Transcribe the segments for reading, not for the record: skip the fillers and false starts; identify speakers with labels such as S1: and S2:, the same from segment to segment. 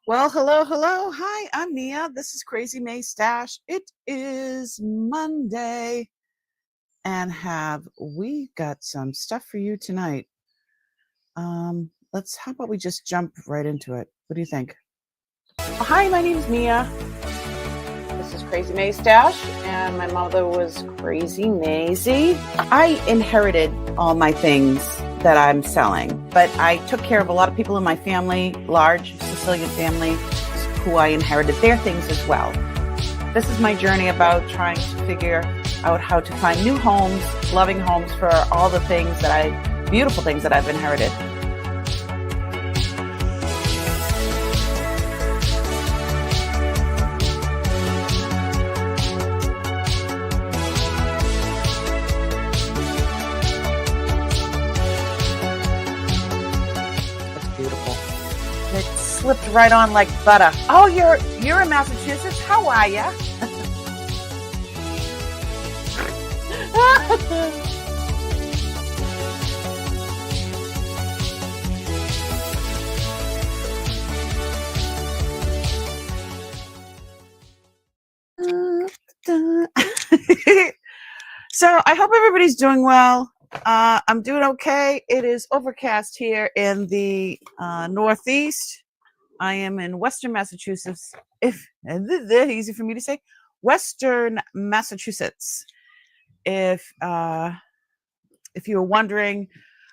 S1: Well, hello, hello. Hi, I'm Mia. This is Crazy May Stash. It is Monday, and have we got some stuff for you tonight? How about we just jump right into it? What do you think? Hi, my name's Mia. This is Crazy May Stash, and my mother was Crazy Maisie. I inherited all my things that I'm selling, but I took care of a lot of people in my family, large Sicilian family, who I inherited their things as well. This is my journey about trying to figure out how to find new homes, loving homes for all the things beautiful things that I've inherited. It slipped right on like butter. Oh, you're in Massachusetts? How are ya? So I hope everybody's doing well. I'm doing okay. It is overcast here in the Northeast. I am in Western Massachusetts. Easy for me to say, Western Massachusetts. If you were wondering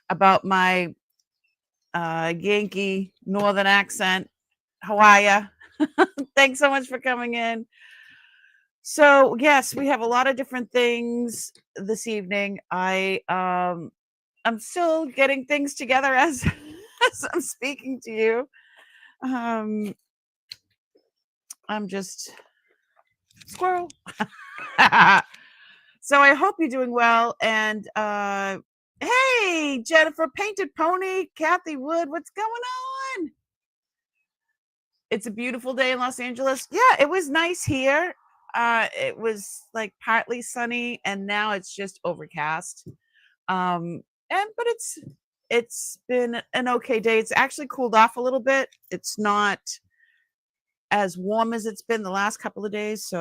S1: about my Yankee Northern accent, how are ya? Thanks so much for coming in. So yes, we have a lot of different things this evening. I'm still getting things together as as I'm speaking to you. I'm just squirrel. So I hope you're doing well. And hey, Jennifer, Painted Pony, Kathy Wood, what's going on? It's a beautiful day in Los Angeles. Yeah, it was nice here. It was like partly sunny, and now it's just overcast. But it's been an okay day. It's actually cooled off a little bit. It's not as warm as it's been the last couple of days.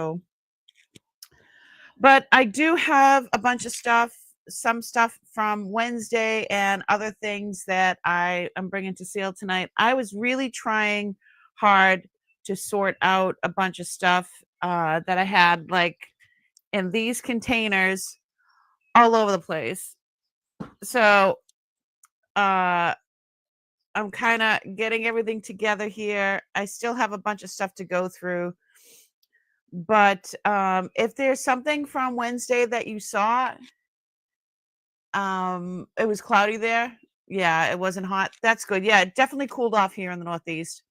S1: But I do have a bunch of stuff, some stuff from Wednesday and other things that I am bringing to sale tonight. I was really trying hard to sort out a bunch of stuff that I had like in these containers all over the place. So I'm kind of getting everything together here. I still have a bunch of stuff to go through. But if there's something from Wednesday that you saw, it was cloudy there. Yeah, it wasn't hot. That's good. Yeah, it definitely cooled off here in the Northeast.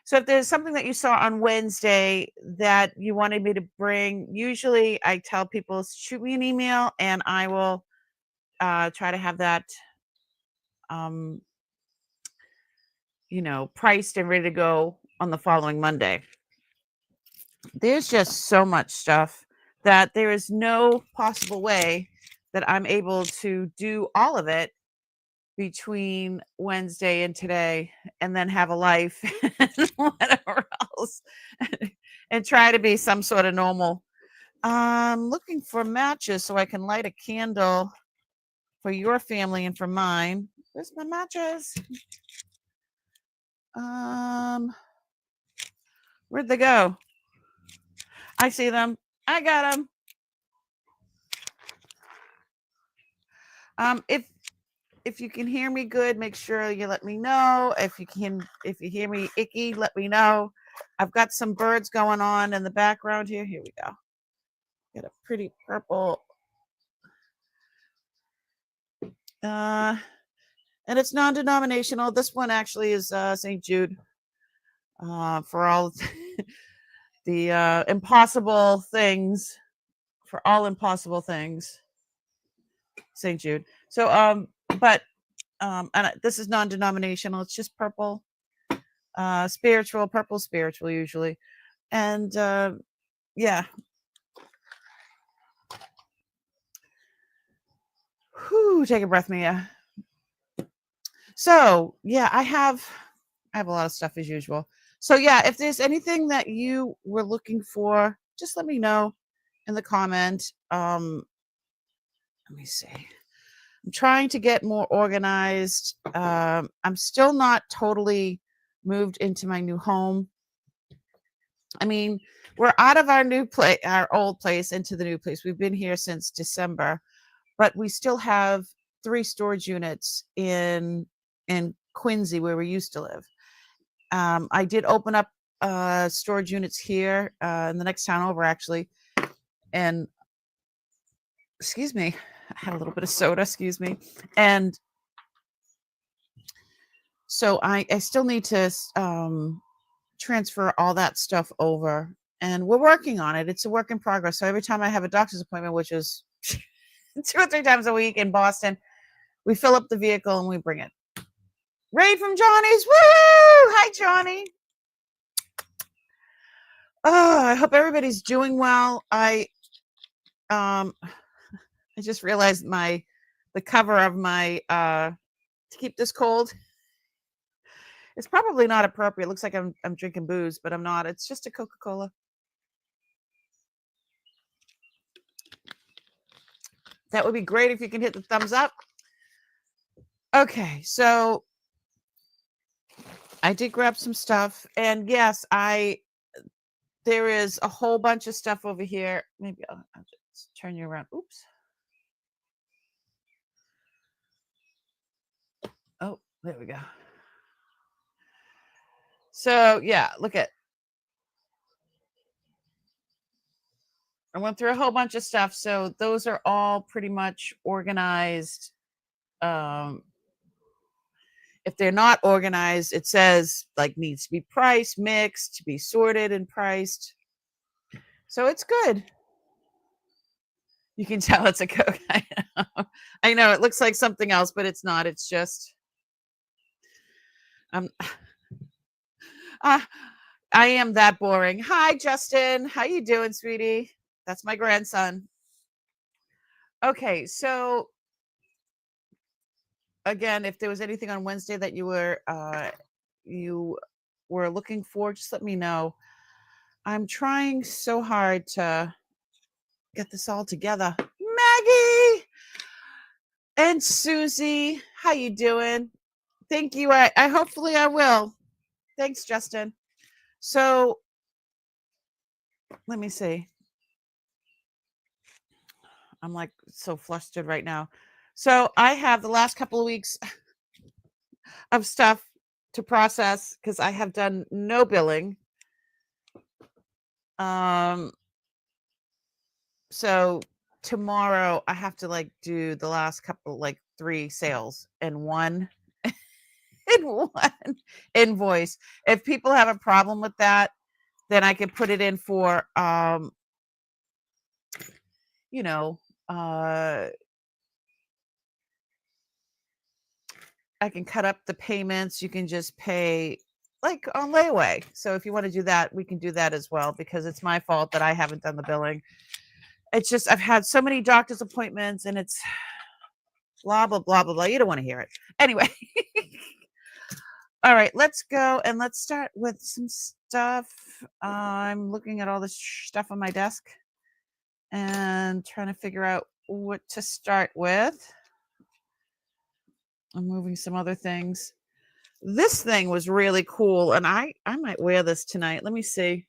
S1: So if there's something that you saw on Wednesday that you wanted me to bring, usually I tell people shoot me an email and I will try to have that priced and ready to go on the following Monday. There's just so much stuff that there is no possible way that I'm able to do all of it between Wednesday and today and then have a life and whatever else and try to be some sort of normal. I'm looking for matches so I can light a candle for your family and for mine. Where's my matches? Where'd they go? I see them. I got them. If you can hear me good, make sure you let me know. If you hear me icky, let me know. I've got some birds going on in the background here. Here we go. Got a pretty purple. And it's non-denominational. This one actually is St. Jude. For all the impossible things. For all impossible things. St. Jude. So and this is non-denominational. It's just purple. Spiritual, purple spiritual usually. And yeah. Whew, take a breath, Mia. So yeah, I have I have a lot of stuff as usual. So yeah, if there's anything that you were looking for, just let me know in the comment. Let me see. I'm trying to get more organized. I'm still not totally moved into my new home. I mean, we're out of our new place, our old place, into the new place. We've been here since December, but we still have 3 storage units in Quincy where we used to live. I did open up storage units here in the next town over, actually. And excuse me, I had a little bit of soda, excuse me. And so I still need to transfer all that stuff over. And we're working on it. It's a work in progress. So every time I have a doctor's appointment, which is 2 or 3 times a week in Boston, we fill up the vehicle and we bring it. Raid from Johnny's. Woo! Hi, Johnny. Oh, I hope everybody's doing well. I just realized the cover of my to keep this cold. It's probably not appropriate. It looks like I'm drinking booze, but I'm not. It's just a Coca-Cola. That would be great if you can hit the thumbs up. Okay, so I did grab some stuff, and yes, there is a whole bunch of stuff over here. Maybe I'll just turn you around. Oops. Oh, there we go. So yeah, look at. I went through a whole bunch of stuff, so those are all pretty much organized. If they're not organized, it says like needs to be priced, mixed, to be sorted and priced. So it's good. You can tell it's a Coke. I know it looks like something else, but it's not. It's just I am that boring. Hi, Justin. How you doing, sweetie? That's my grandson. Okay, so again, if there was anything on Wednesday that you were looking for, just let me know. I'm trying so hard to get this all together. Maggie and Susie, how you doing? Thank you. I hopefully I will. Thanks, Justin. So let me see. I'm like so flustered right now. So I have the last couple of weeks of stuff to process because I have done no billing. So tomorrow I have to like do the last couple, like 3 sales in one in one invoice. If people have a problem with that, then I can put it in for you know, I can cut up the payments. You can just pay like on layaway. So if you want to do that, we can do that as well because it's my fault that I haven't done the billing. It's just I've had so many doctor's appointments and it's blah blah blah blah blah. You don't want to hear it. Anyway. All right, let's go and let's start with some stuff. I'm looking at all this stuff on my desk and trying to figure out what to start with. I'm moving some other things. This thing was really cool, and I might wear this tonight. Let me see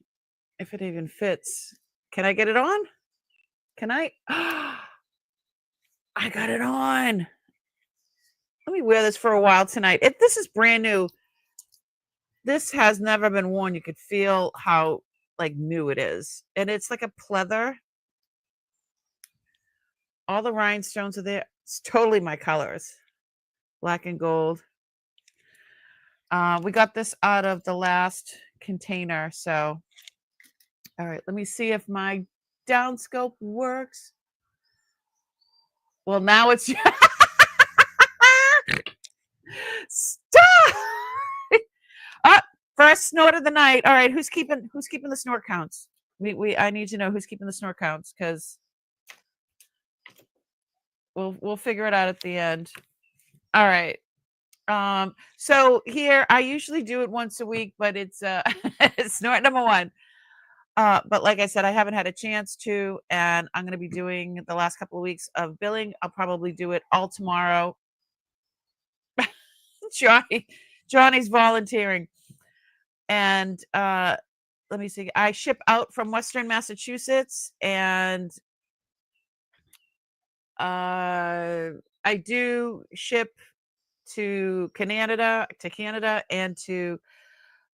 S1: if it even fits. Can I get it on? Can I? I got it on. Let me wear this for a while tonight. This is brand new. This has never been worn. You could feel how like new it is, and it's like a pleather. All the rhinestones are there. It's totally my colors, black and gold. We got this out of the last container. So, all right, let me see if my downscope works. Well, now it's stop. First snort of the night. All right, who's keeping the snort counts? I need to know who's keeping the snort counts because we'll figure it out at the end. All right. So here I usually do it once a week, but it's it's not number one. But like I said, I haven't had a chance to, and I'm going to be doing the last couple of weeks of billing. I'll probably do it all tomorrow. Johnny's volunteering. And let me see. I ship out from Western Massachusetts, and I do ship to Canada, and to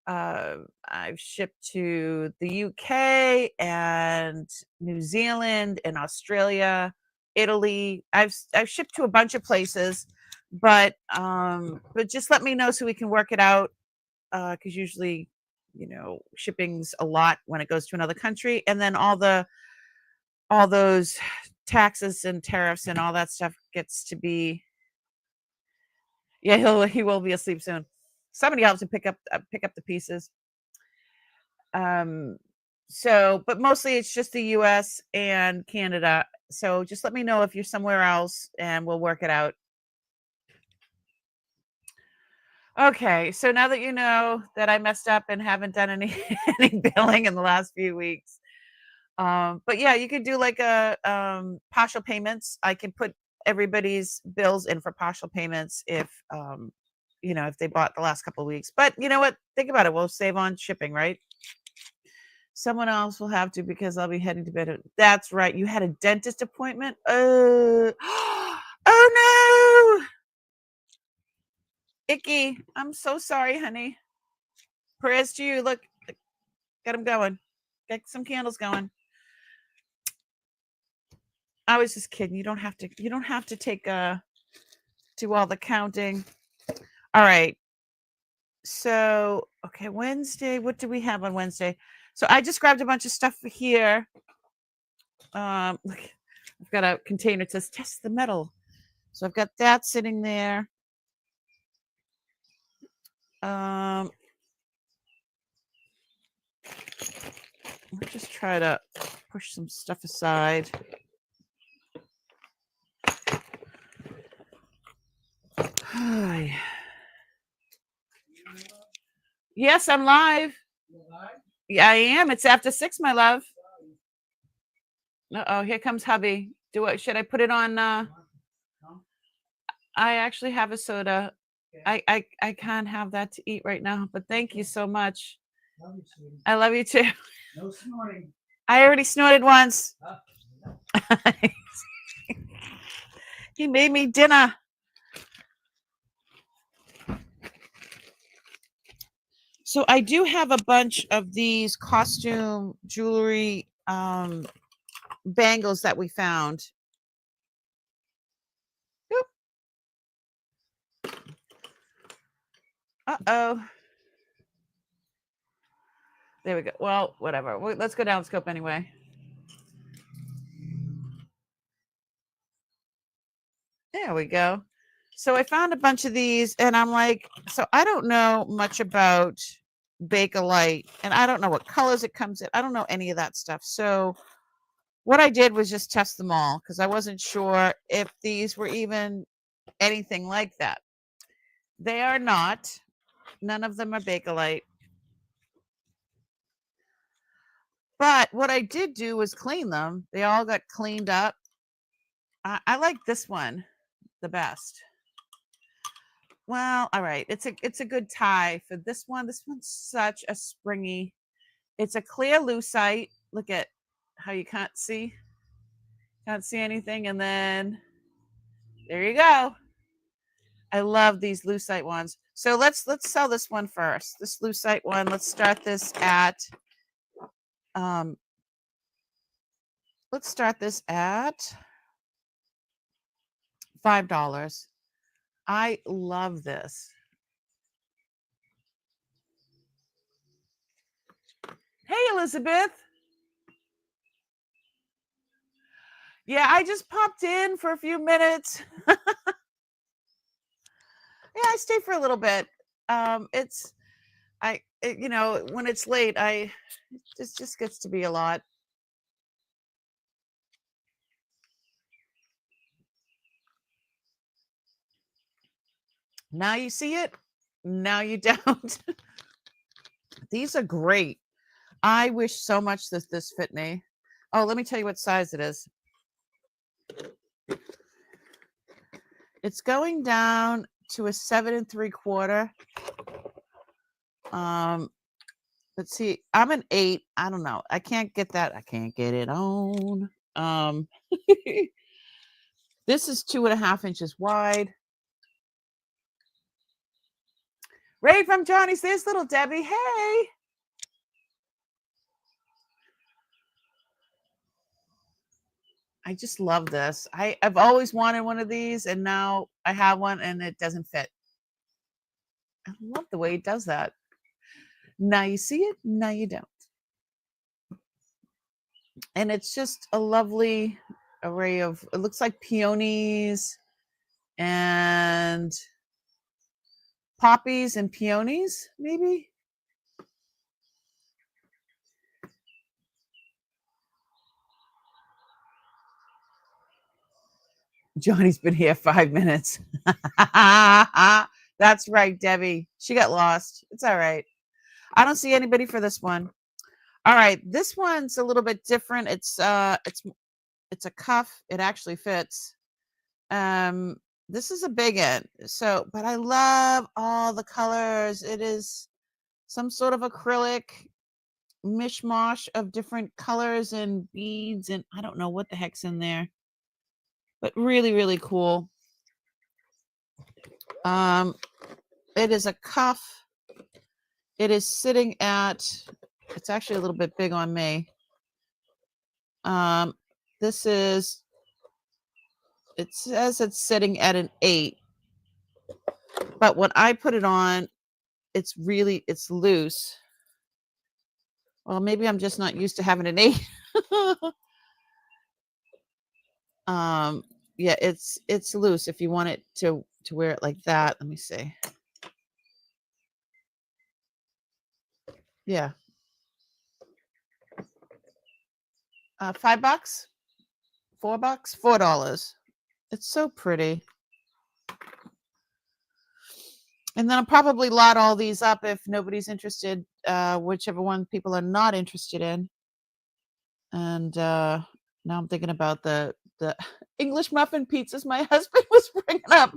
S1: I've shipped to the UK and New Zealand and Australia, Italy. I've shipped to a bunch of places, but just let me know so we can work it out. Because usually, shipping's a lot when it goes to another country, and then all those taxes and tariffs and all that stuff gets to be. Yeah, he will be asleep soon. Somebody else to pick up the pieces. So, but mostly it's just the US and Canada. So just let me know if you're somewhere else and we'll work it out. Okay, so now that you know that I messed up and haven't done any any billing in the last few weeks. But yeah, you could do like a partial payments. I can put everybody's bills in for partial payments if if they bought the last couple of weeks. But you know what? Think about it. We'll save on shipping, right? Someone else will have to because I'll be heading to bed. That's right. You had a dentist appointment? Oh no. Icky. I'm so sorry, honey. Prayers to you. Look, get them going. Get some candles going. I was just kidding. You don't have to take do all the counting. All right. So, okay, Wednesday. What do we have on Wednesday? So I just grabbed a bunch of stuff for here. Look, I've got a container that says test the metal. So I've got that sitting there. I'll just try to push some stuff aside. Yes, I'm live. Yeah, I am. It's after 6, my love. Uh-oh, here comes hubby. Should I put it on? I actually have a soda. I can't have that to eat right now, but thank you so much. I love you too.
S2: No snorting.
S1: I already snorted once. He made me dinner. So I do have a bunch of these costume jewelry bangles that we found. Uh-oh. There we go. Well, whatever. Let's go down scope anyway. There we go. So I found a bunch of these, and I'm like, so I don't know much about Bakelite, and I don't know what colors it comes in. I don't know any of that stuff. So what I did was just test them all because I wasn't sure if these were even anything like that. They are not. None of them are Bakelite. But what I did do was clean them. They all got cleaned up. I like this one the best. Well, all right. It's a good tie for this one. This one's such a springy. It's a clear lucite. Look at how you can't see anything, and then there you go. I love these lucite ones. So let's sell this one first. This lucite one. Let's start this at $5. I love this. Hey, Elizabeth. Yeah, I just popped in for a few minutes. Yeah, I stay for a little bit. When it's late, it just gets to be a lot. Now you see it. Now you don't. These are great. I wish so much that this fit me. Oh, let me tell you what size it is. It's going down to a 7 3/4. Let's see. I'm an 8. I don't know. I can't get that. I can't get it on. This is 2.5 inches wide. Right from Johnny's. There's little Debbie. Hey. I just love this. I've always wanted one of these, and now I have one, and it doesn't fit. I love the way it does that. Now you see it, now you don't. And it's just a lovely array of, it looks like peonies and poppies and peonies, maybe. Johnny's been here 5 minutes. That's right, Debbie. She got lost. It's all right. I don't see anybody for this one. All right, this one's a little bit different. It's a cuff. It actually fits. This is a big one. So, but I love all the colors. It is some sort of acrylic mishmash of different colors and beads, and I don't know what the heck's in there, but really, really cool. It is a cuff. It is sitting at, it's actually a little bit big on me. This is, it says it's sitting at an 8, but when I put it on, it's loose. Well, maybe I'm just not used to having an 8. Yeah, it's loose if you want it to wear it like that. Let me see. Yeah. $5, $4, $4. It's so pretty. And then I'll probably lot all these up if nobody's interested, whichever one people are not interested in. And now I'm thinking about the English muffin pizzas my husband was bringing up.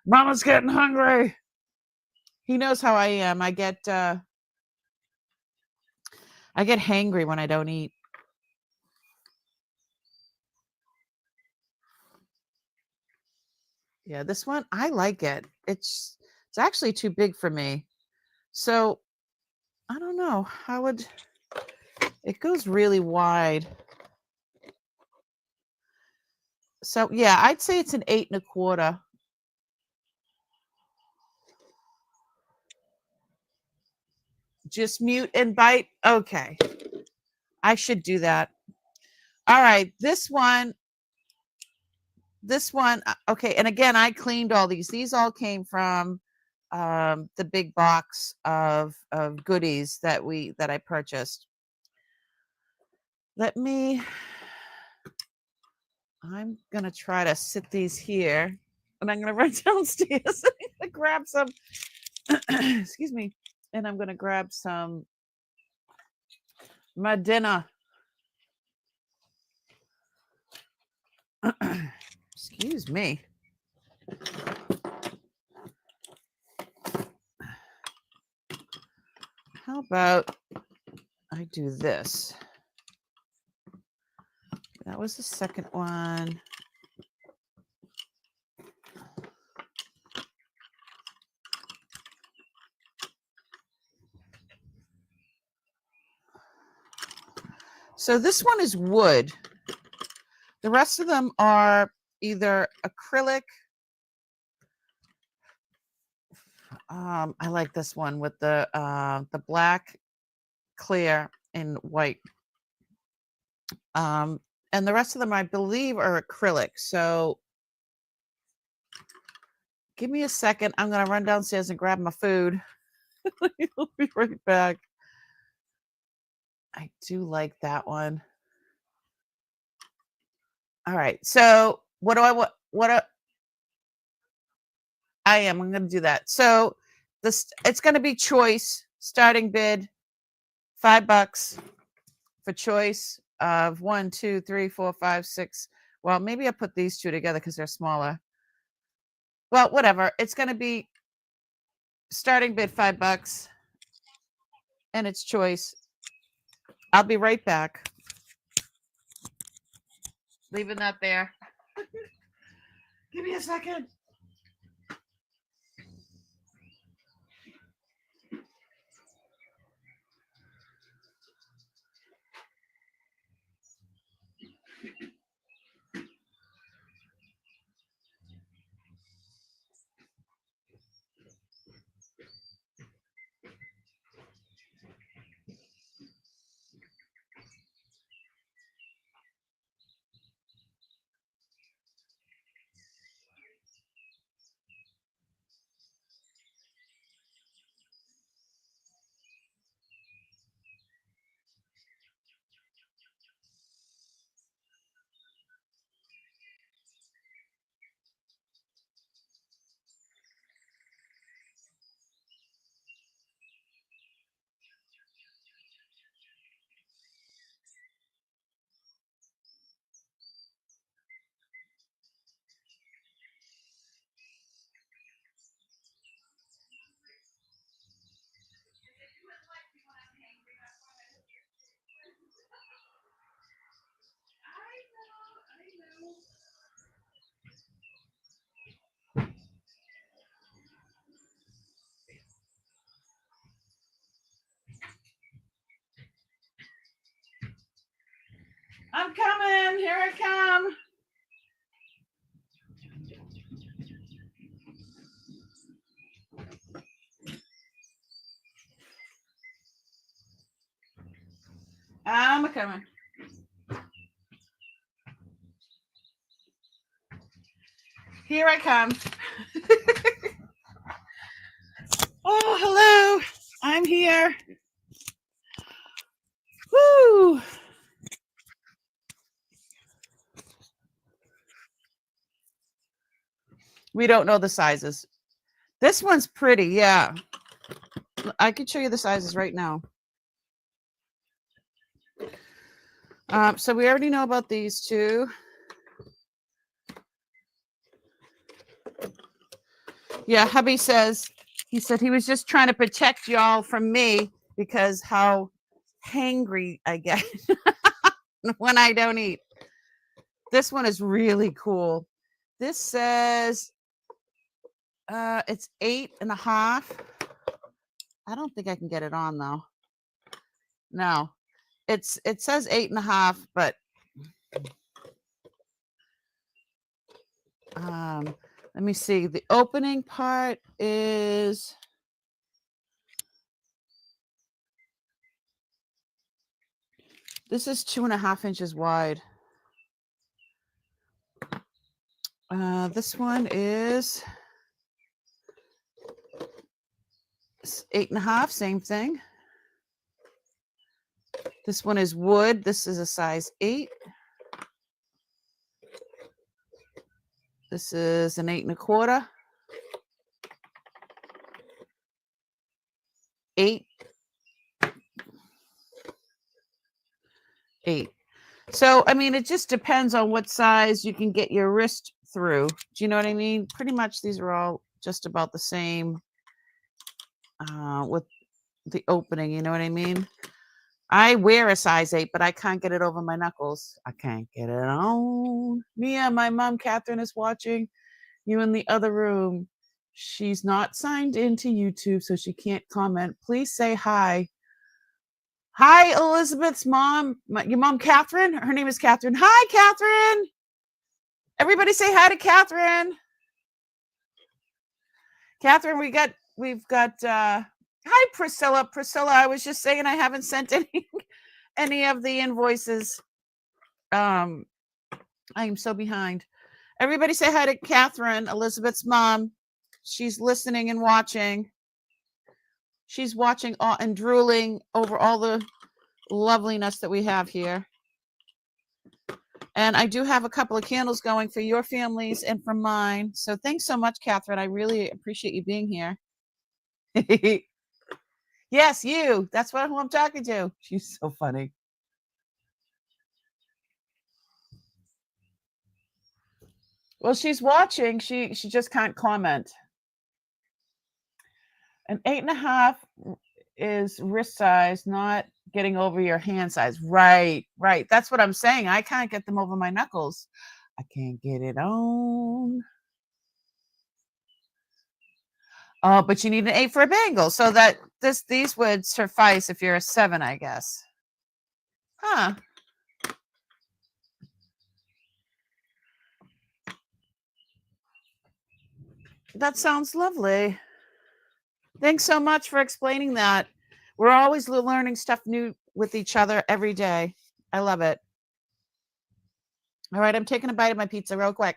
S1: Mama's getting hungry. He knows how I am. I get hangry when I don't eat. Yeah, this one, I like it. It's actually too big for me. So I don't know. How would it goes really wide. So yeah, I'd say it's an 8 1/4. Just mute and bite. Okay. I should do that. All right. This one. Okay. And again, I cleaned all these. These all came from the big box of goodies that I purchased. I'm going to try to sit these here, and I'm going to run downstairs and grab some, excuse me, and I'm going to grab some my dinner. Excuse me. How about I do this? That was the second one. So this one is wood. The rest of them are either acrylic. I like this one with the black, clear, and white. And the rest of them, I believe, are acrylic. So give me a second. I'm going to run downstairs and grab my food. I'll be right back. I do like that one. All right. So what do I want? I am. I'm going to do that. So it's going to be choice. Starting bid, $5 for choice of 1, 2, 3, 4, 5, 6. Well, maybe I'll put these two together because they're smaller. Well, whatever. It's going to be starting bid $5, and it's choice. I'll be right back. Leaving that there. Give me a second. I'm coming. Here I come. I'm coming. Here I come. Oh, hello. I'm here. Woo. We don't know the sizes. This one's pretty, yeah. I could show you the sizes right now. So we already know about these two. Yeah, hubby says, he said he was just trying to protect y'all from me because how hangry I get when I don't eat. This one is really cool. This says it's 8.5. I don't think I can get it on though. No, it says 8.5, but let me see. The opening part is this is 2.5 inches wide. This one is 8.5, same thing. This one is wood. This is a size 8. This is an 8.25. 8. 8. So, I mean, it just depends on what size you can get your wrist through. Do you know what I mean? Pretty much these are all just about the same with the opening. You know what I mean? I wear a size 8, but I can't get it over my knuckles. I can't get it on. Mia, my mom, Catherine, is watching you in the other room. She's not signed into YouTube, so she can't comment. Please say hi. Hi, Elizabeth's mom. Your mom, Catherine. Her name is Catherine. Hi, Catherine. Everybody say hi to Catherine. Catherine, we've got hi, Priscilla. Priscilla, I was just saying I haven't sent any of the invoices. I am so behind. Everybody say hi to Catherine, Elizabeth's mom. She's listening and watching. She's watching and drooling over all the loveliness that we have here. And I do have a couple of candles going for your families and for mine. So thanks so much, Catherine. I really appreciate you being here. Yes, you. That's who I'm talking to. She's so funny. Well, she's watching. She just can't comment. An 8.5 is wrist size, not getting over your hand size. Right. That's what I'm saying. I can't get them over my knuckles. I can't get it on. Oh, but you need an 8 for a bangle. So that these would suffice if you're a 7, I guess. Huh. That sounds lovely. Thanks so much for explaining that. We're always learning stuff new with each other every day. I love it. All right, I'm taking a bite of my pizza real quick.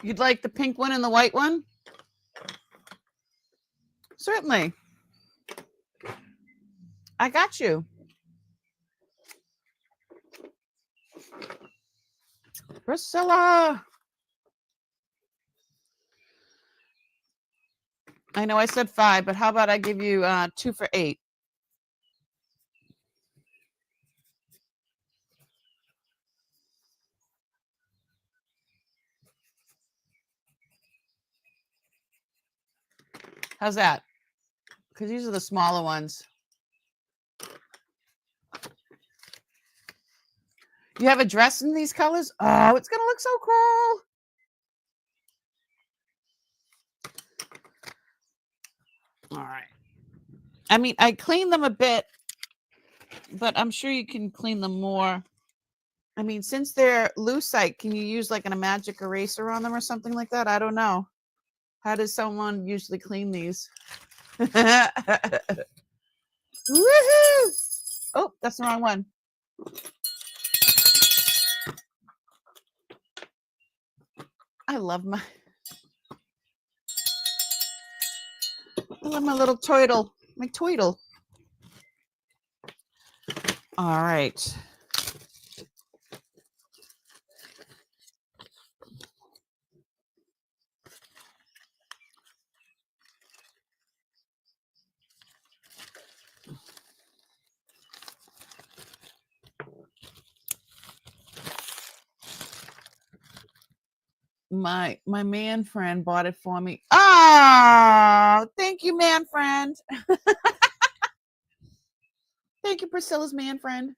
S1: You'd like the pink one and the white one? Certainly. I got you. Priscilla. I know I said 5, but how about I give you 2 for 8? How's that? Because these are the smaller ones. You have a dress in these colors? Oh, it's going to look so cool. All right. I mean, I cleaned them a bit, but I'm sure you can clean them more. I mean, since they're lucite, can you use like a magic eraser on them or something like that? I don't know. How does someone usually clean these? Woohoo! Oh, that's the wrong one. I love my little toidle. My toidle. All right. My man friend bought it for me. Oh, thank you, man friend. Thank you, Priscilla's man friend.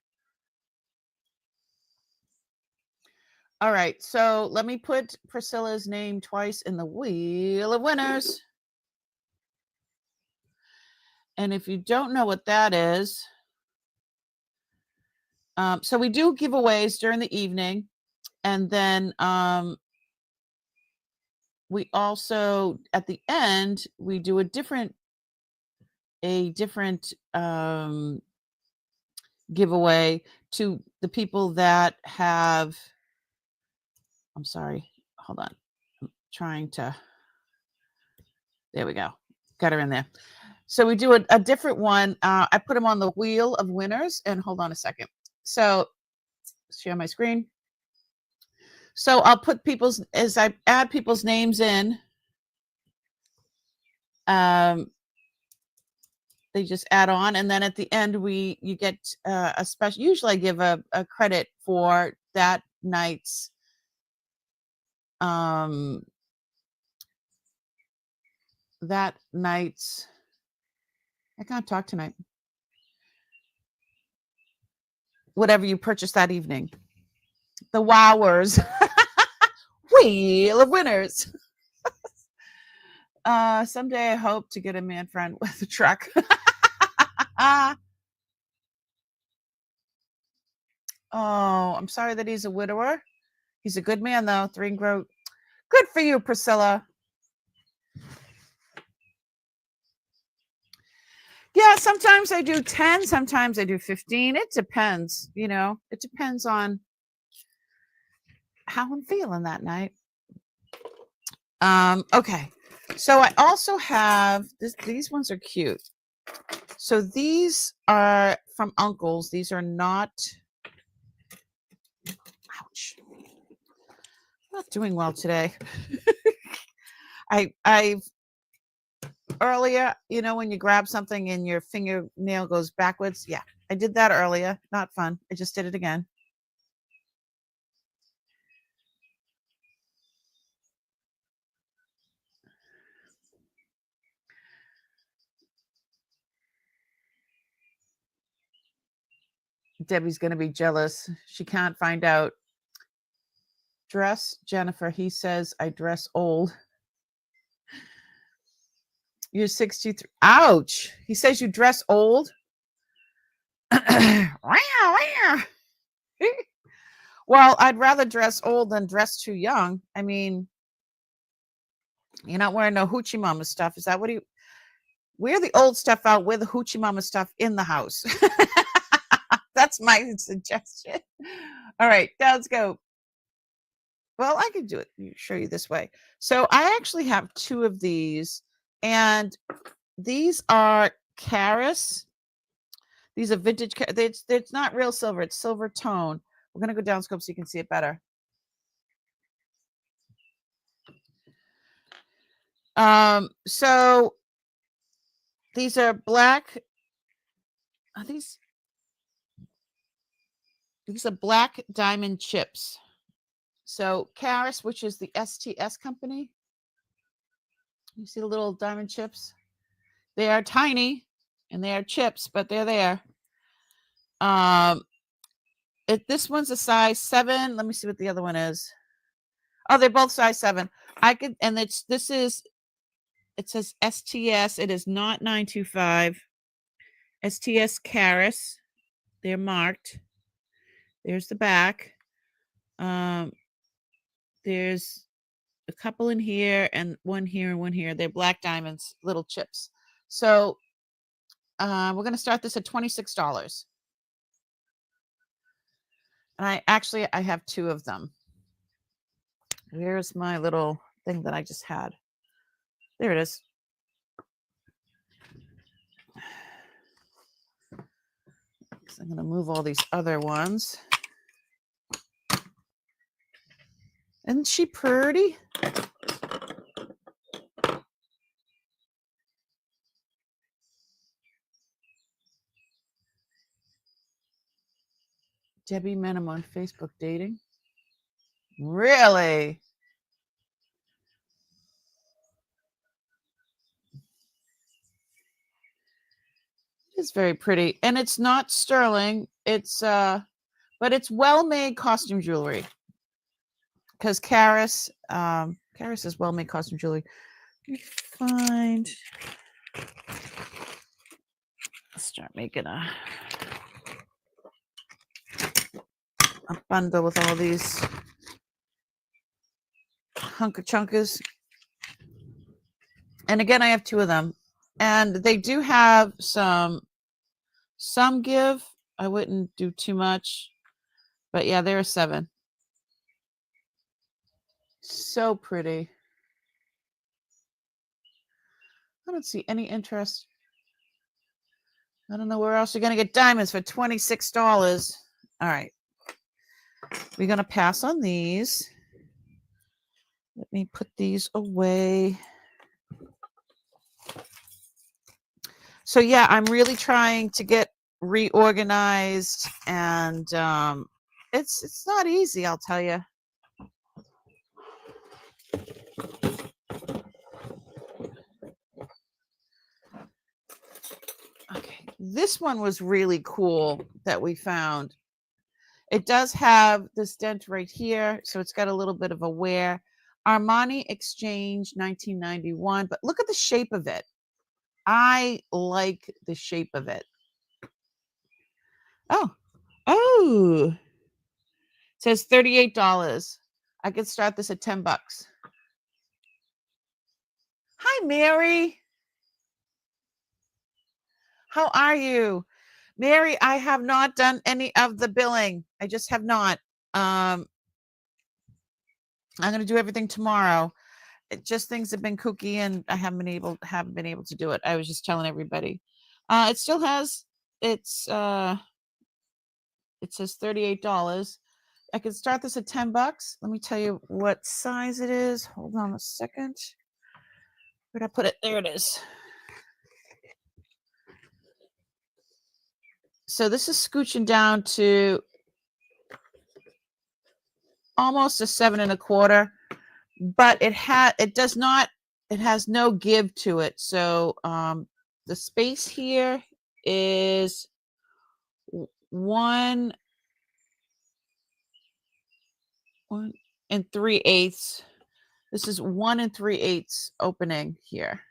S1: All right, so let me put Priscilla's name twice in the wheel of winners. And if you don't know what that is, so we do giveaways during the evening, and then we also at the end we do a different giveaway to the people that have. I'm sorry, hold on. I'm trying to. There we go. Got her in there. So we do a different one. I put them on the wheel of winners, and hold on a second. So share my screen. So I'll put as I add people's names in, they just add on, and then at the end you get a special. Usually I give a credit for that night's I can't talk tonight. Whatever you purchase that evening. The Wowers. Wheel of winners. Someday I hope to get a man friend with a truck. Oh, I'm sorry that he's a widower. He's a good man though. 3 and grow. Good for you, Priscilla. Yeah, sometimes I do 10, sometimes I do 15. It depends, it depends on how I'm feeling that night. Okay. So I also have these ones are cute. So these are from Uncle's. These are not, ouch. I'm not doing well today. I've earlier, when you grab something and your fingernail goes backwards. Yeah, I did that earlier. Not fun. I just did it again. Debbie's going to be jealous. She can't find out. Dress, Jennifer. He says, I dress old. You're 63. Ouch. He says you dress old. Well, I'd rather dress old than dress too young. I mean, you're not wearing no hoochie mama stuff. Is that what wear the old stuff out, wear the hoochie mama stuff in the house. That's my suggestion. All right, let's go. Well, I could do it. Show you this way. So I actually have 2 of these, and these are Caris. These are vintage. It's not real silver. It's silver tone. We're going to go down scope so you can see it better. So these are black. These are black diamond chips. So Caris, which is the STS company. You see the little diamond chips? They are tiny and they are chips, but they're there. This one's a size 7. Let me see what the other one is. Oh, they're both size 7. It says STS. It is not 925. STS Caris. They're marked. There's the back. There's a couple in here and one here and one here. They're black diamonds, little chips. So we're going to start this at $26. And I have 2 of them. Where's my little thing that I just had? There it is. So I'm going to move all these other ones. Isn't she pretty? Debbie Menem on Facebook dating. Really? It's very pretty. And it's not sterling. It's but it's well-made costume jewelry. Because Caris is well-made costume jewelry. Let me find. Let's start making a bundle with all these hunka-chunkas. And again, I have 2 of them. And they do have some give. I wouldn't do too much. But yeah, they're a 7. So pretty. I don't see any interest. I don't know where else you're going to get diamonds for $26. All right. We're going to pass on these. Let me put these away. So yeah, I'm really trying to get reorganized, and it's not easy, I'll tell you. Okay, this one was really cool that we found. It does have this dent right here, so it's got a little bit of a wear. Armani Exchange 1991, but look at the shape of it. I like the shape of it. Oh, it says $38. I could start this at $10. Hi, Mary. How are you? Mary, I have not done any of the billing. I just have not. I'm going to do everything tomorrow. Just things have been kooky and I haven't been able to do it. I was just telling everybody. It still has it's it says $38. I could start this at $10. Let me tell you what size it is. Hold on a second. Where'd I put it? There it is. So this is scooching down to almost a 7.25, but it has no give to it. So the space here is 1 3/8. This is 1 3/8 opening here.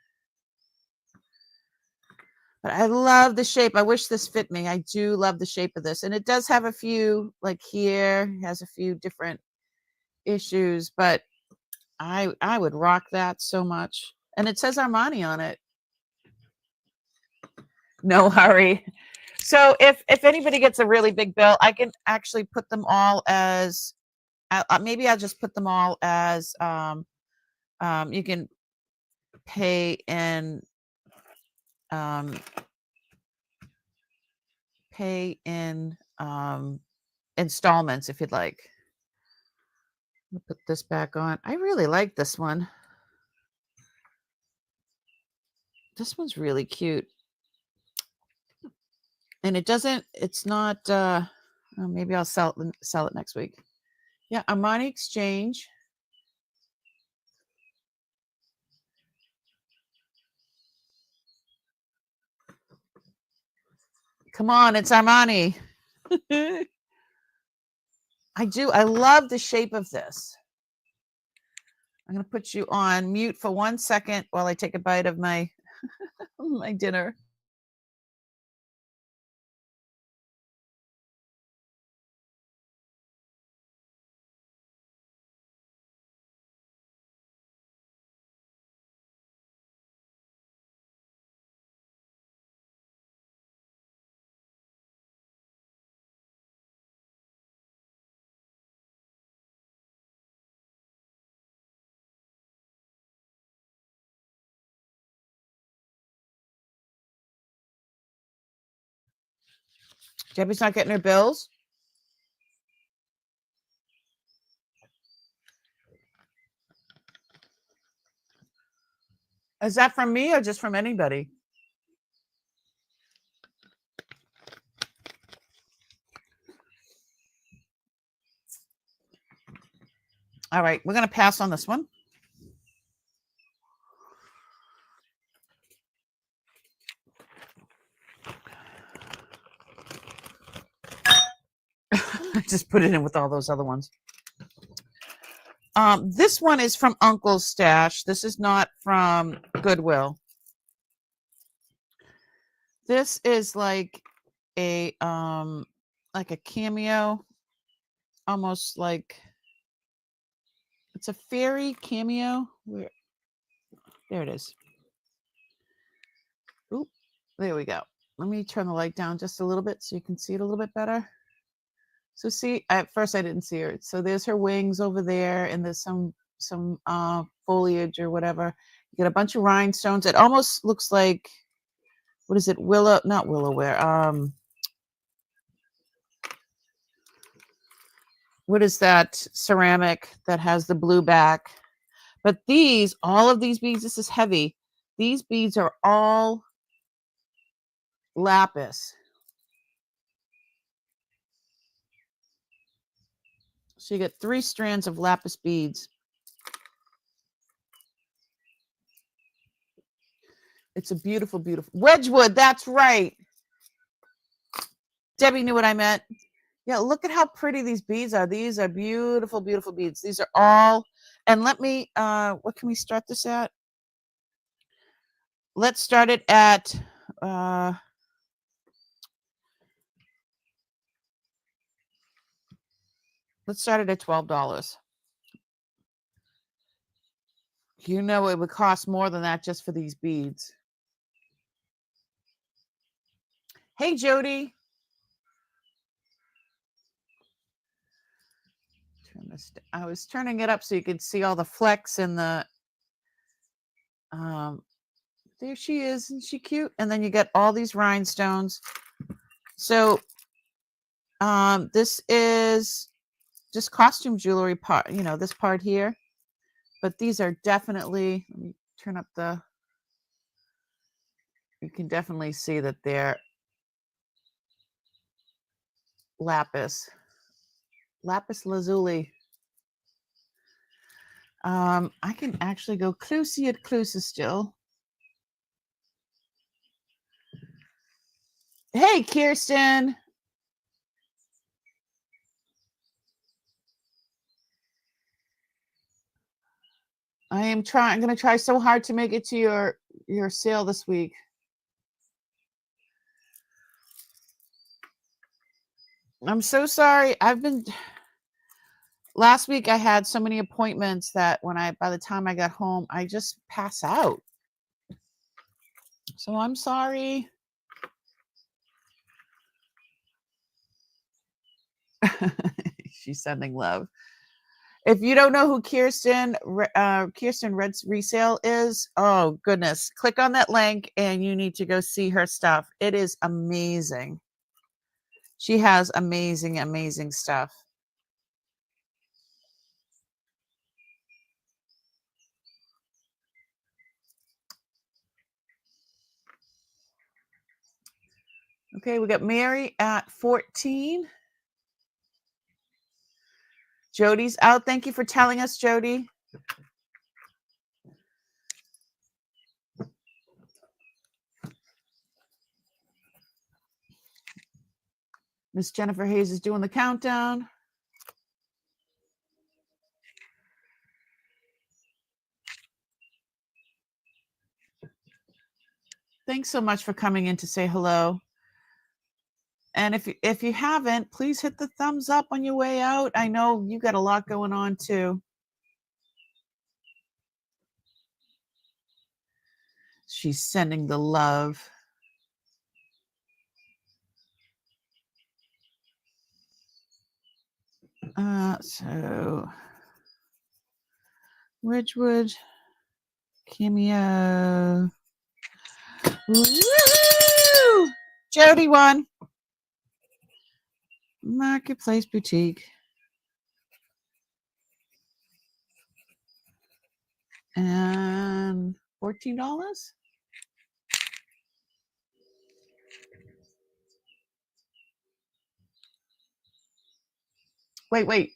S1: But I love the shape. I wish this fit me. I do love the shape of this. And it does have a few, like here, it has a few different issues, but I would rock that so much. And it says Armani on it. No hurry. So if anybody gets a really big bill, I can actually put them all as maybe I'll just put them all as you can pay in installments if you'd like. I'll put this back on. I really like this one. This one's really cute. And it's not maybe I'll sell it next week. Yeah, Armani Exchange. Come on, it's Armani. I love the shape of this. I'm going to put you on mute for 1 second while I take a bite of my my dinner. Debbie's not getting her bills. Is that from me or just from anybody? All right, we're going to pass on this one. I just put it in with all those other ones. This one is from Uncle's Stash. This is not from Goodwill. This is like a cameo, almost like it's a fairy cameo. There it is. Oop, there we go. Let me turn the light down just a little bit so you can see it a little bit better. So see, at first I didn't see her. So there's her wings over there, and there's some foliage or whatever. You get a bunch of rhinestones. It almost looks like, what is it? Not willowware. What is that ceramic that has the blue back? But all of these beads, this is heavy. These beads are all lapis. So you get 3 strands of lapis beads. It's a beautiful, beautiful Wedgwood. That's right. Debbie knew what I meant. Yeah, look at how pretty these beads are. These are beautiful, beautiful beads. These are all, and let me, what can we start this at? Let's start it at, let's start it at $12. You know it would cost more than that just for these beads. Hey, Jody. Turn this. I was turning it up so you could see all the flecks in the. There she is. Isn't she cute? And then you get all these rhinestones. So, this is just costume jewelry part. You know, this part here. But these are definitely. Let me turn up the. You can definitely see that they're lapis lazuli. I can actually go closer at closer still. Hey, Kirsten. I'm going to try so hard to make it to your sale this week. I'm so sorry. Last week I had so many appointments that by the time I got home, I just pass out. So I'm sorry. She's sending love. If you don't know who Kirsten Red's resale is, oh goodness, click on that link and you need to go see her stuff. It is amazing. She has amazing, amazing stuff. Okay, we got Mary at 14. Jody's out. Thank you for telling us, Jody. Miss Jennifer Hayes is doing the countdown. Thanks so much for coming in to say hello. And if you haven't, please hit the thumbs up on your way out. I know you got a lot going on too. She's sending the love. So Ridgewood Cameo. Woo! Jody won. Marketplace Boutique. And $14. Wait.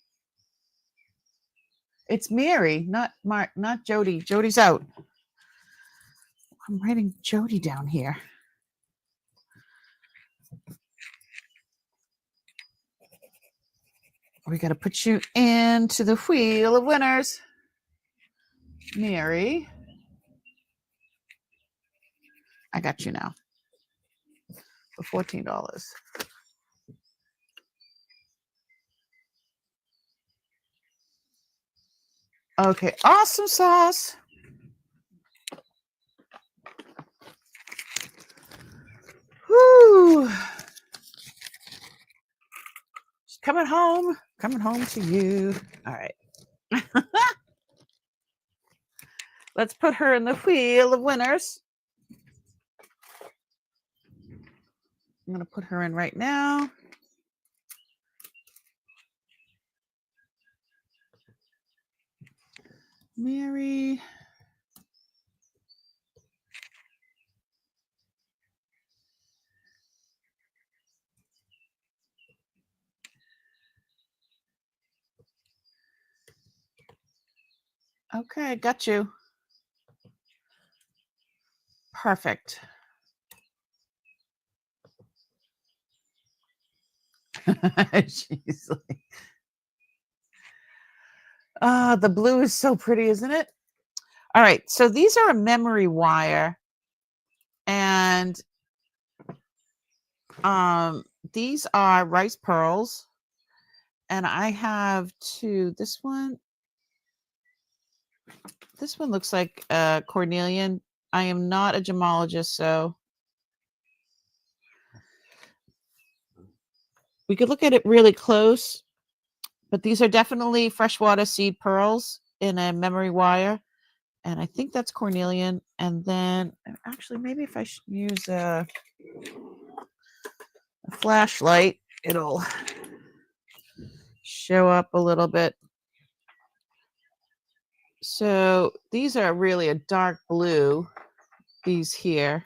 S1: It's Mary, not Jody. Jody's out. I'm writing Jody down here. We got to put you into the wheel of winners. Mary. I got you now. For $14. Okay, awesome sauce. Whoo. She's coming home to you. All right. Let's put her in the wheel of winners. I'm going to put her in right now. Mary. Okay, got you. Perfect. She's like, the blue is so pretty, isn't it? All right, so these are a memory wire, and these are rice pearls, and I have two. This one looks like cornelian. I am not a gemologist, so we could look at it really close, but these are definitely freshwater seed pearls in a memory wire. And I think that's cornelian. And then actually, maybe if I use a flashlight, it'll show up a little bit. So these are really a dark blue, these here.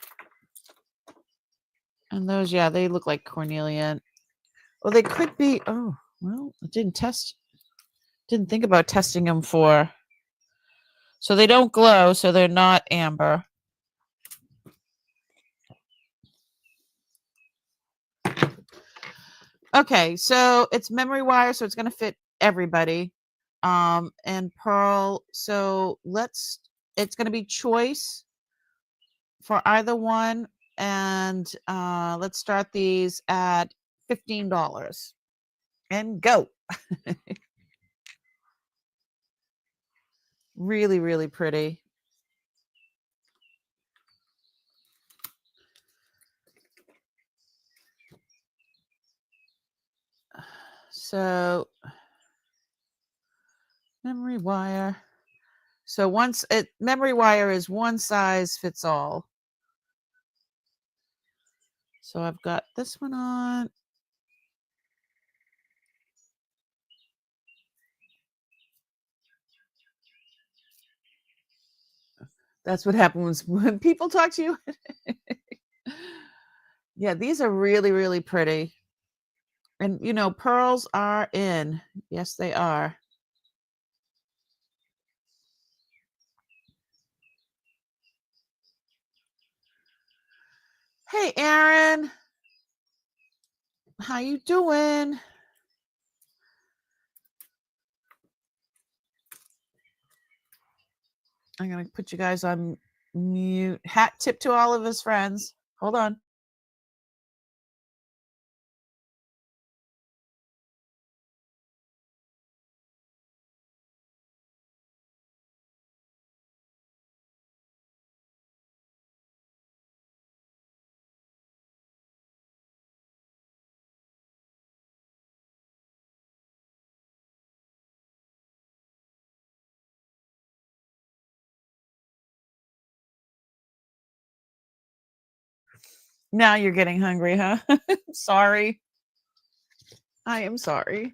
S1: And those, yeah, they look like cornelian. Well, they could be, oh, well, I didn't think about testing them for, so they don't glow, so they're not amber. Okay, so it's memory wire, so it's going to fit everybody. And pearl, so it's going to be choice for either one. And let's start these at $15 and go. Really, really pretty. So memory wire. So memory wire is one size fits all. So I've got this one on. That's what happens when people talk to you. Yeah, these are really, really pretty. And, pearls are in. Yes, they are. Hey, Aaron. How you doing? I'm going to put you guys on mute. Hat tip to all of his friends. Hold on. Now you're getting hungry, huh? Sorry. I am sorry.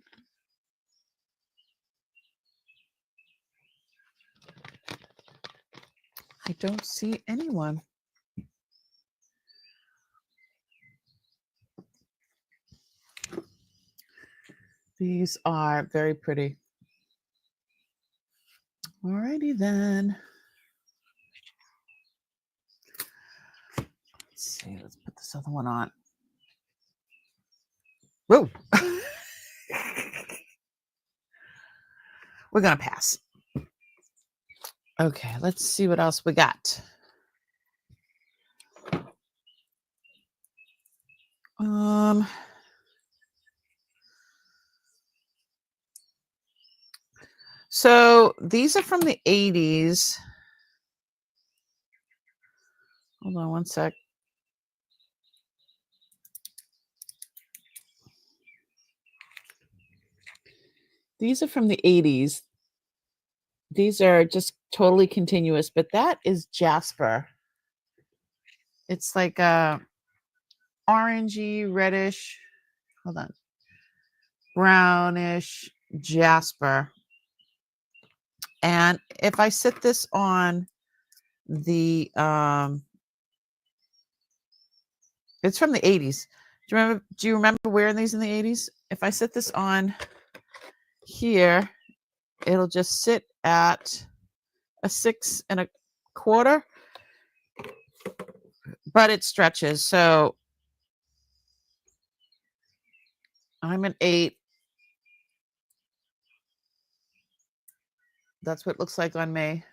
S1: I don't see anyone. These are very pretty. Alrighty then. Let's see. Let's put this other one on. Whoa. We're going to pass. Okay, let's see what else we got. So these are from the 80s. Hold on one sec. These are from the 80s. These are just totally continuous, but that is jasper. It's like a orangey, reddish, hold on, brownish jasper. And if I sit this on the, it's from the 80s. Do you remember wearing these in the 80s? If I sit this on here, it'll just sit at a 6 1/4, but it stretches. So I'm an 8. That's what it looks like on me.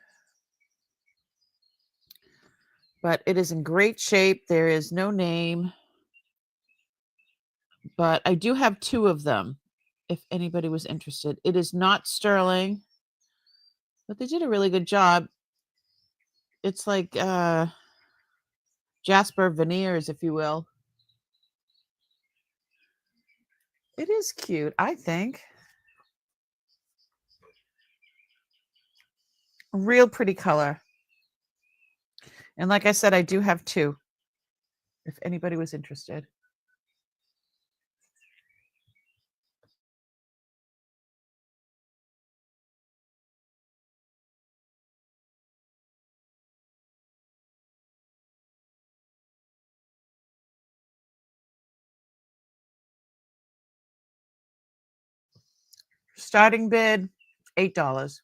S1: But it is in great shape. There is no name. But I do have 2 of them, if anybody was interested. It is not sterling, but they did a really good job. It's like jasper veneers, if you will. It is cute, I think. Real pretty color. And like I said, I do have 2, if anybody was interested. Starting bid, $8.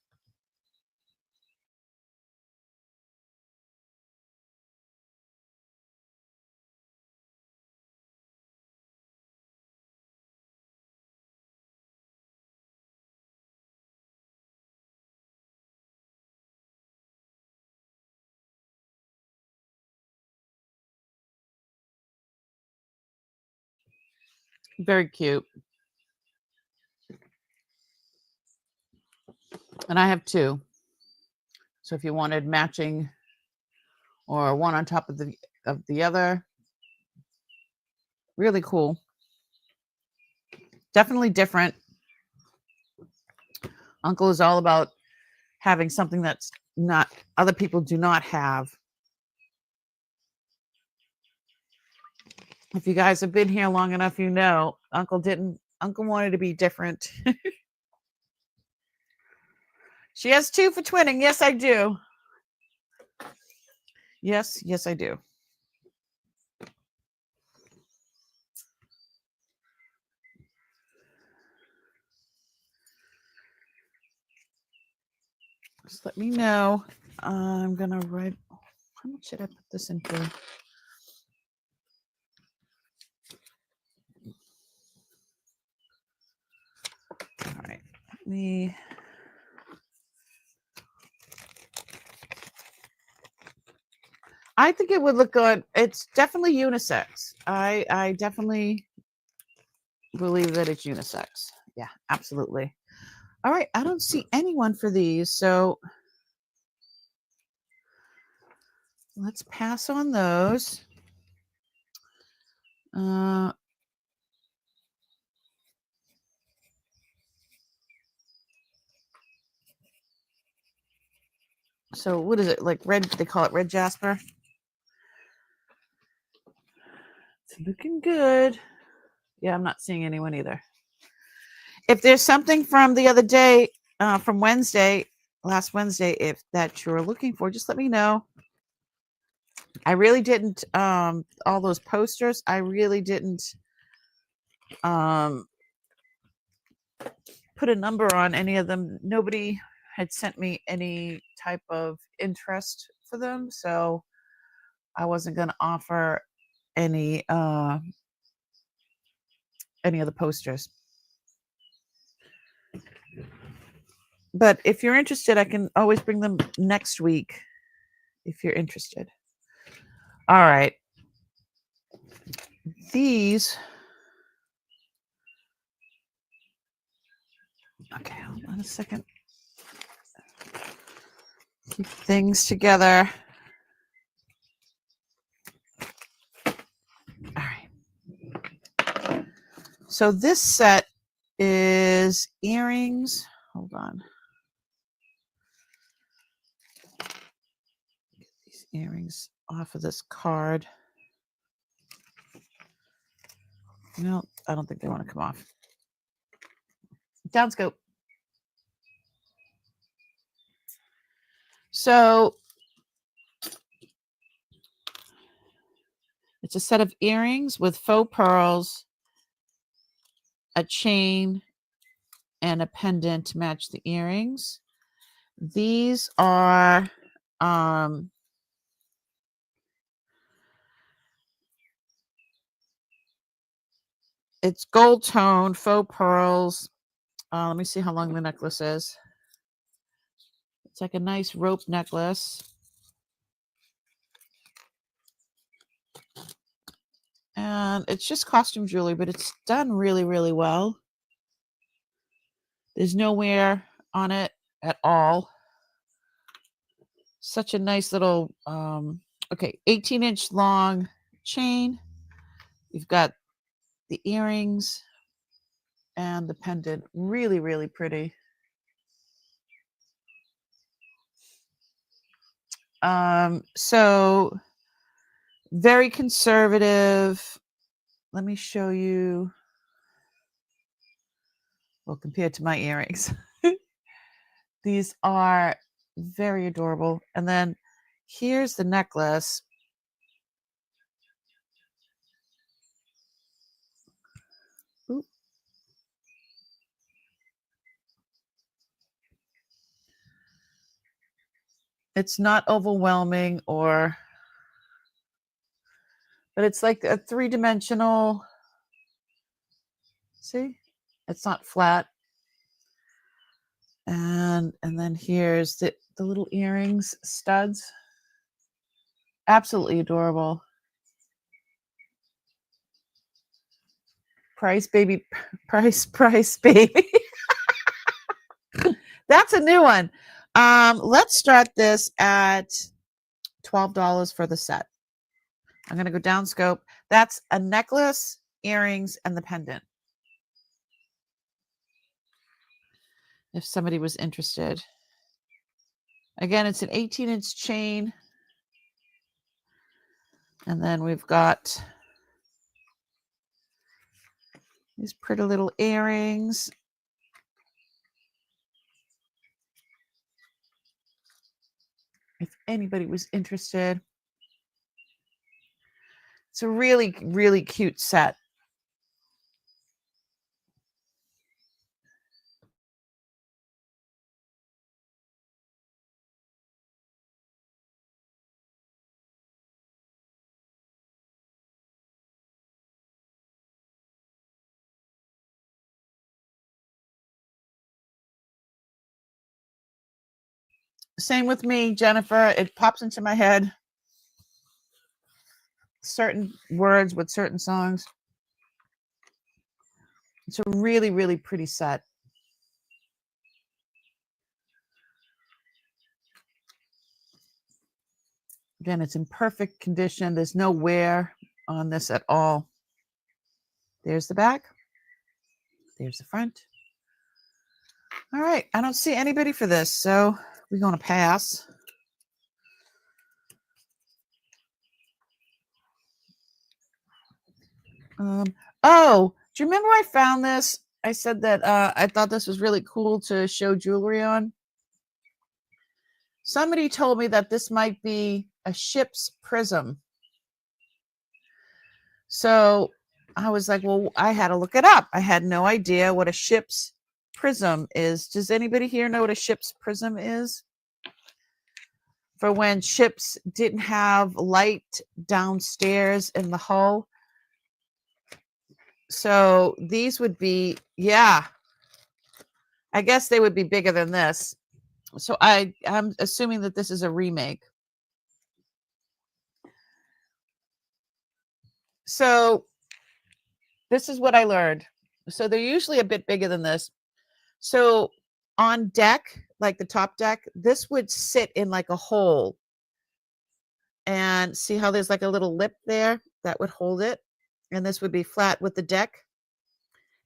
S1: Very cute. And I have 2. So if you wanted matching or one on top of the other, really cool. Definitely different. Uncle is all about having something that's not other people do not have. If you guys have been here long enough, you know Uncle wanted to be different. She has 2 for twinning. Yes, I do. Yes, I do. Just let me know. I'm gonna write. How much should I put this into? All right. Let me. I think it would look good. It's definitely unisex. I definitely believe that it's unisex. Yeah, absolutely. All right. I don't see anyone for these, so let's pass on those. So what is it, like red? They call it red jasper. It's looking good. Yeah, I'm not seeing anyone either. If there's something from the other day, from Wednesday, last Wednesday, if that you're looking for, just let me know. I really didn't, all those posters, I really didn't put a number on any of them. Nobody had sent me any type of interest for them, so I wasn't going to offer any of the posters. But if you're interested, I can always bring them next week if you're interested. All right. These. Okay, hold on a second. Keep things together. All right. So this set is earrings. Hold on. Get these earrings off of this card. No, I don't think they want to come off. Downscope. So it's a set of earrings with faux pearls, a chain, and a pendant to match the earrings. These are it's gold tone, faux pearls. Let me see how long the necklace is. It's like a nice rope necklace. And it's just costume jewelry, but it's done really, really well. There's no wear on it at all. Such a nice little, 18-inch long chain. You've got the earrings. and the pendant. Really, really pretty. So very conservative. Let me show you. Well, compared to my earrings, these are very adorable. And then here's the necklace. Oop. It's not overwhelming but it's like a three-dimensional. See, it's not flat. And then here's the little earrings, studs. Absolutely adorable. Price baby. That's a new one. Let's start this at $12 for the set. I'm going to go down scope. That's a necklace, earrings, and the pendant. If somebody was interested. Again, it's an 18-inch chain. And then we've got these pretty little earrings. If anybody was interested. It's a really, really cute set. Same with me, Jennifer. It pops into my head. Certain words with certain songs. It's a really, really pretty set. Again, it's in perfect condition. There's no wear on this at all. There's the back. There's the front. All right. I don't see anybody for this, so we're going to pass. Oh, do you remember I found this? I said that I thought this was really cool to show jewelry on. Somebody told me that this might be a ship's prism. So I was like, well, I had to look it up. I had no idea what a ship's prism is. Does anybody here know what a ship's prism is? For when ships didn't have light downstairs in the hull. So these would be, yeah, I guess they would be bigger than this. So I'm assuming that this is a remake. So this is what I learned. So they're usually a bit bigger than this. So on deck, like the top deck, this would sit in like a hole. And see how there's like a little lip there that would hold it? And this would be flat with the deck.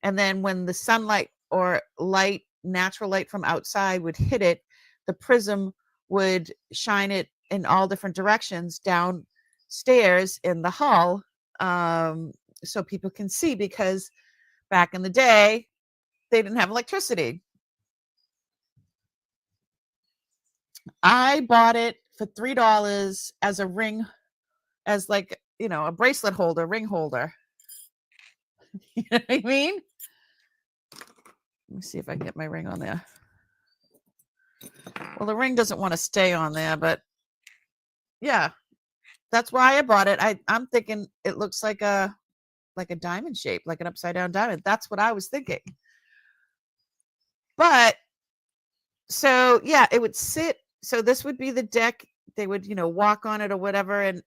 S1: And then when the sunlight or light, natural light from outside would hit it, the prism would shine it in all different directions downstairs in the hull, so people can see, because back in the day, they didn't have electricity. I bought it for $3 as a ring, as like, a bracelet holder, ring holder. You know what I mean? Let me see if I can get my ring on there. Well, the ring doesn't want to stay on there, but yeah, that's why I bought it. I'm thinking it looks like a diamond shape, like an upside down diamond. That's what I was thinking. But so yeah, it would sit. So this would be the deck. They would, walk on it or whatever. And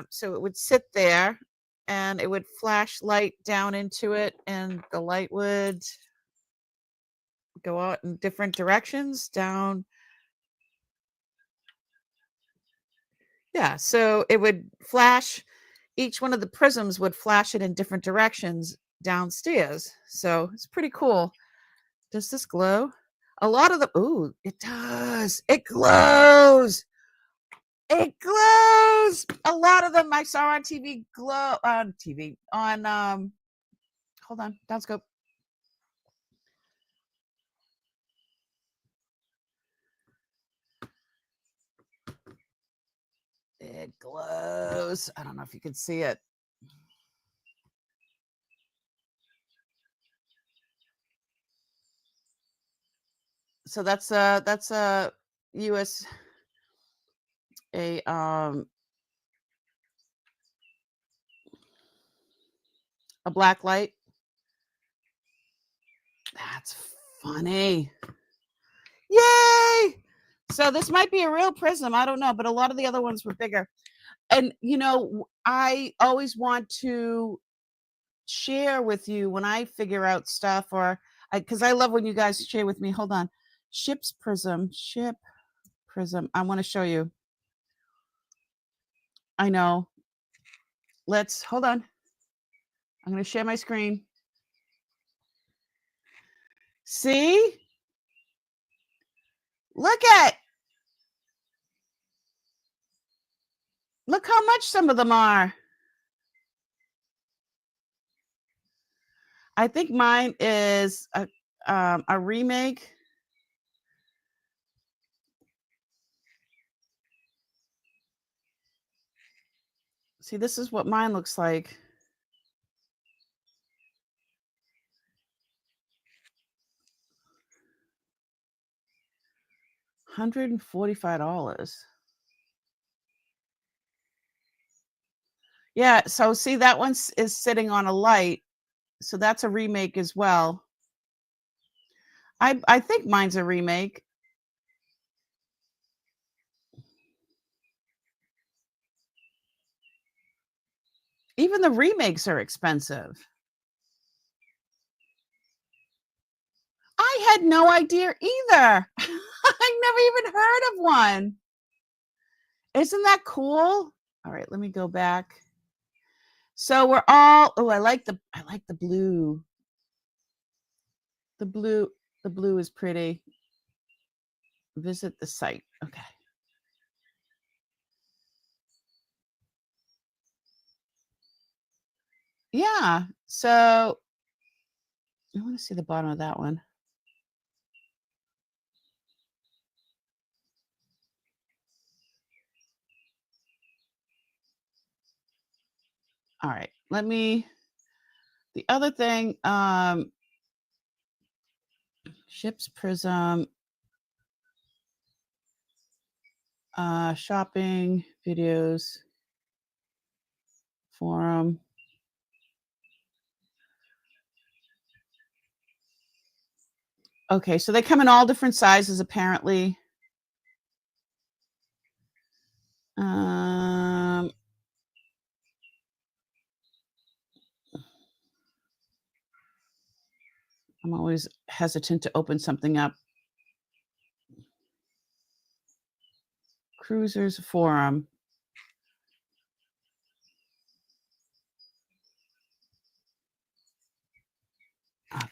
S1: so it would sit there and it would flash light down into it, and the light would go out in different directions down. Yeah, so it would flash, each one of the prisms would flash it in different directions downstairs. So it's pretty cool. Does this glow? A lot of the, ooh, it does. It glows. It glows. A lot of them I saw on TV glow on TV on hold on, downscope. It glows. I don't know if you can see it. So that's a US a black light. That's funny. Yay! So this might be a real prism. I don't know, but a lot of the other ones were bigger. And I always want to share with you when I figure out stuff, or because I love when you guys share with me. Hold on. Ship prism. I want to show you. I know. Let's hold on. I'm going to share my screen. See? Look how much some of them are. I think mine is a remake. See, this is what mine looks like. $145. Yeah, so see, that one is sitting on a light. So that's a remake as well. I think mine's a remake. Even the remakes are expensive. I had no idea either. I never even heard of one. Isn't that cool? All right, let me go back. So we're all, oh, I like the blue. The blue is pretty. Visit the site. Okay. Yeah. So I want to see the bottom of that one. All right. Let me, the other thing, ships prism, shopping, videos, forum. Okay, so they come in all different sizes, apparently. I'm always hesitant to open something up. Cruisers forum. Okay,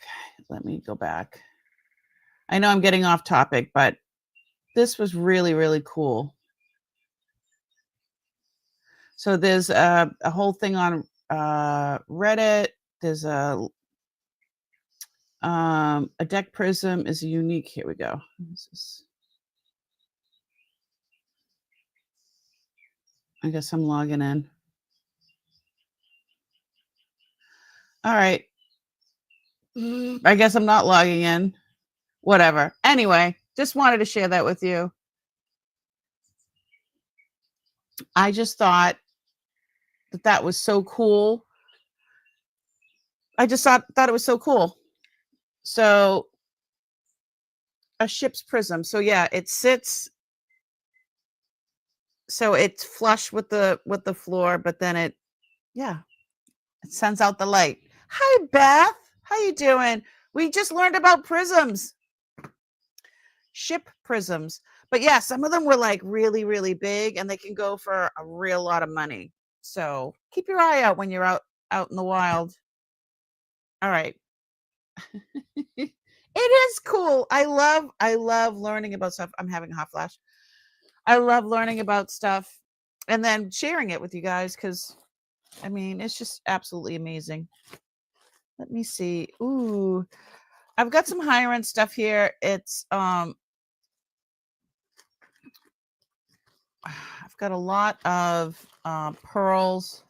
S1: let me go back. I know I'm getting off topic, but this was really, really cool. So there's a whole thing on Reddit. There's a deck prism is a unique. Here we go. I guess I'm logging in. All right. I guess I'm not logging in. Whatever. Anyway, just wanted to share that with you. I just thought that was so cool. I just thought it was so cool. So a ship's prism. So yeah, it sits. So it's flush with the floor, but then it sends out the light. Hi, Beth. How you doing? We just learned about prisms. Ship prisms. But yeah, some of them were like really, really big, and they can go for a real lot of money. So keep your eye out when you're out in the wild. All right. It is cool. I love learning about stuff. I'm having a hot flash. I love learning about stuff and then sharing it with you guys because I mean it's just absolutely amazing. Let me see. Ooh, I've got some higher end stuff here. It's I've got a lot of pearls.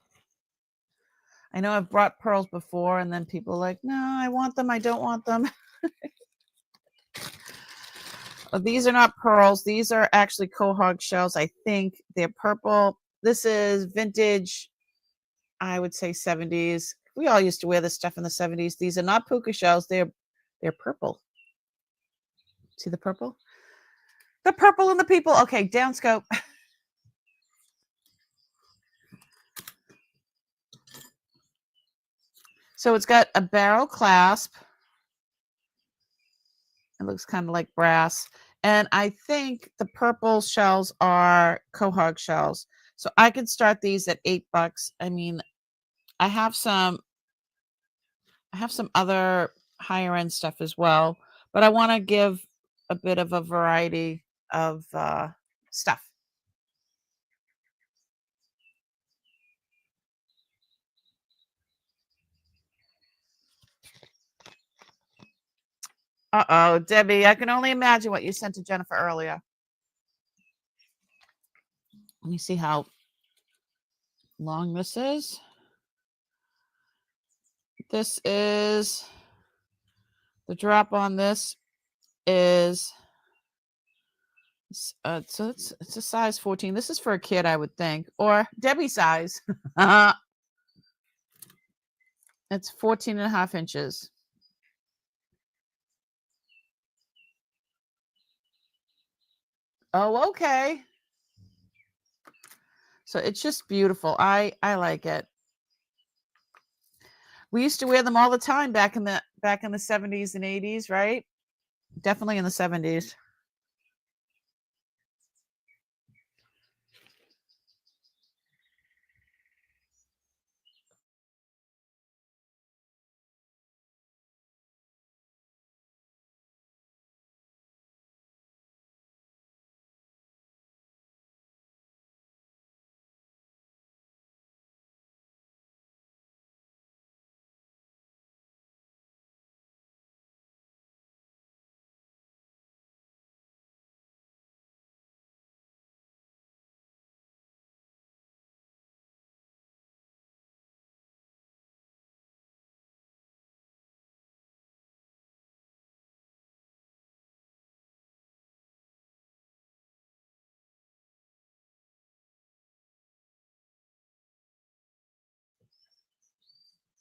S1: I know I've brought pearls before, and then people are like, no, I want them. I don't want them. These are not pearls. These are actually quahog shells. I think they're purple. This is vintage, I would say 70s. We all used to wear this stuff in the 70s. These are not puka shells. They're purple. See the purple? The purple and the people. Okay, down scope. So it's got a barrel clasp. It looks kind of like brass. And I think the purple shells are quahog shells. So I could start these at $8. I mean, I have some other higher end stuff as well, but I want to give a bit of a variety of stuff. Uh-oh, Debbie, I can only imagine what you sent to Jennifer earlier. Let me see how long this is. This is the drop on this is so it's a size 14. This is for a kid, I would think, or Debbie size. It's 14 and a half inches. Oh, okay. So it's just beautiful. I like it. We used to wear them all the time back in the 70s and 80s, right? Definitely in the 70s.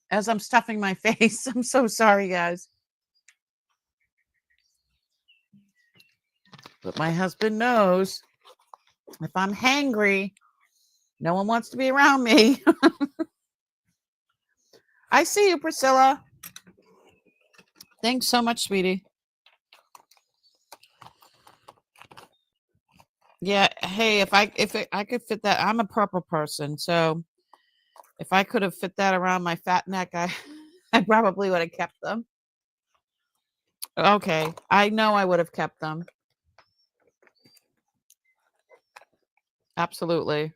S1: As I'm stuffing my face, I'm so sorry, guys. But my husband knows if I'm hangry, no one wants to be around me. I see you, Priscilla. Thanks so much, sweetie. Yeah, hey, if I could fit that, I'm a purple person, so if I could have fit that around my fat neck, I probably would have kept them. Okay, I know I would have kept them. Absolutely.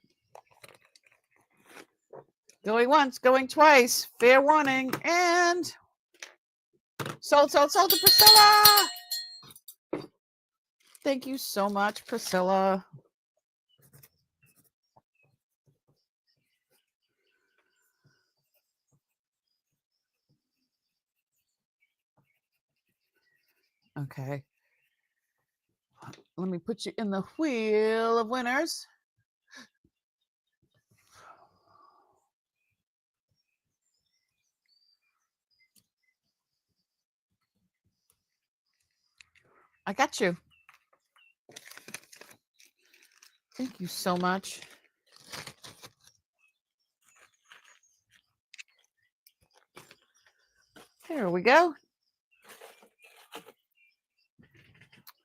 S1: Going once, going twice. Fair warning. And sold to Priscilla. Thank you so much, Priscilla. Okay. Let me put you in the wheel of winners. I got you. Thank you so much. Here we go.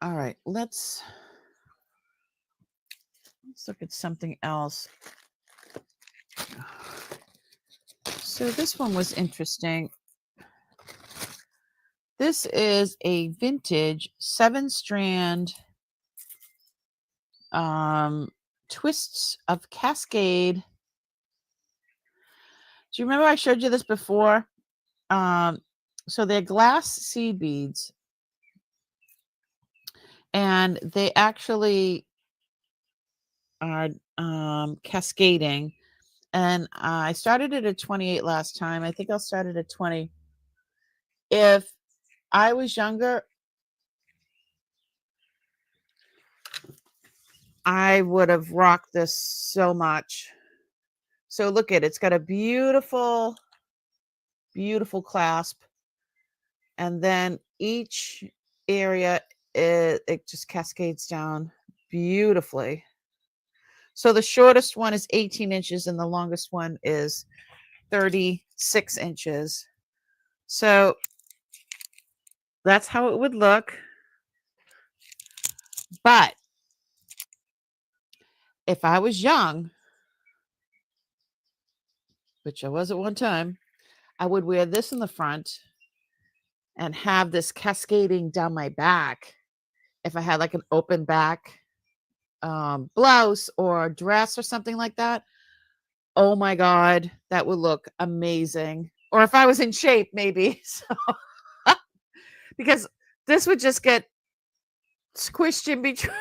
S1: All right, let's look at something else. So this one was interesting. This is a vintage 7-strand twists of Cascade. Do you remember I showed you this before? So they're glass seed beads, and they actually are cascading. And I started it at 28 last time. I think I'll start it at 20. If I was younger, I would have rocked this so much. So look at it. It's got a beautiful, beautiful clasp. And then each area, it just cascades down beautifully. So the shortest one is 18 inches and the longest one is 36 inches. So that's how it would look. But if I was young, which I was at one time, I would wear this in the front and have this cascading down my back. If I had like an open back blouse or dress or something like that, oh my God, that would look amazing. Or if I was in shape, maybe. So, because this would just get squished in between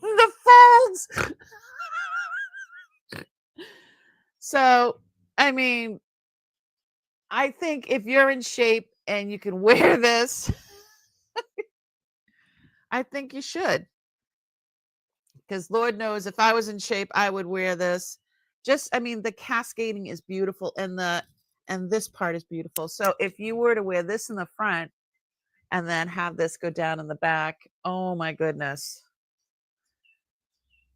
S1: the folds. So, I mean, I think if you're in shape and you can wear this, I think you should. Because Lord knows if I was in shape, I would wear this. I mean, the cascading is beautiful and this part is beautiful. So if you were to wear this in the front and then have this go down in the back, oh my goodness.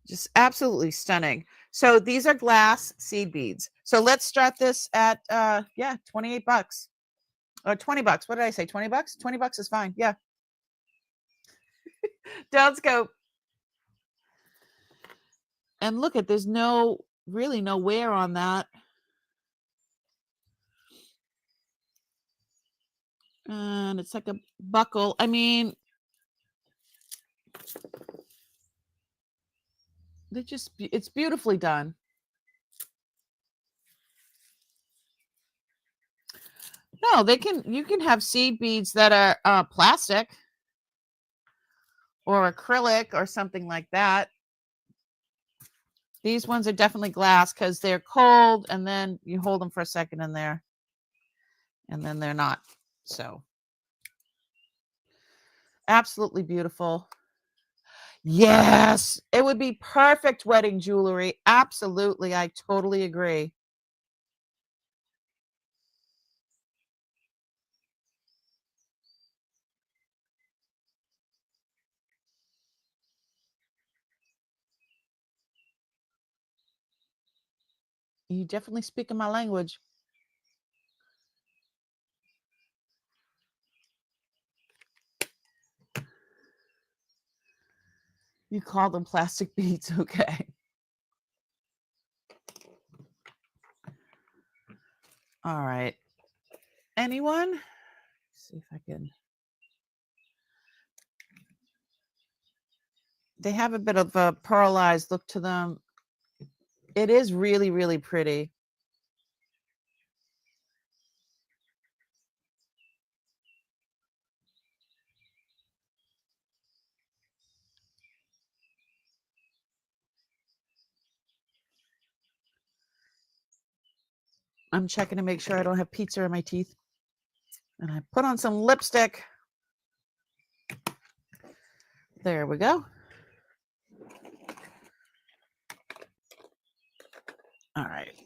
S1: Just absolutely stunning. So these are glass seed beads. So let's start this at 28 bucks or 20 bucks. What did I say? 20 bucks? 20 bucks is fine. Yeah. Don't scope. And look at, there's really no wear on that. And it's like a buckle. I mean, it's beautifully done. No, you can have seed beads that are plastic or acrylic or something like that. These ones are definitely glass because they're cold, and then you hold them for a second in there, and then they're not. So absolutely beautiful. Yes, it would be perfect wedding jewelry. Absolutely. I totally agree. You definitely speak in my language. You call them plastic beads, okay. All right. Anyone? Let's see if I can. They have a bit of a pearlized look to them. It is really, really pretty. I'm checking to make sure I don't have pizza in my teeth. And I put on some lipstick. There we go. All right.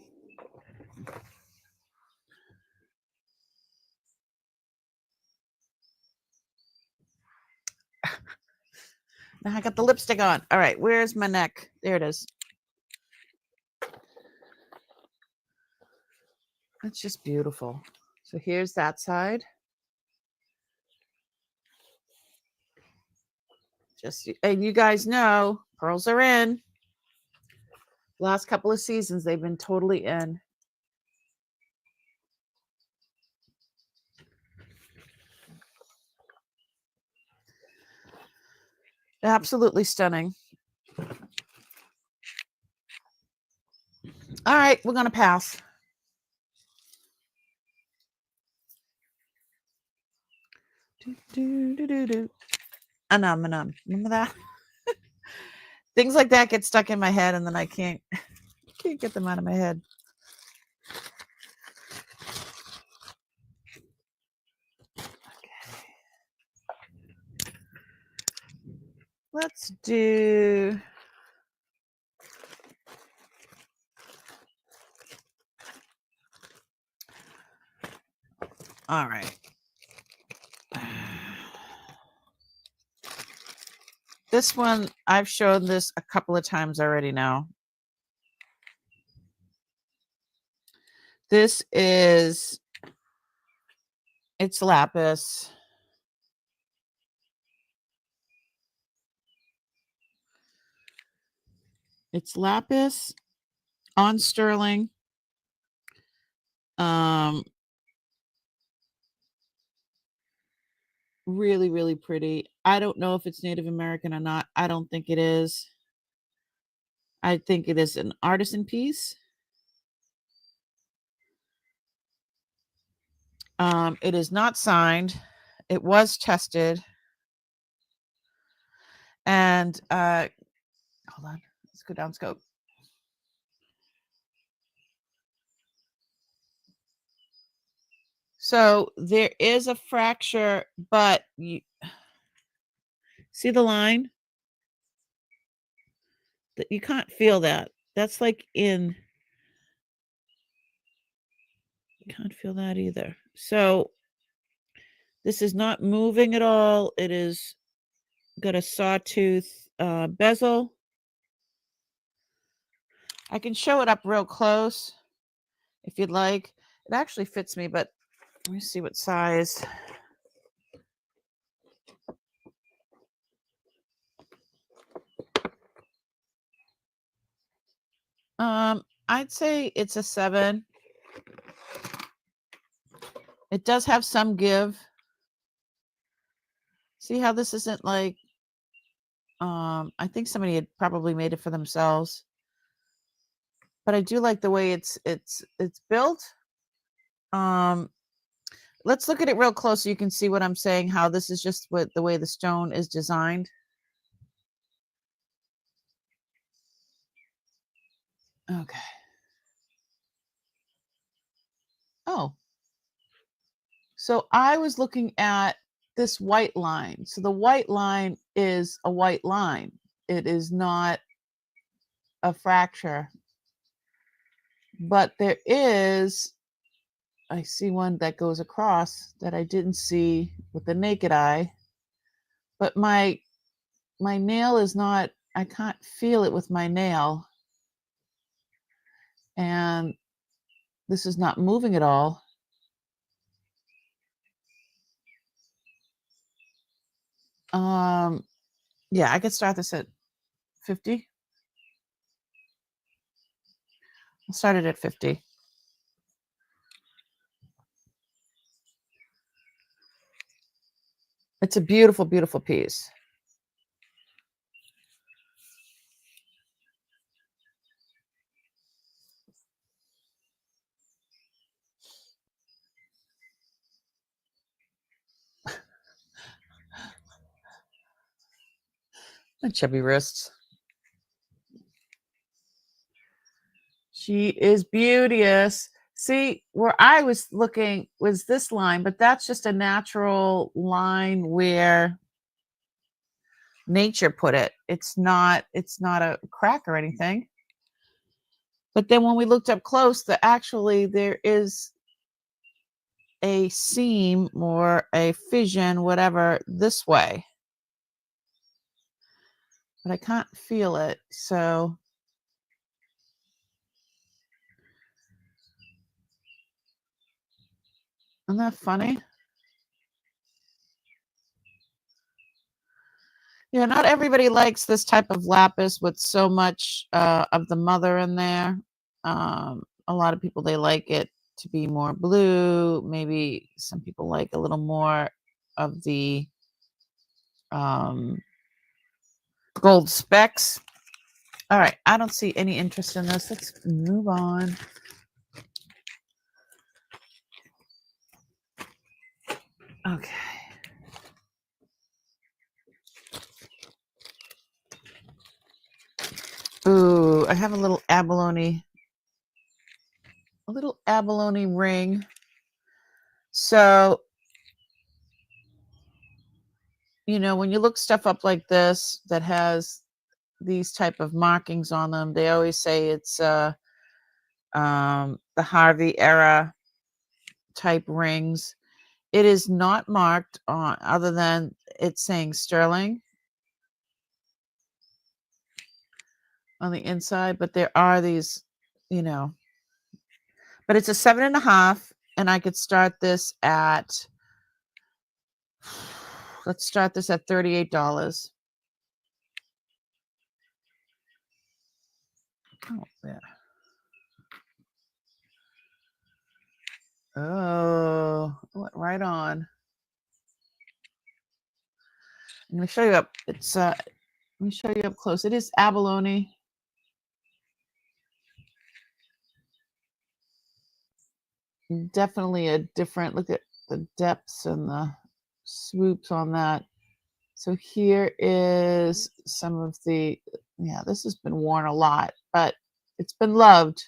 S1: Now I got the lipstick on. All right. Where's my neck? There it is. That's just beautiful. So here's that side. And you guys know pearls are in. Last couple of seasons, they've been totally in. Absolutely stunning. All right, we're going to pass. Anum. Remember that? Things like that get stuck in my head, and then I can't get them out of my head. Let's do. All right. This one, I've shown this a couple of times already now. This is, it's lapis. It's lapis on sterling. Really, really pretty. I don't know if it's Native American or not. I don't think it is. I think it is an artisan piece. It is not signed. It was tested. And hold on. Let's go down scope. So there is a fracture, but you see the line? That you can't feel that. That's like in. You can't feel that either. So this is not moving at all. It is got a sawtooth bezel. I can show it up real close if you'd like. It actually fits me, but let me see what size. I'd say it's a 7. It does have some give. See how this isn't like, I think somebody had probably made it for themselves. But I do like the way it's built. Let's look at it real close so you can see what I'm saying, how this is just what the way the stone is designed. Okay. Oh. So I was looking at this white line. So the white line is a white line. It is not a fracture. But there is, I see one that goes across that I didn't see with the naked eye. But my nail is not, I can't feel it with my nail. And this is not moving at all. Yeah, I could start this at 50. I'll start it at 50. It's a beautiful, beautiful piece. And chubby wrists. She is beauteous. See, where I was looking was this line, but that's just a natural line where nature put it. It's not a crack or anything. But then when we looked up close, there is a seam or a fission, whatever, this way. But I can't feel it. So isn't that funny? Yeah, not everybody likes this type of lapis with so much of the mother in there. A lot of people, they like it to be more blue. Maybe some people like a little more of the Gold specks. All right, I don't see any interest in this. Let's move on. Okay. Ooh, I have a little abalone ring. So, you know, when you look stuff up like this that has these type of markings on them, they always say it's the Harvey era type rings. It is not marked on other than it's saying sterling on the inside, but there are these, you know, but it's a 7.5, and I could start this at, let's start this at $38. Oh, yeah. Oh, went right on. I'm going to show you up. It's let me show you up close. It is abalone. Definitely a different look at the depths and the swoops on that. So here is some of the, yeah, this has been worn a lot, but it's been loved.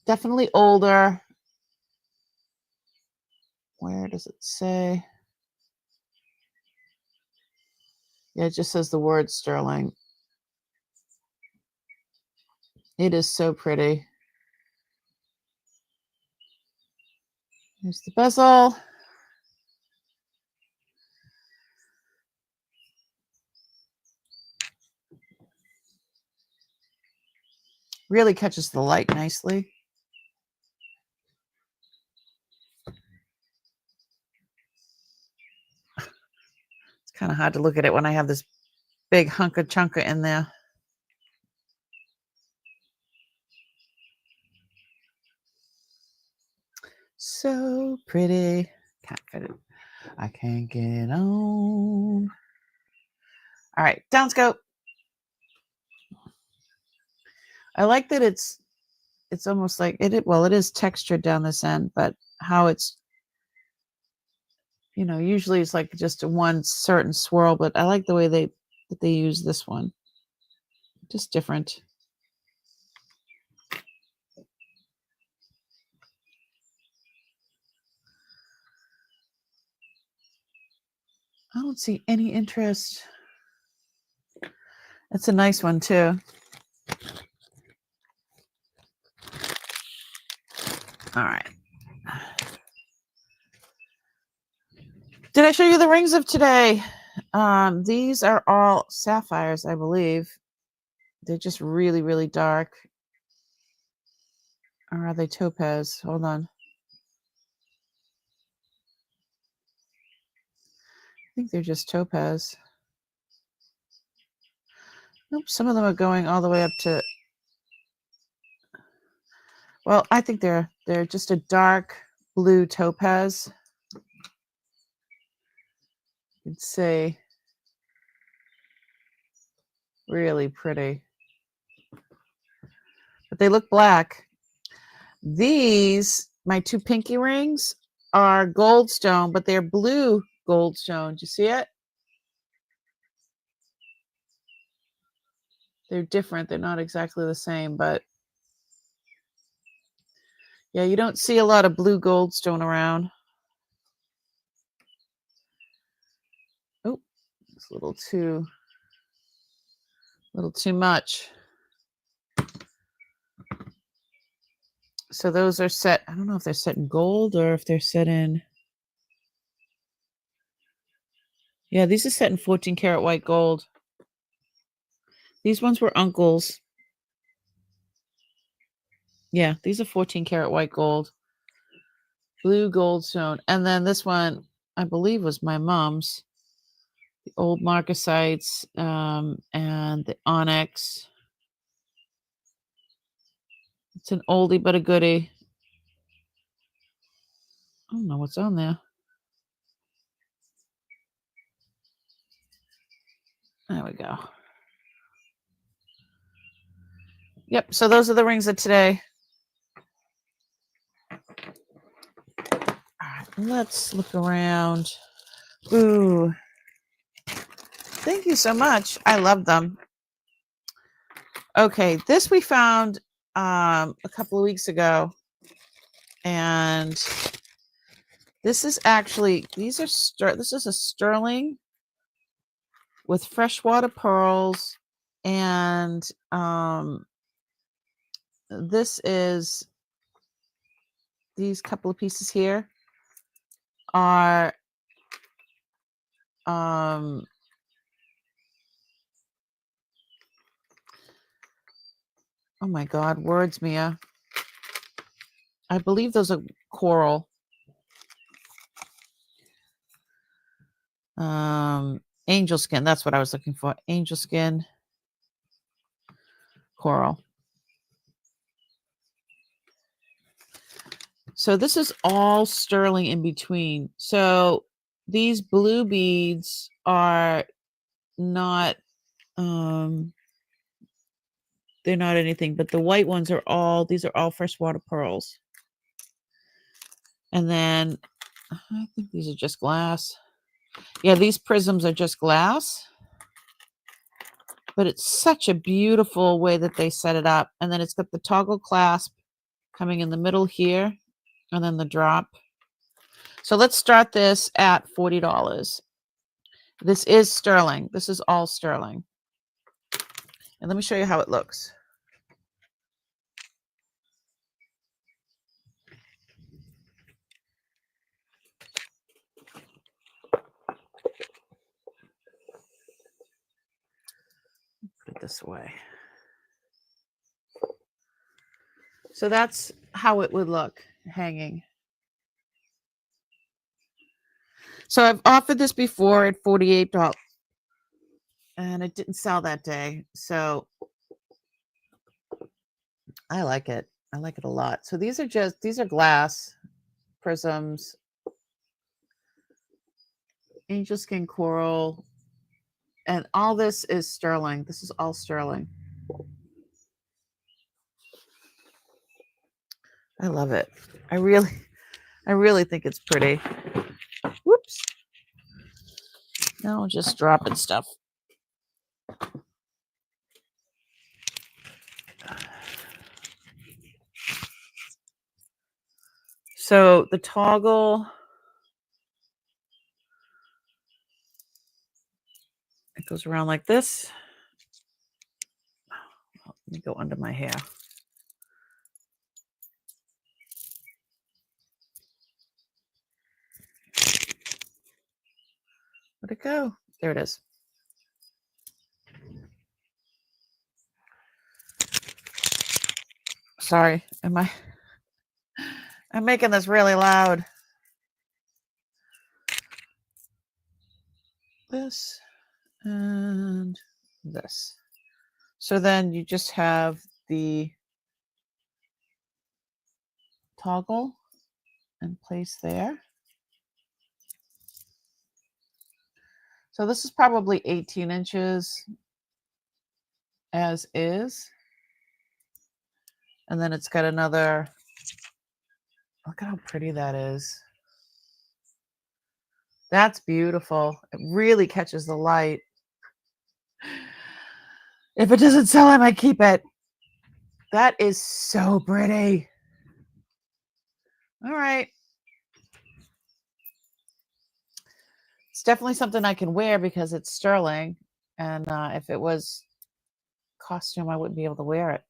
S1: Definitely older. Where does it say? Yeah, it just says the word sterling. It is so pretty. Here's the bezel. Really catches the light nicely. It's kind of hard to look at it when I have this big hunka chunka in there. So pretty. Can't fit it. I can't get on. All right, down scope. I like that it's almost like it. Well, it is textured down this end, but how it's, you know, usually it's like just a one certain swirl, but I like the way they use this one. Just different. I don't see any interest. It's a nice one too. All right. Did I show you the rings of today? These are all sapphires, I believe. They're just really, really dark. Or are they topaz? Hold on. I think they're just topaz. Nope, some of them are going all the way up to, well, I think they're just a dark blue topaz. You'd say really pretty. But they look black. These, my two pinky rings, are goldstone, but they're blue goldstone. Do you see it? They're different. They're not exactly the same, but yeah, you don't see a lot of blue goldstone around. Oh, it's a little too much. So those are set. I don't know if they're set in gold or if they're set in. Yeah, these are set in 14 karat white gold. These ones were uncle's. Yeah, these are 14 karat white gold. Blue goldstone. And then this one, I believe, was my mom's. The old marcasites and the onyx. It's an oldie but a goodie. I don't know what's on there. There we go. Yep, so those are the rings of today. All right, let's look around. Ooh. Thank you so much. I love them. Okay, this we found a couple of weeks ago. And this is actually, this is a sterling with freshwater pearls. And this is, these couple of pieces here are oh my God, words, Mia. I believe those are coral. Angel skin, that's what I was looking for. Angel skin coral. So this is all sterling in between. So these blue beads are not they're not anything, but the white ones are all, these are all freshwater pearls. And then I think these are just glass. Yeah, these prisms are just glass. But it's such a beautiful way that they set it up. And then it's got the toggle clasp coming in the middle here, and then the drop. So let's start this at $40. This is sterling. This is all sterling. And let me show you how it looks. Put it this way. So that's how it would look hanging. So I've offered this before at $48, and it didn't sell that day. So I like it. I like it a lot. So these are glass prisms, angel skin coral, and all this is sterling. This is all sterling. I love it. I really think it's pretty. Whoops. Now just dropping stuff. So the toggle, it goes around like this. Let me go under my hair. Where'd it go? There it is. Sorry, I'm making this really loud. This and this. So then you just have the toggle and place there. So this is probably 18 inches as is. And then it's got another, look at how pretty that is. That's beautiful. It really catches the light. If it doesn't sell, I might keep it. That is so pretty. All right. It's definitely something I can wear because it's sterling. And if it was costume, I wouldn't be able to wear it.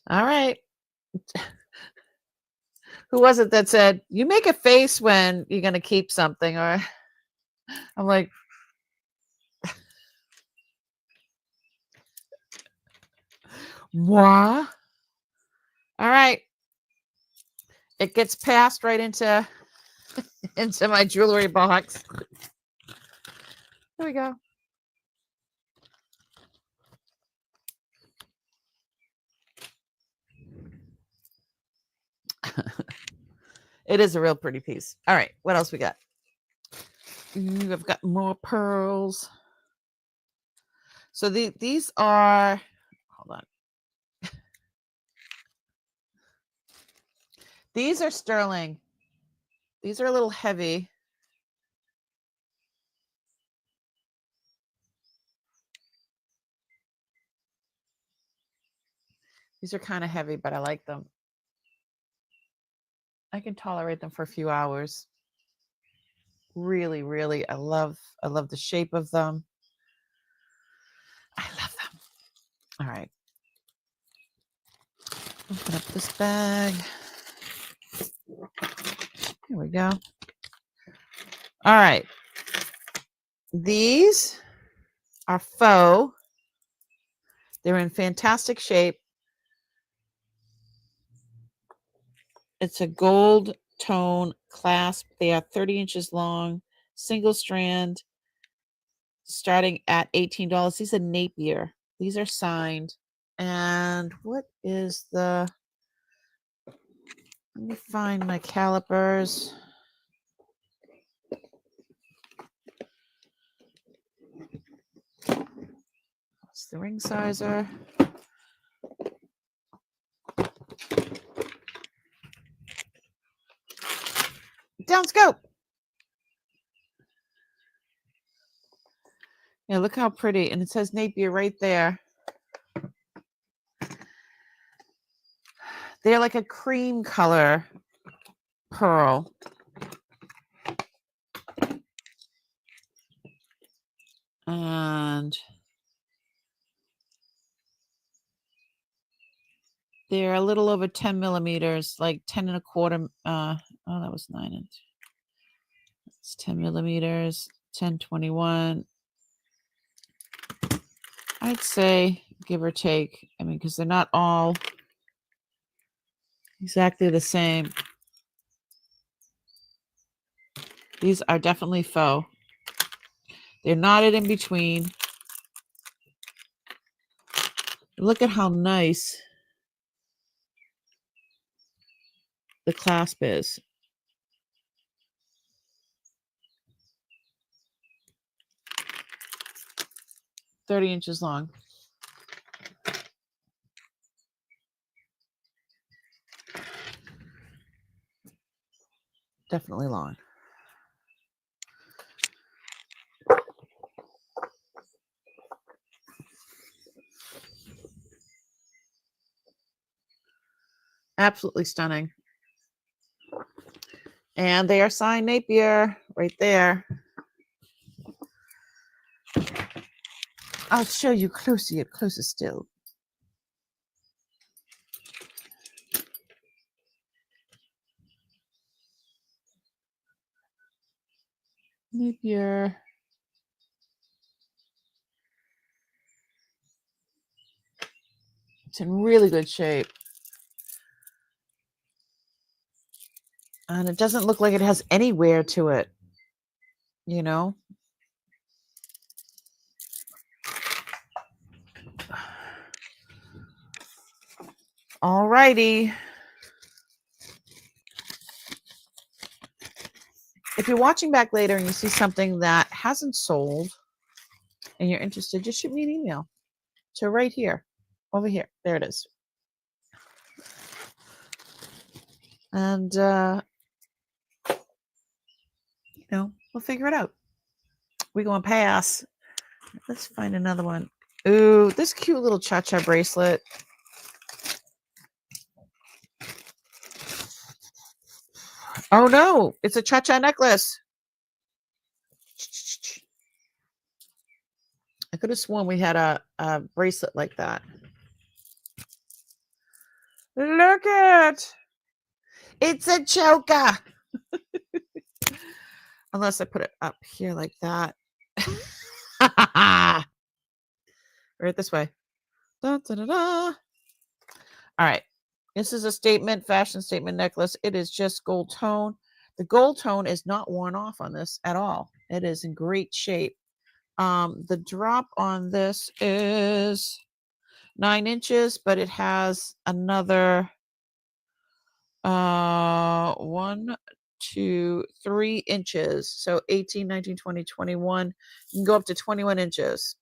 S1: All right. Who was it that said, you make a face when you're going to keep something? Or I'm like, what? All right. It gets passed right into into my jewelry box. There we go. It is a real pretty piece. All right, what else we got? I've got more pearls. So these are, hold on. These are sterling. These are a little heavy. These are kind of heavy, but I like them. I can tolerate them for a few hours. Really, really, I love the shape of them. I love them. All right. Open up this bag. Here we go. All right. These are faux. They're in fantastic shape. It's a gold tone clasp. They are 30 inches long, single strand, starting at $18. These are Napier. These are signed. And what is the, let me find my calipers. What's the ring sizer? Down scope. Yeah, look how pretty. And it says Napier right there. They're like a cream color pearl. And they're a little over 10 millimeters, like 10 and a quarter. Oh, that was 9 inch. It's 10 millimeters, 1021. I'd say give or take. I mean, because they're not all exactly the same. These are definitely faux. They're knotted in between. Look at how nice the clasp is. "30 inches long. Definitely long. Absolutely stunning. And they are signed Napier right there. I'll show you closer still. Napier. It's in really good shape. And it doesn't look like it has any wear to it, you know? All righty. If you're watching back later and you see something that hasn't sold and you're interested, just shoot me an email to right here, over here. There it is. And, you know, we'll figure it out. We're going to pass. Let's find another one. Ooh, this cute little cha-cha bracelet. Oh no, it's a cha-cha necklace. I could have sworn we had a bracelet like that. Look it. It's a choker. Unless I put it up here like that. Right this way. Da, da, da, da. All right. This is a statement, fashion statement necklace. It is just gold tone. The gold tone is not worn off on this at all. It is in great shape. The drop on this is 9 inches, but it has another 1, 2, 3 inches. So 18, 19, 20, 21. You can go up to 21 inches.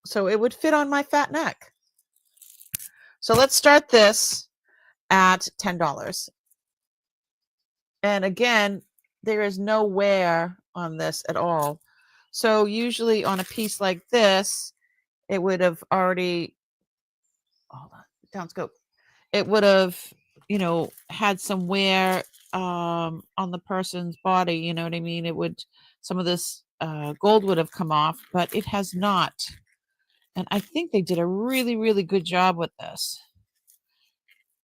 S1: So it would fit on my fat neck. So let's start this at $10. And again, there is no wear on this at all. So usually on a piece like this, it would have already, hold on, downscope. It would have, had some wear on the person's body. You know what I mean? It would, some of this gold would have come off, but it has not. And I think they did a really, really good job with this.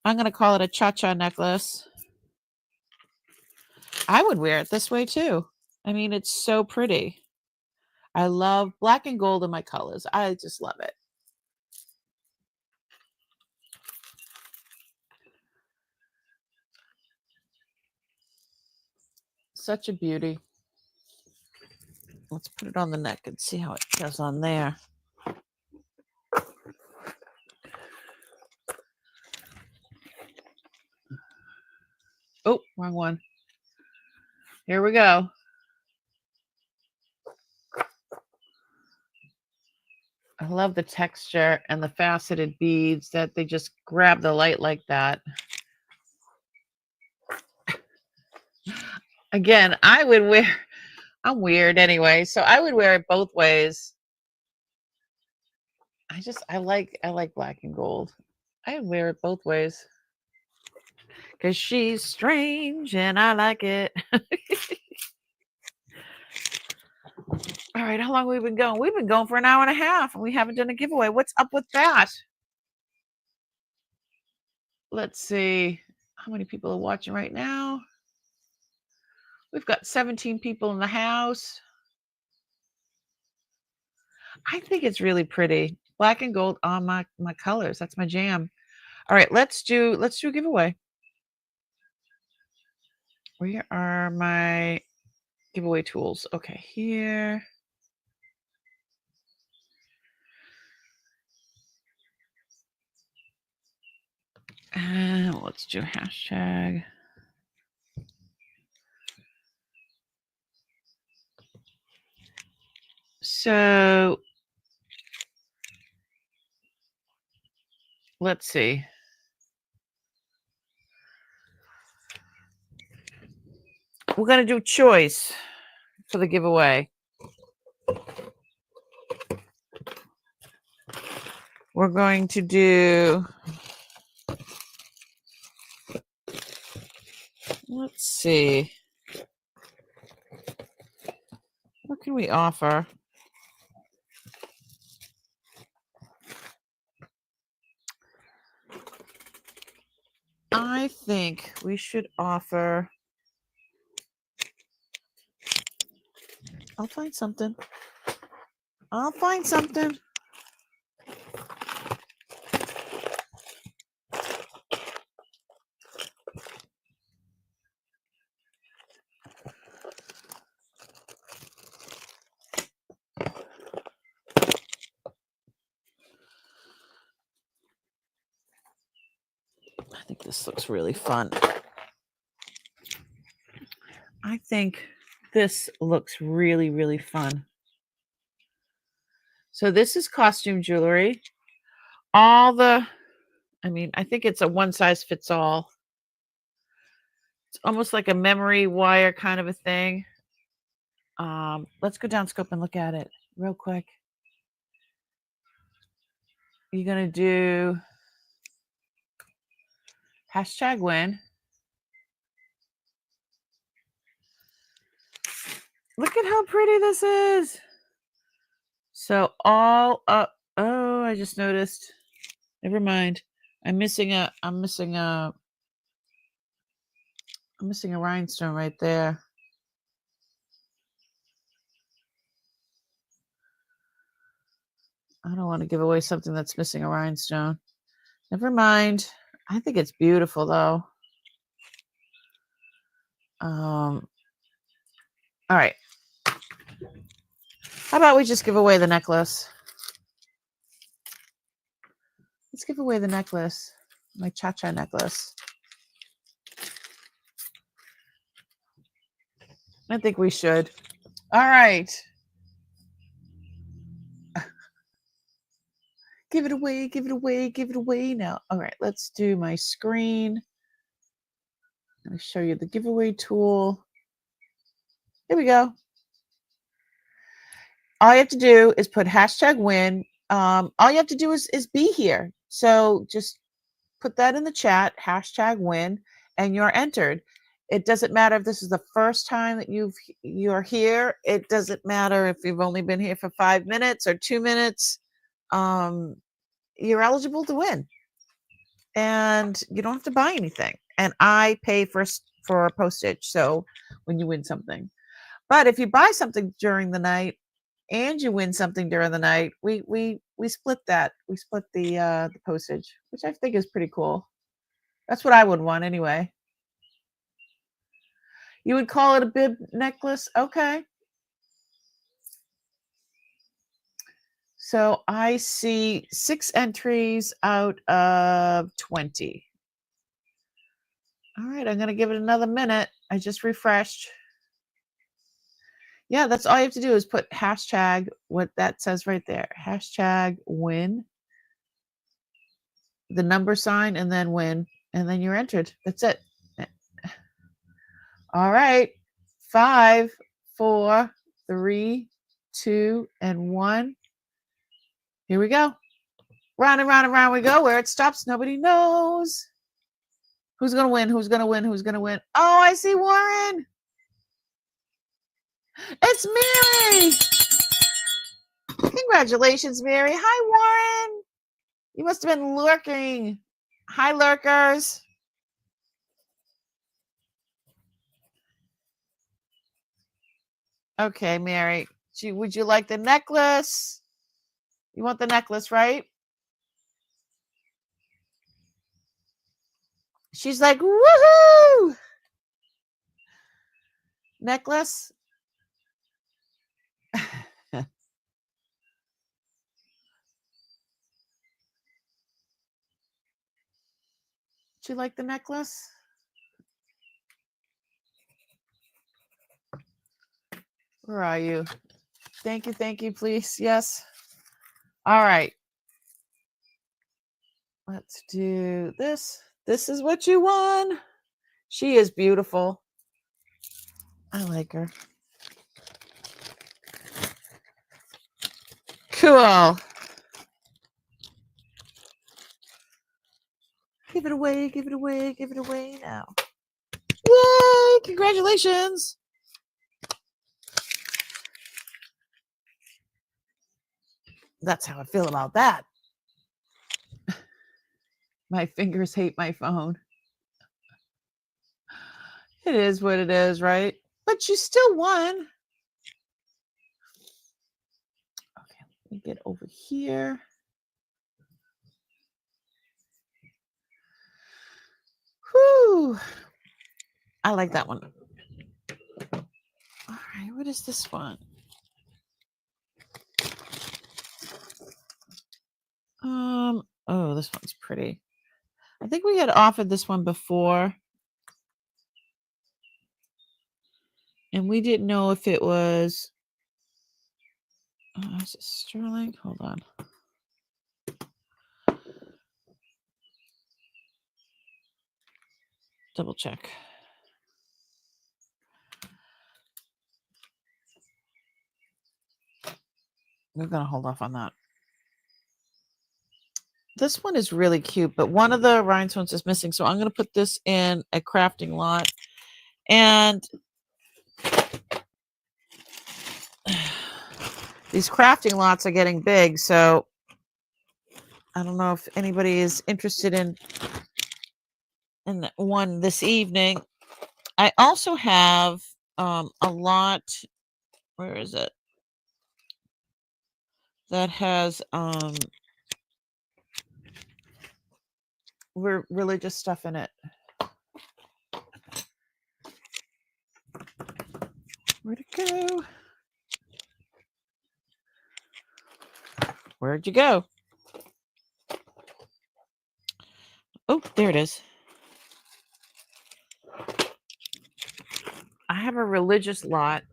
S1: I'm going to call it a cha-cha necklace. I would wear it this way too. I mean, it's so pretty. I love black and gold in my colors. I just love it. Such a beauty. Let's put it on the neck and see how it does on there. Oh, wrong one. Here we go. I love the texture and the faceted beads that they just grab the light like that. Again, I would wear, I'm weird anyway, so I would wear it both ways. I like black and gold. I would wear it both ways. Because she's strange and I like it. All right, how long have we been going? We've been going for an hour and a half and we haven't done a giveaway. What's up with that? Let's see. How many people are watching right now? We've got 17 people in the house. I think it's really pretty. Black and gold on my colors. That's my jam. All right, let's do a giveaway. Where are my giveaway tools? Okay, here. And let's do hashtag. So let's see. We're going to do choice for the giveaway. We're going to do, let's see. What can we offer? I think we should offer, I'll find something. I'll find something. I think this looks really fun. I think this looks really, really fun. So this is costume jewelry. I think it's a one size fits all. It's almost like a memory wire kind of a thing. Let's go down scope and look at it real quick. You're going to do hashtag win. Look at how pretty this is. So all up. Oh, I just noticed. Never mind. I'm missing a rhinestone right there. I don't want to give away something that's missing a rhinestone. Never mind. I think it's beautiful though. All right. How about we just give away the necklace? Let's give away the necklace. My cha-cha necklace. I think we should. All right. Give it away, give it away, give it away now. All right, let's do my screen. Let me show you the giveaway tool. Here we go. All you have to do is put #win. All you have to do is be here. So just put that in the chat, #win, and you're entered. It doesn't matter if this is the first time that you're here. It doesn't matter if you've only been here for 5 minutes or 2 minutes. You're eligible to win. And you don't have to buy anything. And I pay for postage, so when you win something. But if you buy something during the night and you win something during the night, we split that. We split the postage, which I think is pretty cool. That's what I would want anyway. You would call it a bib necklace? Okay. So I see 6 entries out of 20. All right, I'm going to give it another minute. I just refreshed. Yeah, that's all you have to do is put hashtag, what that says right there, #win, the number sign, and then win, and then you're entered. That's it. All right. 5, 4, 3, 2, and 1. Here we go. Round and round and round we go. Where it stops, nobody knows. Who's going to win? Who's going to win? Who's going to win? Oh, I see Warren. It's Mary. Congratulations, Mary. Hi, Warren. You must have been lurking. Hi, lurkers. Okay, Mary. Would you like the necklace? You want the necklace, right? She's like, woohoo! Necklace? Do you like the necklace? Where are you? Thank you, please. Yes. All right. Let's do this. This is what you won. She is beautiful. I like her. Cool. Give it away, give it away, give it away now. Yay! Congratulations. That's how I feel about that. My fingers hate my phone. It is what it is, right? But you still won. Okay, let me get over here. Whew. I like that one. All right, what is this one? Oh, this one's pretty. I think we had offered this one before. And we didn't know if it was is it sterling? Hold on. Double check. We're going to hold off on that. This one is really cute, but one of the rhinestones is missing. So I'm going to put this in a crafting lot. And these crafting lots are getting big. So I don't know if anybody is interested in one this evening. I also have a lot. Where is it? That has religious stuff in it. Where'd it go? Where'd you go? Oh, there it is. I have a religious lot,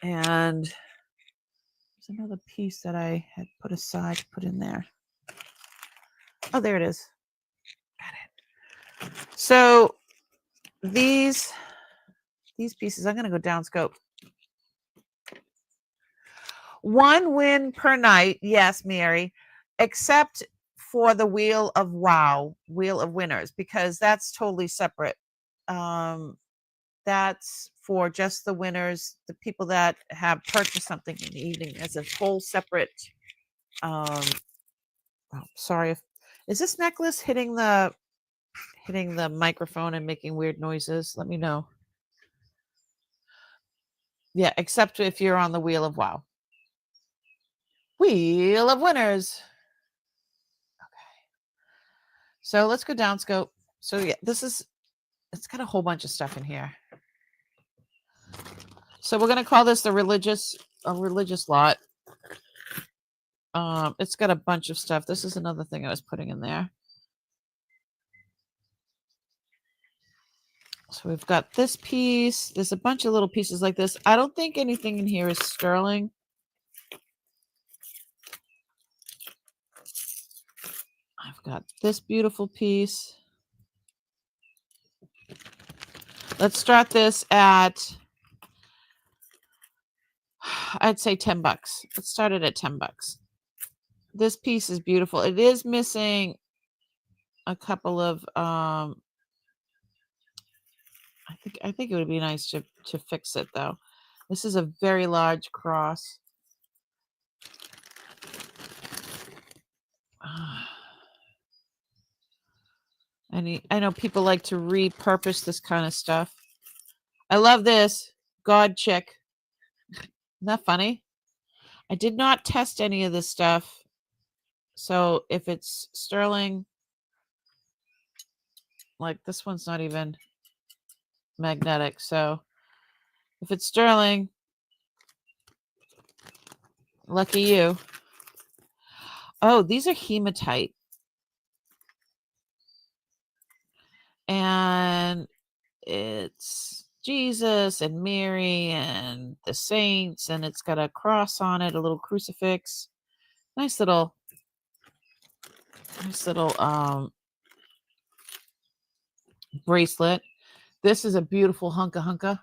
S1: and there's another piece that I had put aside to put in there. Oh, there it is. Got it. So these pieces, I'm going to go down scope. 1 win per night. Yes, Mary, except for the Wheel of Winners, because that's totally separate. That's for just the winners, the people that have purchased something in the evening, as a whole separate. Sorry, is this necklace hitting the microphone and making weird noises? Let me know. Yeah, except if you're on the Wheel of Wheel of Winners. Okay. So let's go down scope. So yeah, it's got a whole bunch of stuff in here. So we're gonna call this a religious lot. It's got a bunch of stuff. This is another thing I was putting in there. So we've got this piece. There's a bunch of little pieces like this. I don't think anything in here is sterling. I've got this beautiful piece. Let's start this at, I'd say $10. Let's start it at $10. This piece is beautiful. It is missing a couple of I think it would be nice to fix it though. This is a very large cross. I know people like to repurpose this kind of stuff. I love this. God chick. Isn't that funny? I did not test any of this stuff. So if it's sterling, like this one's not even magnetic. So if it's sterling, lucky you. Oh, these are hematite. And it's Jesus and Mary and the saints, and it's got a cross on it, a little crucifix. Nice little bracelet. This is a beautiful hunka.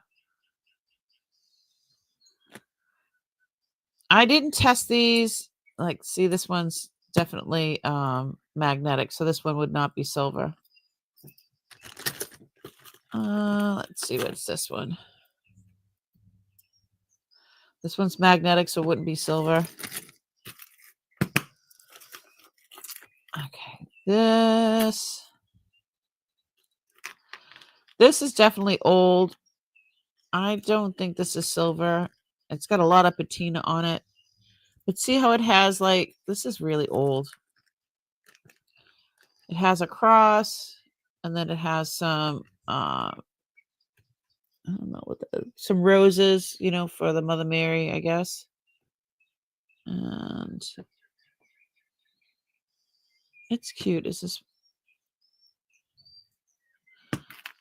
S1: I didn't test these. Like, see, this one's definitely magnetic, so this one would not be silver. Let's see, what's this one? This one's magnetic, so it wouldn't be silver. Okay, this is definitely old. I don't think this is silver. It's got a lot of patina on it. But see how it has, like, this is really old. It has a cross, and then it has some, I don't know, some roses, for the Mother Mary, I guess. And it's cute.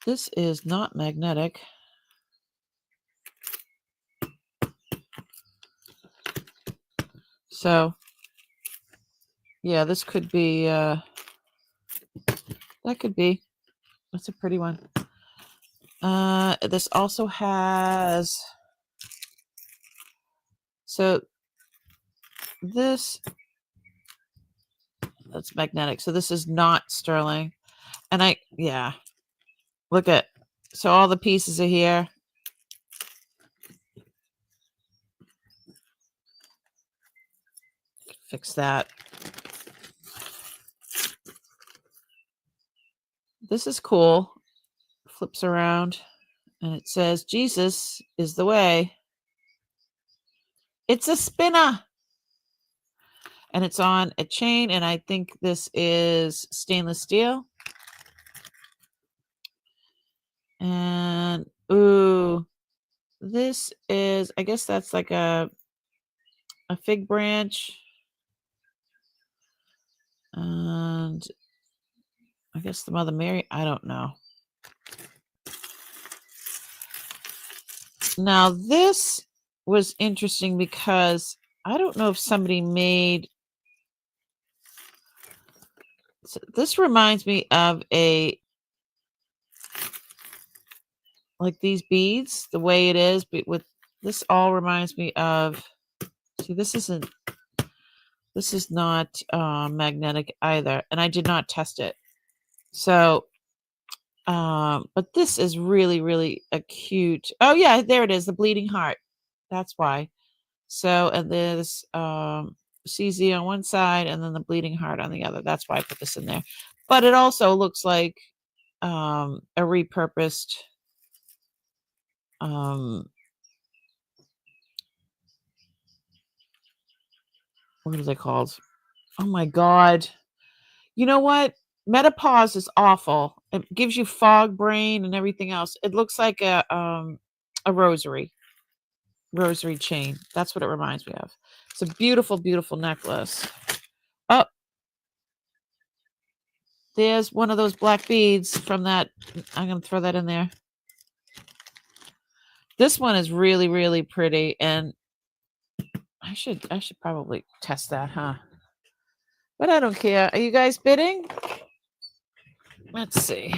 S1: This is not magnetic. So, yeah, this could be, that could be. That's a pretty one. This also has, so this, that's magnetic. So this is not sterling. And look at, so all the pieces are here. Fix that. This is cool. Flips around and it says, Jesus is the way. It's a spinner. And it's on a chain, and I think this is stainless steel. And, ooh, this is, I guess that's like a fig branch. And I guess the Mother Mary, I don't know. Now this was interesting because I don't know if somebody made. So this reminds me of like these beads, the way it is, but with this all reminds me of. See, this is not magnetic either, and I did not test it. So, but this is really, really a cute. Oh yeah, there it is, the bleeding heart. That's why. So, and there's CZ on one side, and then the bleeding heart on the other. That's why I put this in there. But it also looks like a repurposed what are they called? Oh my god. You know what? Menopause is awful. It gives you fog brain and everything else. It looks like a rosary chain. That's what it reminds me of. It's a beautiful, beautiful necklace. Oh, there's one of those black beads from that. I'm going to throw that in there. This one is really, really pretty, and I should probably test that, huh? But I don't care. Are you guys bidding? Let's see.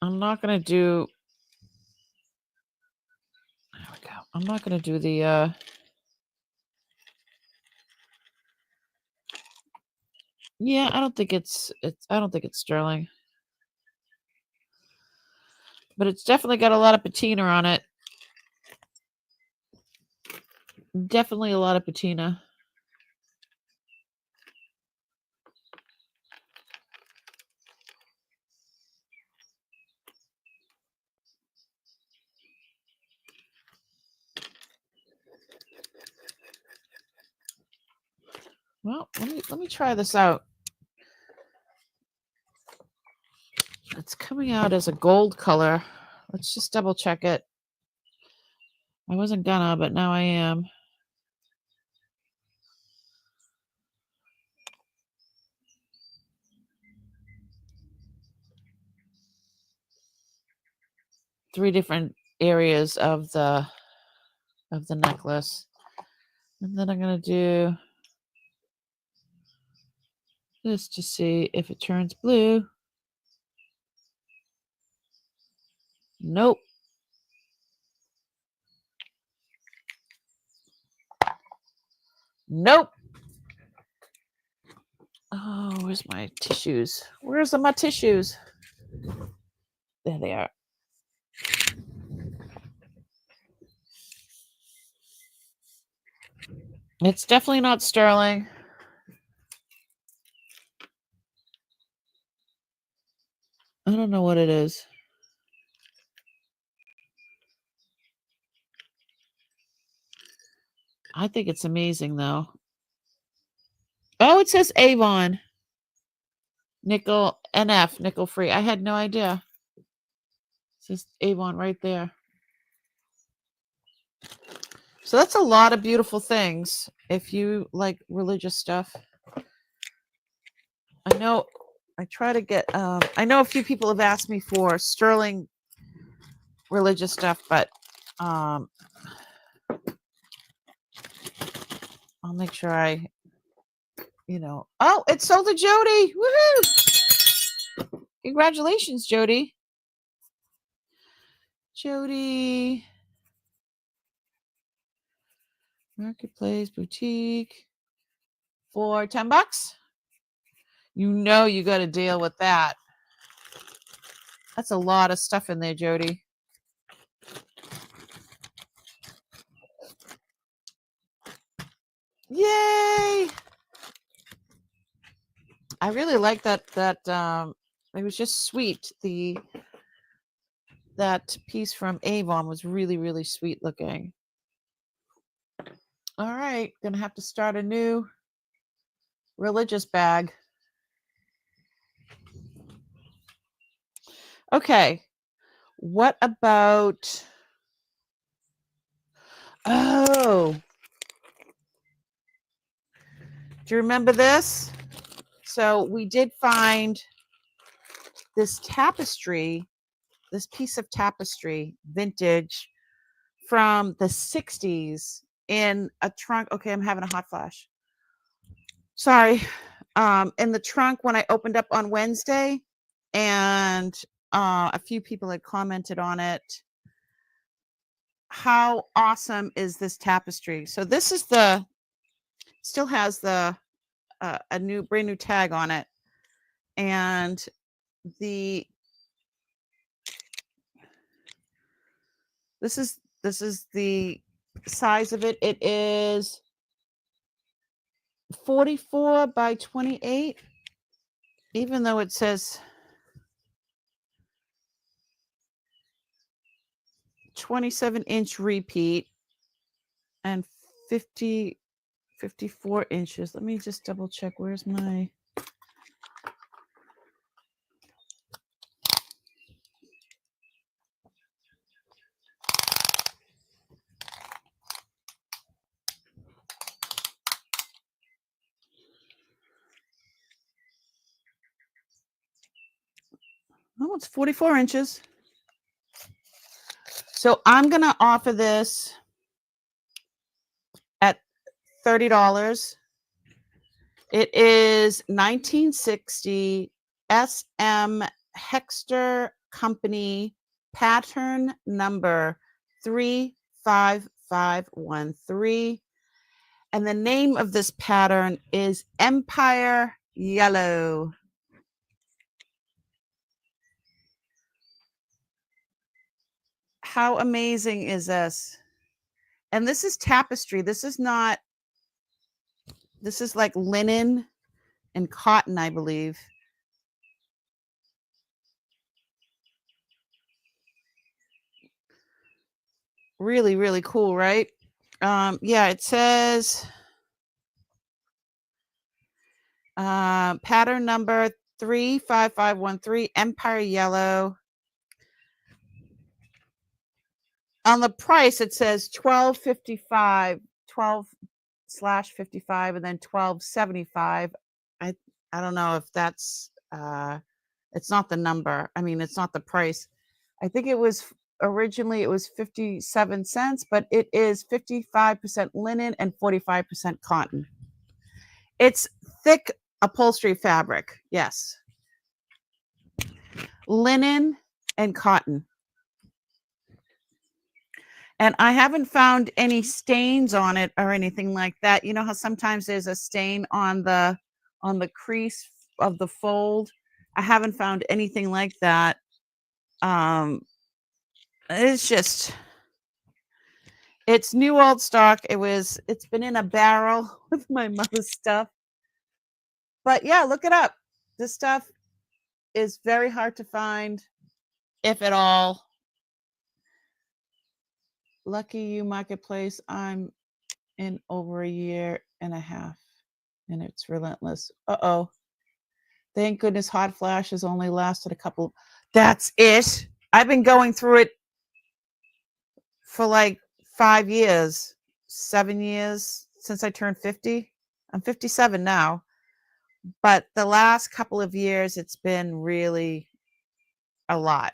S1: I'm not going to do. There we go. I'm not going to do the. Yeah, I don't think it's sterling. But it's definitely got a lot of patina on it. Definitely a lot of patina. Well, let me try this out. It's coming out as a gold color. Let's just double check it. I wasn't gonna, but now I am. Three different areas of the necklace. And then I'm gonna do this to see if it turns blue. Nope. Nope. Oh, where's my tissues? Where's my tissues? There they are. It's definitely not sterling. I don't know what it is. I think it's amazing, though. Oh, it says Avon. Nickel NF, nickel free. I had no idea. It says Avon right there. So that's a lot of beautiful things if you like religious stuff. I know I try to get, I know a few people have asked me for sterling religious stuff, but I'll make sure I, oh, it's sold to Jody. Woohoo! Congratulations, Jody. Jody. Marketplace boutique for $10. You got to deal with that. That's a lot of stuff in there, Jody. Yay! I really like that it was just sweet. That piece from Avon was really, really sweet looking. All right, gonna have to start a new religious bag. Okay, what about? Oh, do you remember this? So we did find this tapestry, this piece of tapestry, vintage from the 60s in a trunk. Okay, I'm having a hot flash. Sorry. In the trunk when I opened up on Wednesday, and a few people had commented on it. How awesome is this tapestry? So this is still has the a brand new tag on it, and this is the size of it. It is 44 by 28, even though it says 27-inch repeat and 54 inches. Let me just double check. Where's my... Oh, it's 44 inches. So I'm going to offer this at $30. It is 1960 SM Hexter Company pattern number 35513. And the name of this pattern is Empire Yellow. How amazing is this? And this is tapestry. This is like linen and cotton, I believe. Really, really cool, right? Yeah, it says pattern number 35513, Empire Yellow. On the price, it says $12.55, 12/55, and then $12.75. I don't know if that's it's not the number. I mean, it's not the price. I think it was originally it was 57 cents, but it is 55% linen and 45% cotton. It's thick upholstery fabric. Yes. Linen and cotton. And I haven't found any stains on it or anything like that. You know how sometimes there's a stain on the crease of the fold? I haven't found anything like that. It's new old stock. It's been in a barrel with my mother's stuff. But yeah, look it up. This stuff is very hard to find, if at all. Lucky you, Marketplace. I'm in over a year and a half, and it's relentless. Uh-oh. Thank goodness hot flashes only lasted a couple. That's it. I've been going through it for like 5 years, 7 years since I turned 50. I'm 57 now. But the last couple of years, it's been really a lot.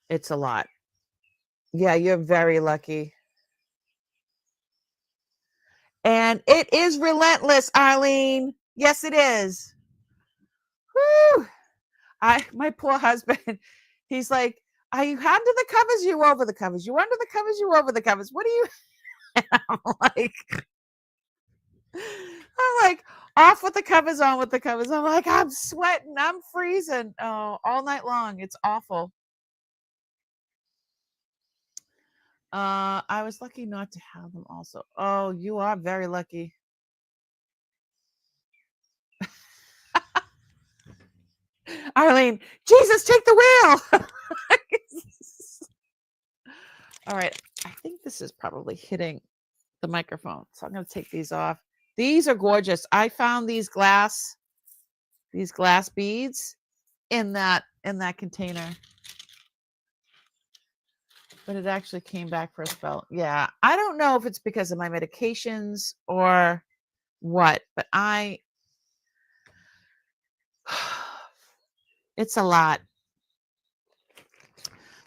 S1: It's a lot. Yeah, you're very lucky. And it is relentless, Arlene. Yes, it is. Whew. My poor husband, he's like, are you under the covers? You over the covers? You under the covers? You over the covers? What are you? I'm like, off with the covers, on with the covers. I'm like, I'm sweating, I'm freezing. Oh, all night long. It's awful. I was lucky not to have them also. Oh, you are very lucky. Arlene, Jesus, take the wheel. All right. I think this is probably hitting the microphone. So I'm going to take these off. These are gorgeous. I found these glass beads in that container. But it actually came back for a spell. Yeah. I don't know if it's because of my medications or what, but I It's a lot.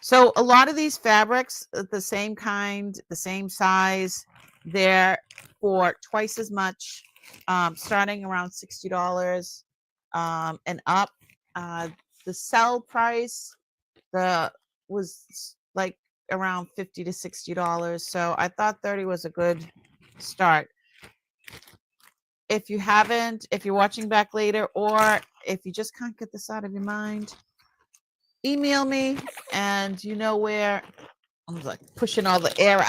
S1: So a lot of these fabrics, the same kind, the same size, they're for twice as much, starting around $60 and up. The sell price was like around $50 to $60. So I thought 30 was a good start. If you're watching back later, or if you just can't get this out of your mind, email me, and you know where. I'm like pushing all the air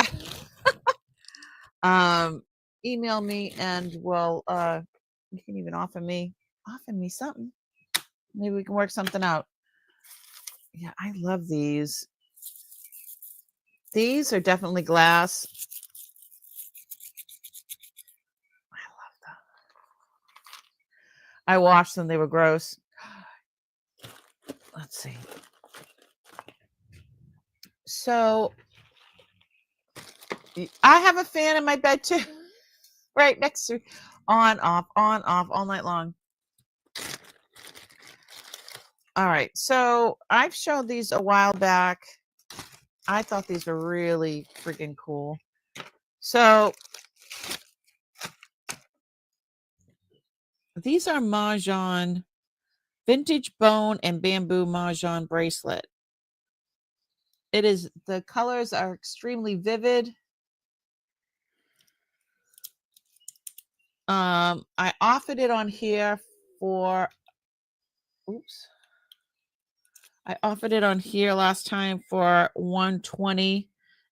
S1: out. Email me, and you can even offer me something. Maybe we can work something out. Yeah, I love these. These are definitely glass. I love them. I washed them. They were gross. Let's see. So I have a fan in my bed too, right next to, on, off, all night long. All right. So I've showed these a while back. I thought these were really freaking cool. So these are Mahjong, vintage bone and bamboo Mahjong bracelet. The colors are extremely vivid. I offered it on here for, I offered it on here last time for $120,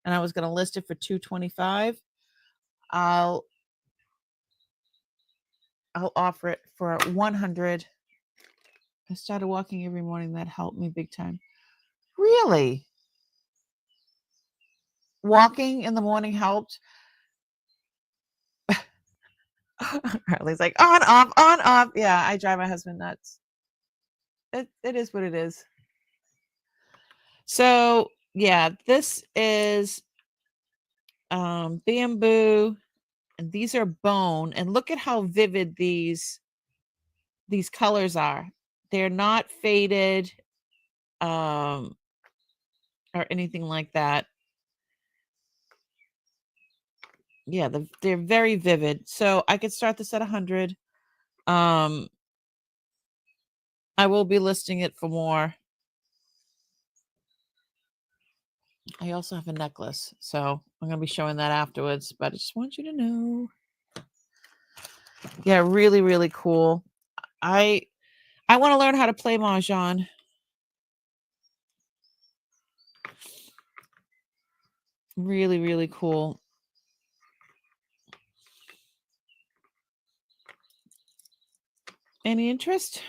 S1: and I was going to list it for $225. I'll offer it for $100. I started walking every morning. That helped me big time. Really? Walking in the morning helped? Harley's like, on, off, on, off. Yeah, I drive my husband nuts. It is what it is. So, yeah, this is bamboo, and these are bone. And look at how vivid these colors are. They're not faded or anything like that. Yeah, they're very vivid. So I could start this at 100. I will be listing it for more. I also have a necklace, so I'm going to be showing that afterwards, but I just want you to know. Yeah, really, really cool. I want to learn how to play Mahjong. Really, really cool. Any interest?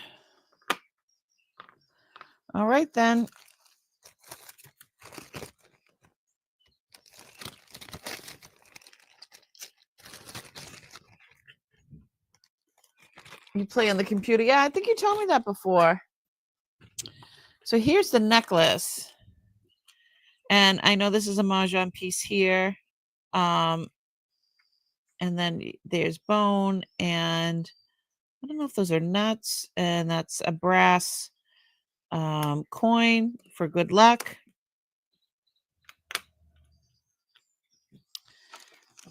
S1: All right, then. You play on the computer? Yeah, I think you told me that before. So here's the necklace. And I know this is a Mahjong piece here. And then there's bone, and I don't know if those are nuts, and that's a brass coin for good luck.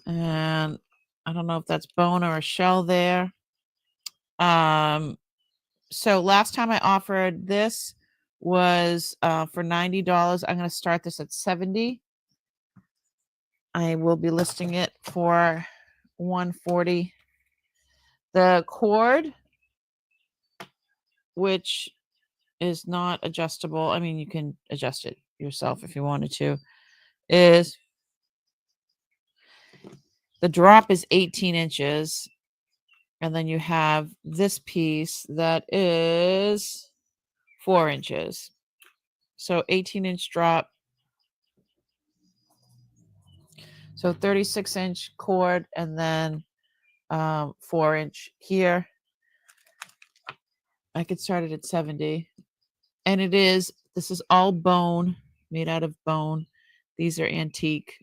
S1: And I don't know if that's bone or a shell there. So last time I offered this was for $90. I'm going to start this at $70. I will be listing it for $140. The cord, which is not adjustable, I mean, you can adjust it yourself if you wanted to, is the drop is 18 inches. And then you have this piece that is 4 inches. So 18-inch drop. So 36-inch cord, and then 4-inch here. I could start it at 70. And this is all bone, made out of bone. These are antique.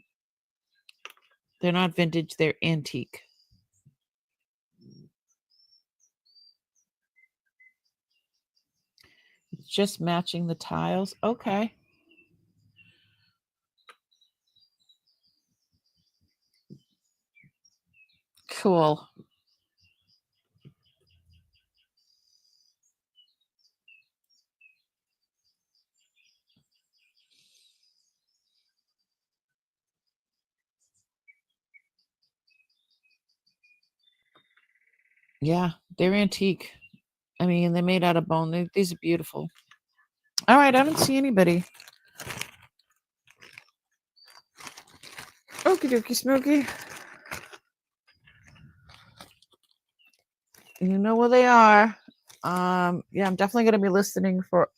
S1: They're not vintage, they're antique. Just matching the tiles. Okay. Cool. Yeah, they're antique. I mean, they're made out of bone. These are beautiful. All right, I don't see anybody. Okie dokie smoky. You know where they are. Yeah, I'm definitely going to be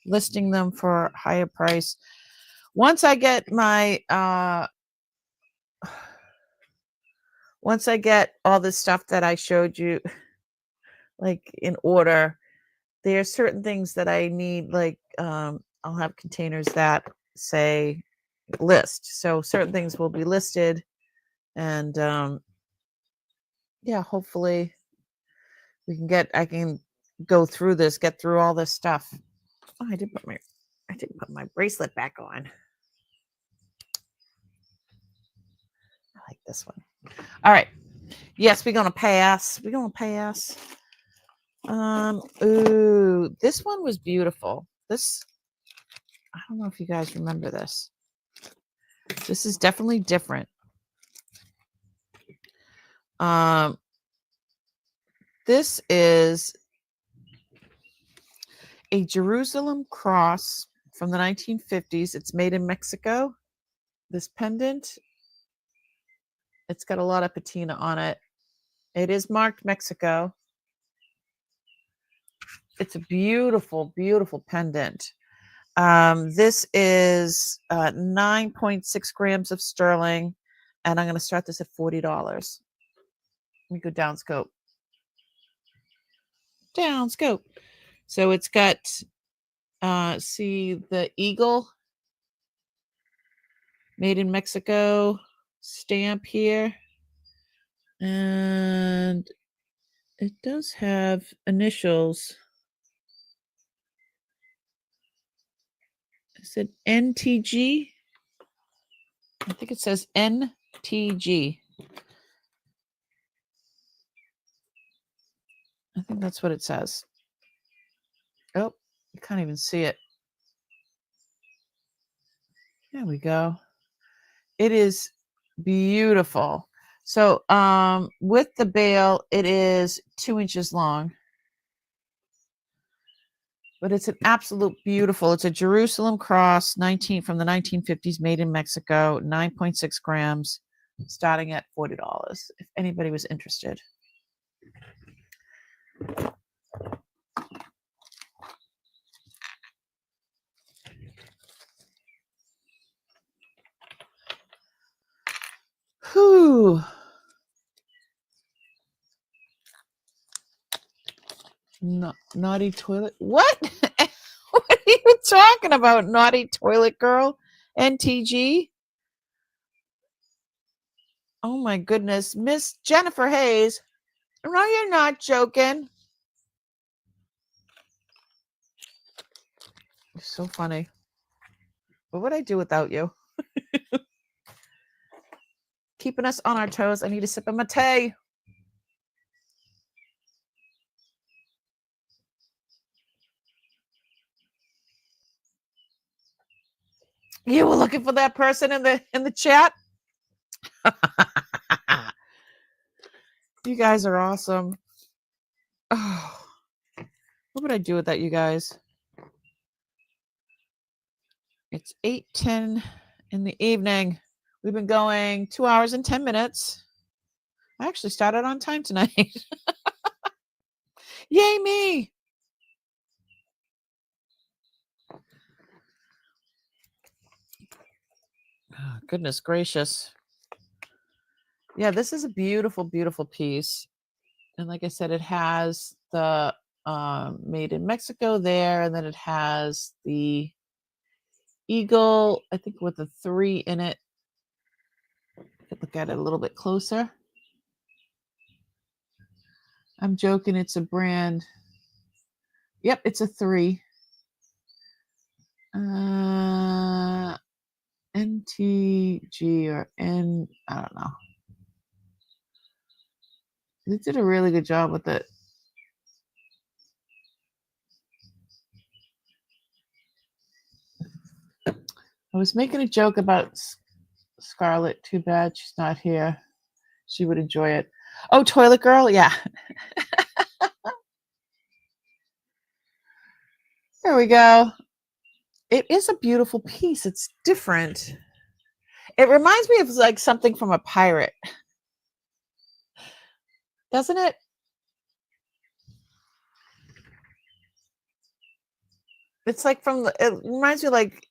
S1: listing them for a higher price. Once I get my once I get all the stuff that I showed you like in order, there are certain things that I need, like I'll have containers that say list. So certain things will be listed, and yeah, hopefully I can go through this, get through all this stuff. Oh, I didn't put my bracelet back on. I like this one. All right. Yes, we're gonna pass. Ooh, this one was beautiful. I don't know if you guys remember this. This is definitely different. This is a Jerusalem cross from the 1950s. It's made in Mexico. This pendant, it's got a lot of patina on it. It is marked Mexico. It's a beautiful, beautiful pendant. This is 9.6 grams of sterling, and I'm going to start this at $40. Let me go down scope. Down scope. So it's got, see the eagle, made in Mexico stamp here. And it does have initials. Is it NTG? I think it says NTG. I think that's what it says. Oh, you can't even see it. There we go. It is beautiful. So with the bail, it is 2 inches long. But it's an absolute beautiful. It's a Jerusalem cross, from the 1950s, made in Mexico, 9.6 grams, starting at $40. If anybody was interested. Whew. Naughty toilet. What? What are you talking about, naughty toilet girl? NTG? Oh my goodness. Miss Jennifer Hayes. No, you're not joking. You're so funny. What would I do without you? Keeping us on our toes. I need a sip of my tea. You were looking for that person in the chat? You guys are awesome. Oh, what would I do without you guys? It's 8:10 in the evening. We've been going 2 hours and 10 minutes. I actually started on time tonight. Yay me! Oh, goodness gracious. Yeah, this is a beautiful, beautiful piece. And like I said, it has the made in Mexico there, and then it has the eagle, I think with a 3 in it. Look at it a little bit closer. I'm joking, it's a brand. Yep, it's a 3. NTG or N, I don't know. They did a really good job with it. I was making a joke about Scarlett. Too bad she's not here. She would enjoy it. Oh, Toilet Girl? Yeah. There we go. It is a beautiful piece. It's different. It reminds me of like something from a pirate. Doesn't it? It's like it reminds me like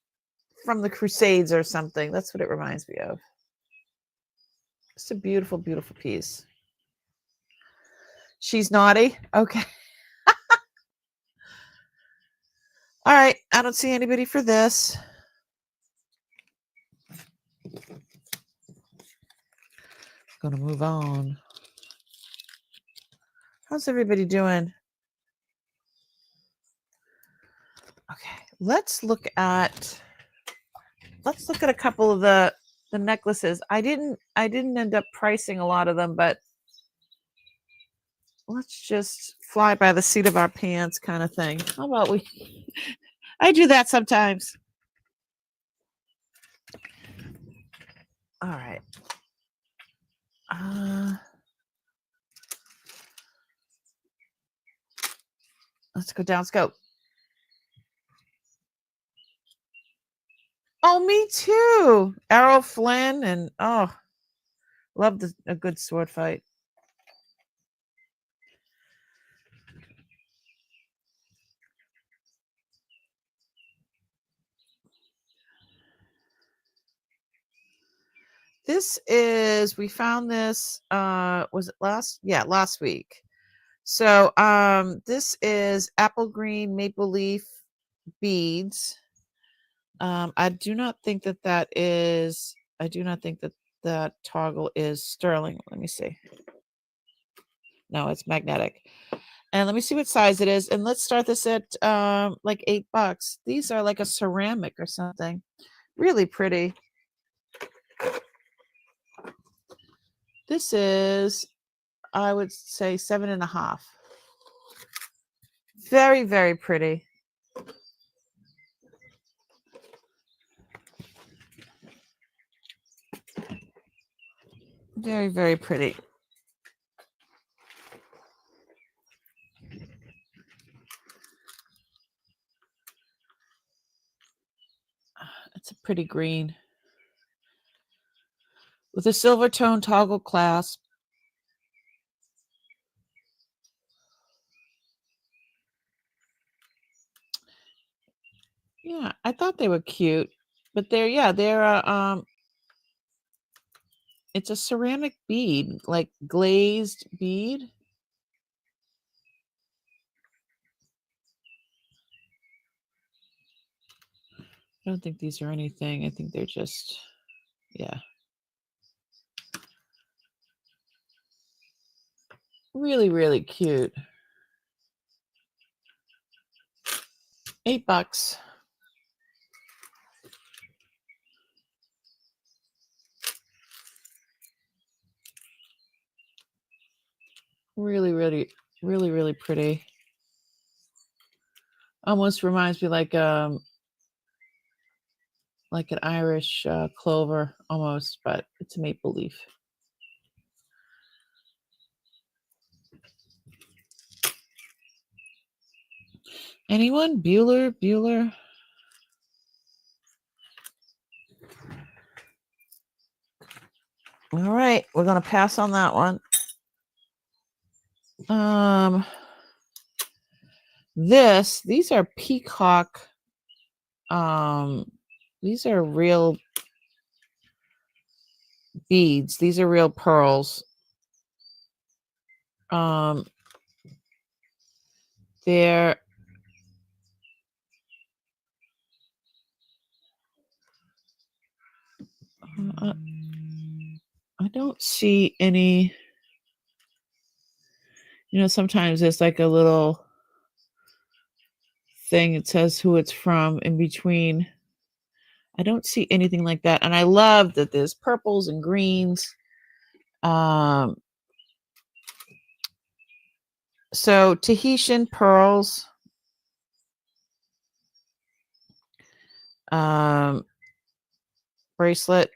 S1: from the Crusades or something. That's what it reminds me of. It's a beautiful, beautiful piece. She's naughty. Okay. All right. I don't see anybody for this. Gonna move on. How's everybody doing? Okay. Let's look at a couple of the necklaces. I didn't end up pricing a lot of them, but let's just fly by the seat of our pants kind of thing. How about we I do that sometimes. All right. Let's go down scope. Oh, me too. Errol Flynn and love a good sword fight. This is, we found this, was it last week. So this is apple green maple leaf beads. I do not think that toggle is sterling. Let me see. No, it's magnetic. And let me see what size it is. And let's start this at like $8. These are like a ceramic or something. Really pretty. This is, I would say, 7.5. Very, very pretty. Very, very pretty. It's a pretty green with a silver tone toggle clasp. Yeah, I thought they were cute, but they're it's a ceramic bead, like glazed bead. I don't think these are anything. I think they're just, yeah. Really, really cute. $8. Really, really, really, really pretty. Almost reminds me like an Irish clover almost, but it's a maple leaf. Anyone? Bueller? All right, we're gonna pass on that one. These are peacock. These are real beads. These are real pearls. They're I don't see any. Sometimes there's like a little thing. It says who it's from in between. I don't see anything like that. And I love that there's purples and greens. So Tahitian pearls. Bracelet.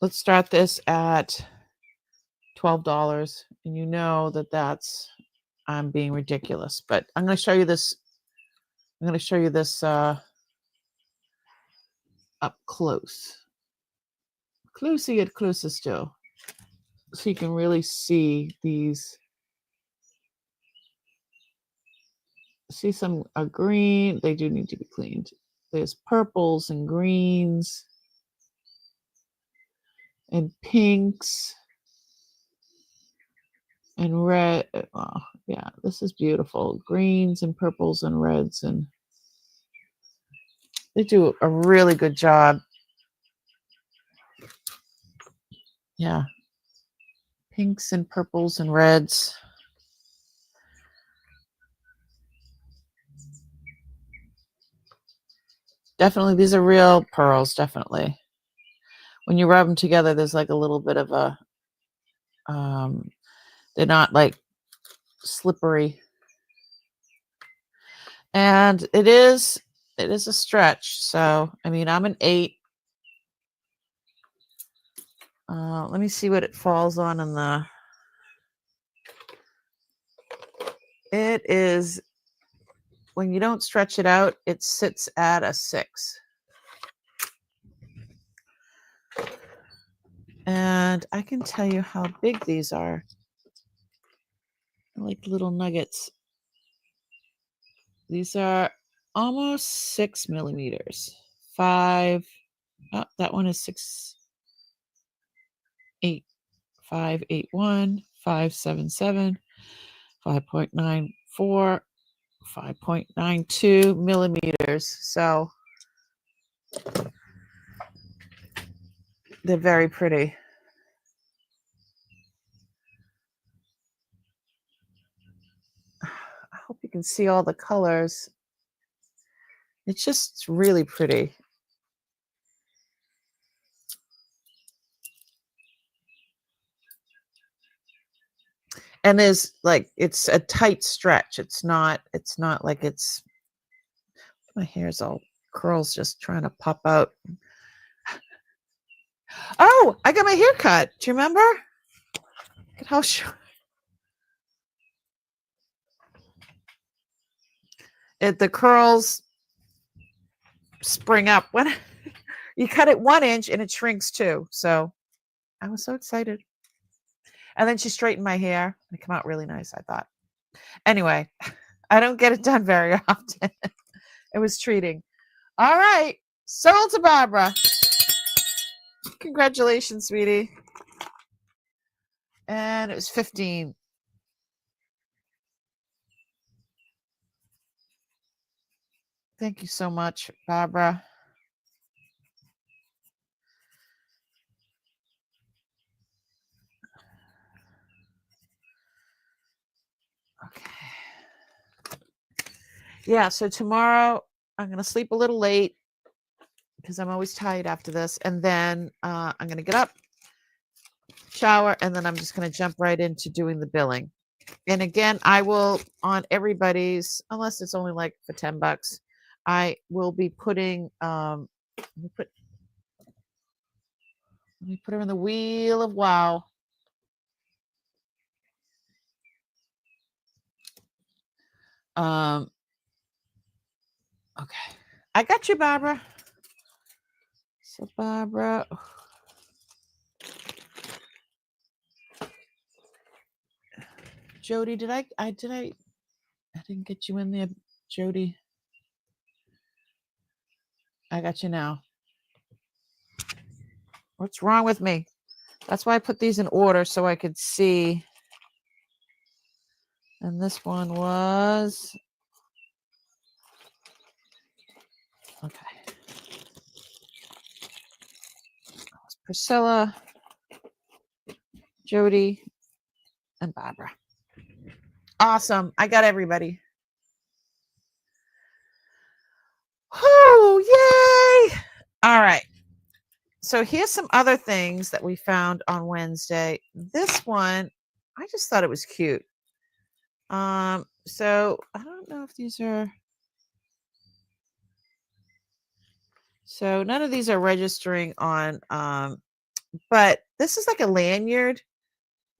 S1: Let's start this at $12. And you know that that's, I'm being ridiculous. But I'm going to show you this. I'm going to show you this up close. Closey at closer still. So you can really see these. See some are green. They do need to be cleaned. There's purples and greens and pinks and red. Oh, yeah, this is beautiful. Greens and purples and reds, and they do a really good job. Yeah, pinks and purples and reds. Definitely, these are real pearls, definitely. When you rub them together, there's like a little bit of a, they're not like slippery. And it is a stretch. So, I mean, I'm an 8. Let me see what it falls on in the, it is, when you don't stretch it out, it sits at a 6. And I can tell you how big these are. Like little nuggets. These are almost 6 millimeters. 5. Oh, that one is 6. 8. 581. 577. 5.94. 5.92 millimeters. So they're very pretty. I hope you can see all the colors. It's just really pretty. And there's like, it's a tight stretch. It's not like it's, my hair's all curls just trying to pop out. Oh, I got my hair cut. Do you remember? Look at how short. The curls spring up when you cut it 1 inch and it shrinks too. So I was so excited. And then she straightened my hair and it came out really nice, I thought. Anyway, I don't get it done very often. It was treating. All right. Sold to Barbara. Congratulations, sweetie. And it was 15. Thank you so much, Barbara. Okay. Yeah, so tomorrow I'm going to sleep a little late because I'm always tired after this. And then I'm going to get up, shower, and then I'm just going to jump right into doing the billing. And again, I will, on everybody's, unless it's only like for $10, I will be putting, let me put her in the wheel of wow. Okay. I got you, Barbara. So Barbara. Jody, I didn't get you in there, Jody. I got you now. What's wrong with me? That's why I put these in order so I could see. And this one was, okay. Priscilla, Jody, and Barbara. Awesome. I got everybody. Oh, yay. All right. So here's some other things that we found on Wednesday. This one, I just thought it was cute. So I don't know if these are. So none of these are registering on, but this is like a lanyard.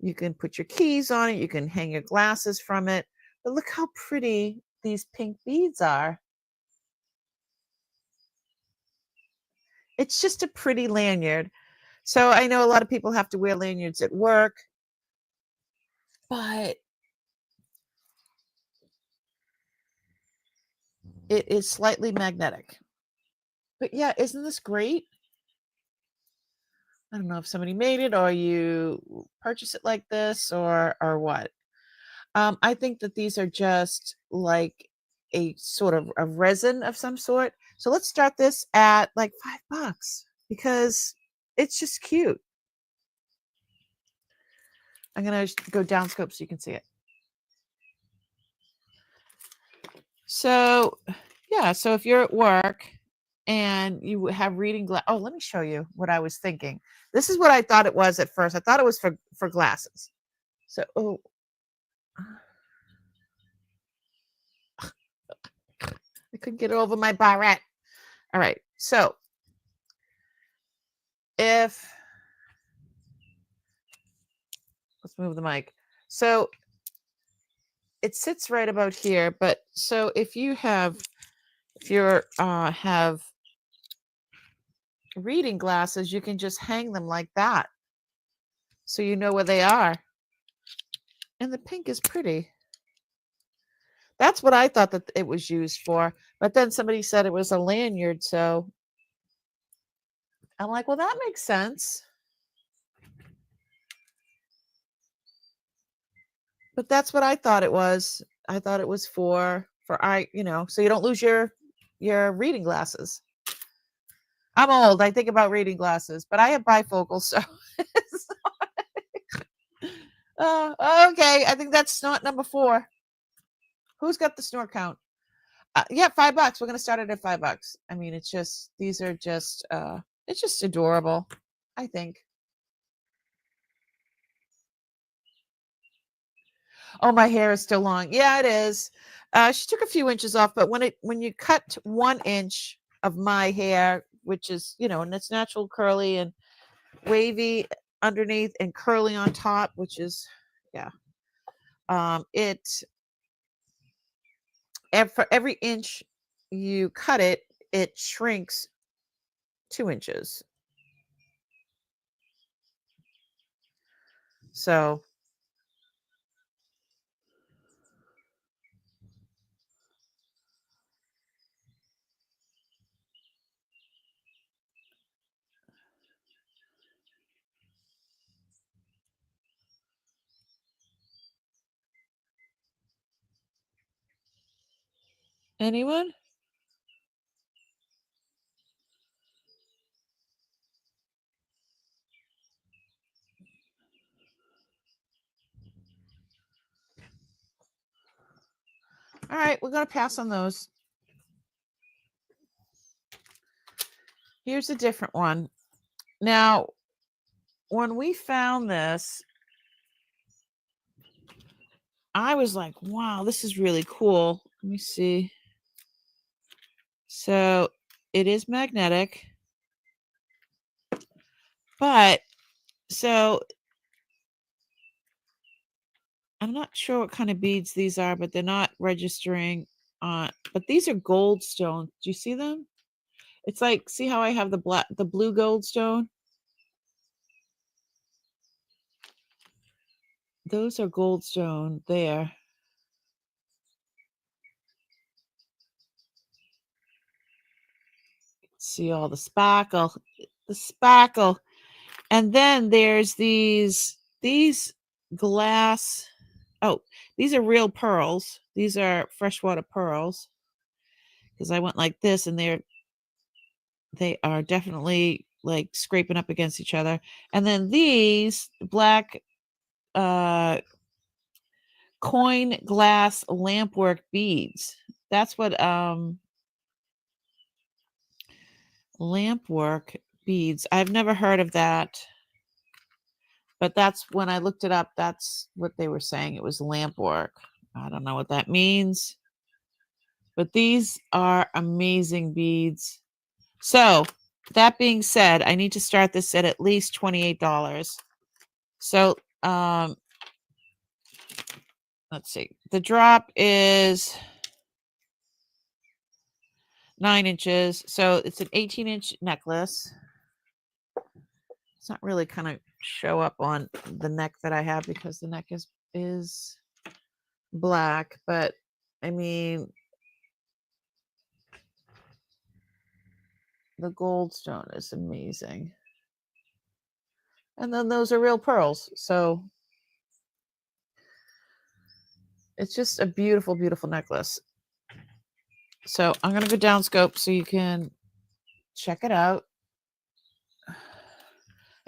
S1: You can put your keys on it. You can hang your glasses from it. But look how pretty these pink beads are. It's just a pretty lanyard. So I know a lot of people have to wear lanyards at work, but it is slightly magnetic. But yeah, isn't this great? I don't know if somebody made it or you purchase it like this or what. I think that these are just like a sort of a resin of some sort. So let's start this at like $5 because it's just cute. I'm going to go down scope so you can see it. So yeah, so if you're at work and you have reading glass, oh, let me show you what I was thinking. This is what I thought it was at first. I thought it was for glasses. So, oh, I couldn't get it over my barrette. All right. So if, let's move the mic. So it sits right about here, but so if you have reading glasses, you can just hang them like that. So you know where they are. And the pink is pretty. That's what I thought that it was used for. But then somebody said it was a lanyard, so I'm like, well, that makes sense. But that's what I thought it was. I thought it was for so you don't lose your reading glasses. I'm old. I think about reading glasses, but I have bifocals, so okay. I think that's snort number 4. Who's got the snort count? Yeah, $5. We're gonna start it at $5. I mean, it's just these are just it's just adorable, I think. Oh, my hair is still long. Yeah, it is. She took a few inches off, but when you cut 1 inch of my hair, which is, and it's natural curly and wavy underneath and curly on top, which is, yeah. For every inch you cut it, it shrinks 2 inches. So anyone? All right, we're going to pass on those. Here's a different one. Now, when we found this, I was like, wow, this is really cool. Let me see. So it is magnetic, but so I'm not sure what kind of beads these are, but they're not registering on, but these are gold stones. Do you see them? It's like, see how I have the blue gold stone? Those are gold stone there. See all the sparkle, and then there's these glass. Oh, these are real pearls. These are freshwater pearls because I went like this, and they are definitely like scraping up against each other. And then these black coin glass lampwork beads. That's what lampwork beads. I've never heard of that. But that's when I looked it up, that's what they were saying. It was lampwork. I don't know what that means. But these are amazing beads. So, that being said, I need to start this at least $28. So, let's see. The drop is 9 inches. So, it's an 18-inch necklace. It's not really kind of show up on the neck that I have because the neck is black, but I mean, the gold stone is amazing. And then those are real pearls. So it's just a beautiful, beautiful necklace. So I'm going to go down scope so you can check it out.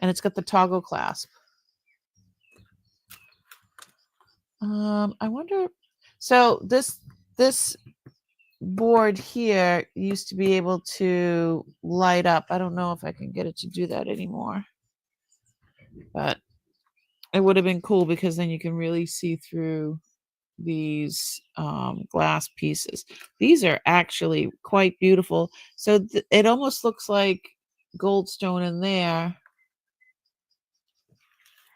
S1: And it's got the toggle clasp. I wonder. So this board here used to be able to light up. I don't know if I can get it to do that anymore. But it would have been cool because then you can really see through these glass pieces. These are actually quite beautiful. So it almost looks like goldstone in there.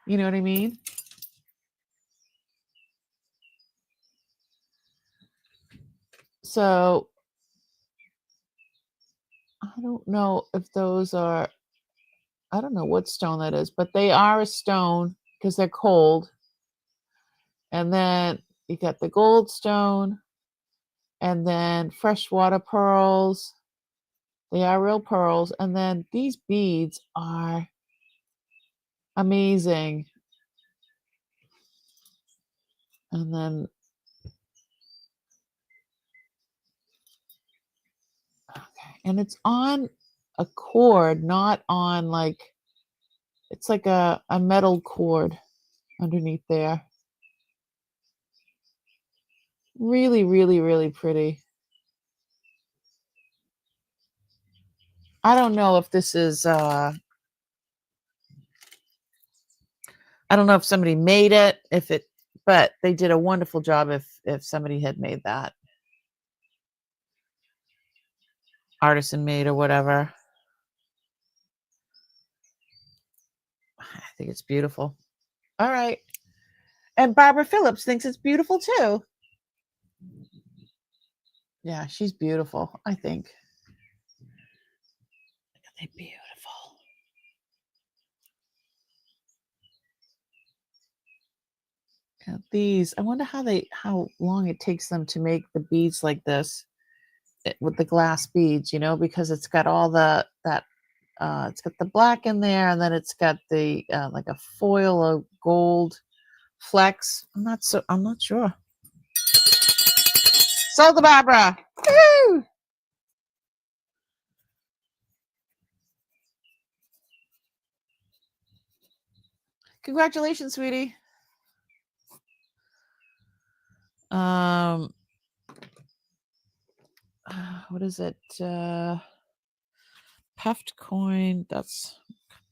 S1: You know what I mean? So I don't know if those are, I don't know what stone that is, but they are a stone because they're cold. And then you got the gold stone and then freshwater pearls. They are real pearls. And then these beads are amazing. And then, okay, and it's on a cord, not on like, it's like a metal cord underneath there. Really, really, really pretty. I don't know if this is, I don't know if somebody made it, but they did a wonderful job if somebody had made that. Artisan made or whatever. I think it's beautiful. All right. And Barbara Phillips thinks it's beautiful too. Yeah, she's beautiful, I think. They're beautiful. These, I wonder how long it takes them to make the beads like this with the glass beads, because it's got all it's got the black in there, and then it's got the like a foil of gold flecks. I'm not sure. Sold the Barbara. Woo! Congratulations, sweetie. What is it? Puffed coin. That's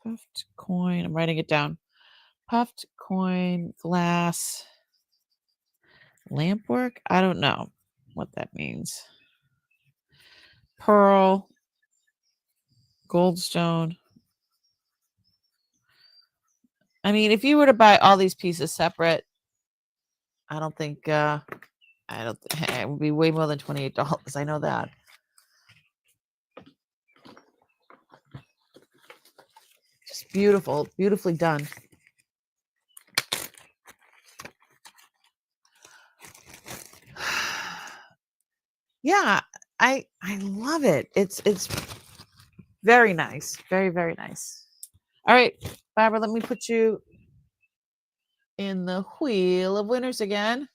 S1: puffed coin. I'm writing it down. Puffed coin glass lampwork. I don't know what that means. Pearl, goldstone. I mean, if you were to buy all these pieces separate, I don't think it would be way more than $28. I know that. Just beautiful, beautifully done. Yeah, I love it. It's very nice. Very, very nice. All right, Barbara, let me put you in the wheel of winners again.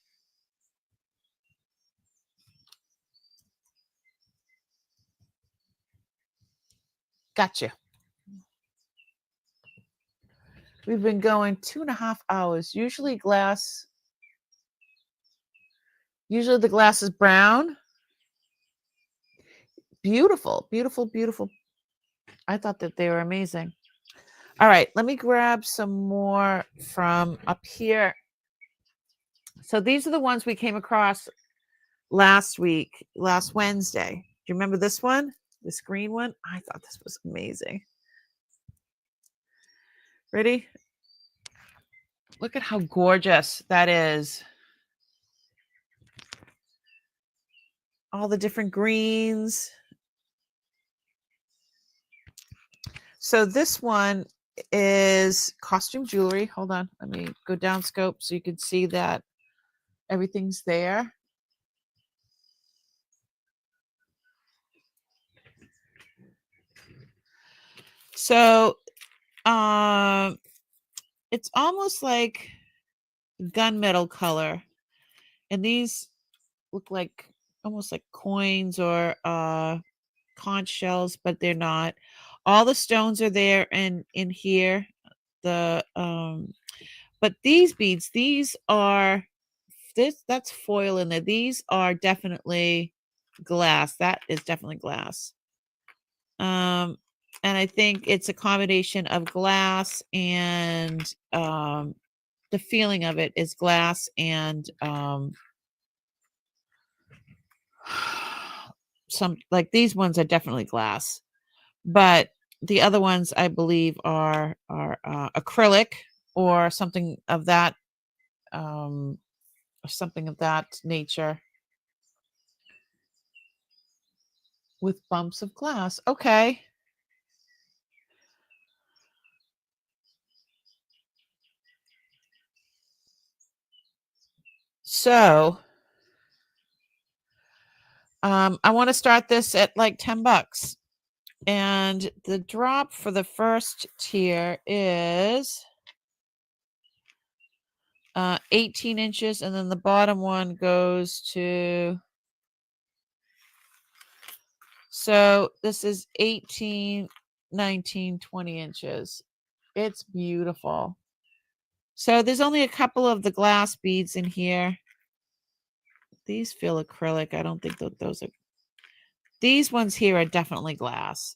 S1: Gotcha. We've been going 2.5 hours. Usually glass Usually the glass is brown. Beautiful, beautiful, beautiful. I thought that they were amazing. All right, let me grab some more from up here. So these are the ones we came across last Wednesday. Do you remember this one? This green one? I thought this was amazing. Ready? Look at how gorgeous that is. All the different greens. So this one is costume jewelry. Hold on. Let me go down scope so you can see that everything's there. So it's almost like gunmetal color. And these look like almost like coins or conch shells, but they're not. All the stones are there and in here. The but these beads, that's foil in there. These are definitely glass. That is definitely glass. And I think it's a combination of glass and the feeling of it is glass and some like these ones are definitely glass, but the other ones I believe are acrylic or something of that nature with bumps of glass. Okay. So I want to start this at like $10. And the drop for the first tier is 18 inches. And then the bottom one goes to, so this is 18, 19, 20 inches. It's beautiful. So there's only a couple of the glass beads in here. These feel acrylic. I don't think that those are. These ones here are definitely glass.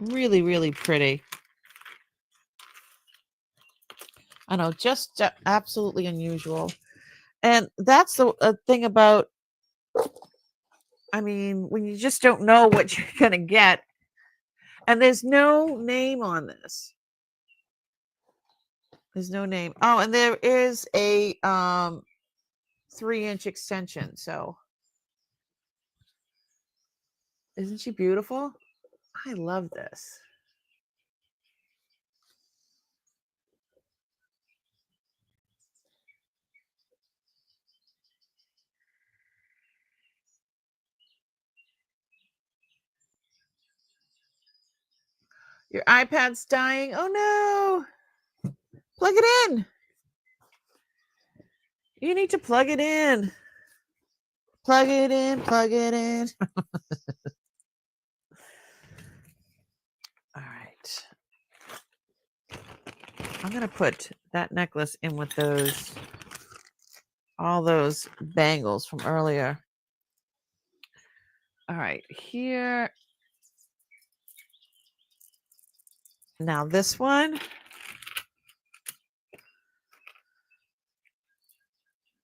S1: Really, really pretty. I know, just absolutely unusual. And that's the thing about, I mean, when you just don't know what you're going to get. And there's no name on this. There's no name. Oh, and there is a 3-inch extension. So isn't she beautiful? I love this. Your iPad's dying. Oh no. Plug it in. You need to plug it in. Plug it in, plug it in. All right. I'm going to put that necklace in with all those bangles from earlier. All right, here. Now this one.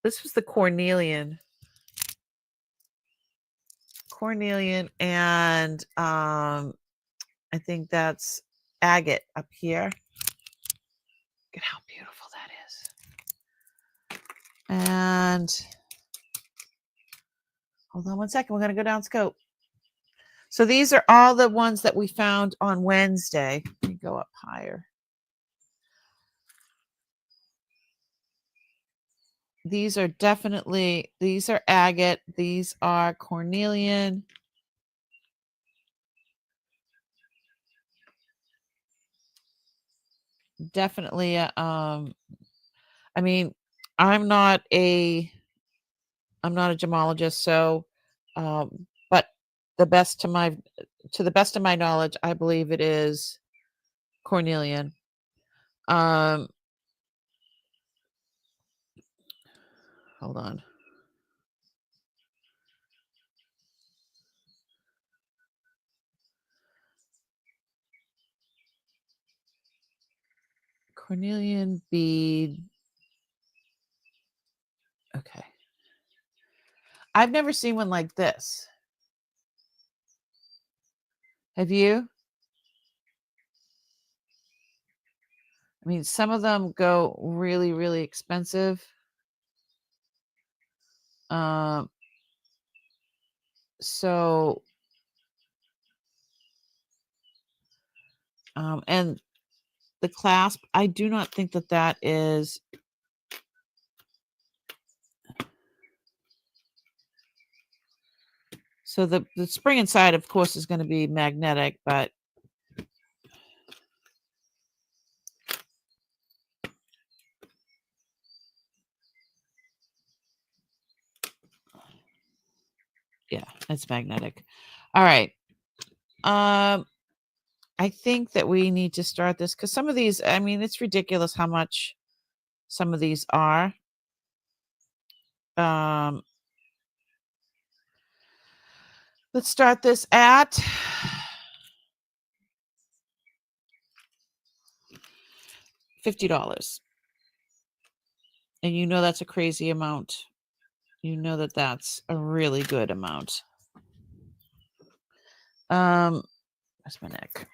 S1: This was the cornelian. And I think that's agate up here. Look at how beautiful that is. And hold on one second. We're going to go down scope. So these are all the ones that we found on Wednesday. Let me go up higher. These are agate. These are cornelian. Definitely I mean, I'm not a gemologist, so but the best to my to the best of my knowledge, I believe it is cornelian. Hold on. Cornelian bead. Okay. I've never seen one like this. Have you? I mean, some of them go really, really expensive. So, and the clasp, I do not think that that is. So the spring inside, of course, is going to be magnetic, but yeah, it's magnetic. All right. I think that we need to start this because some of these, I mean, it's ridiculous how much some of these are. Let's start this at $50. And you know that's a crazy amount. You know that that's a really good amount. Where's my neck?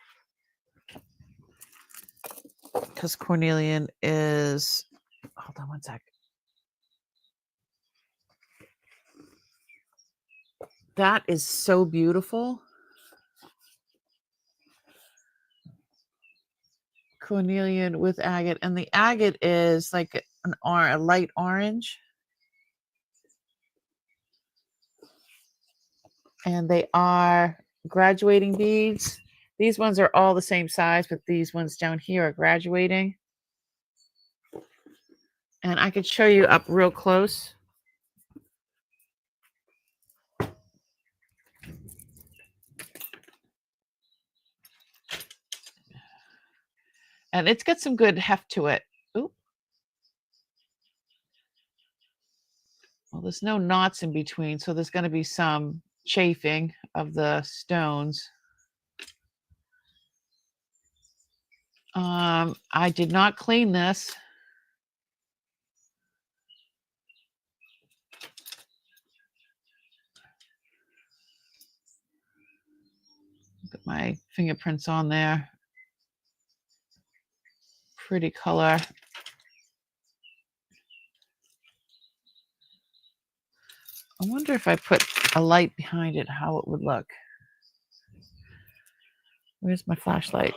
S1: Because cornelian is, hold on one sec. That is so beautiful. Cornelian with agate, and the agate is like a light orange. And they are graduating beads. These ones are all the same size, but these ones down here are graduating. And I could show you up real close. And it's got some good heft to it. Ooh. Well, there's no knots in between, so there's going to be some chafing of the stones. I did not clean this. Put my fingerprints on there. Pretty color. I wonder if I put a light behind it, how it would look. Where's my flashlight?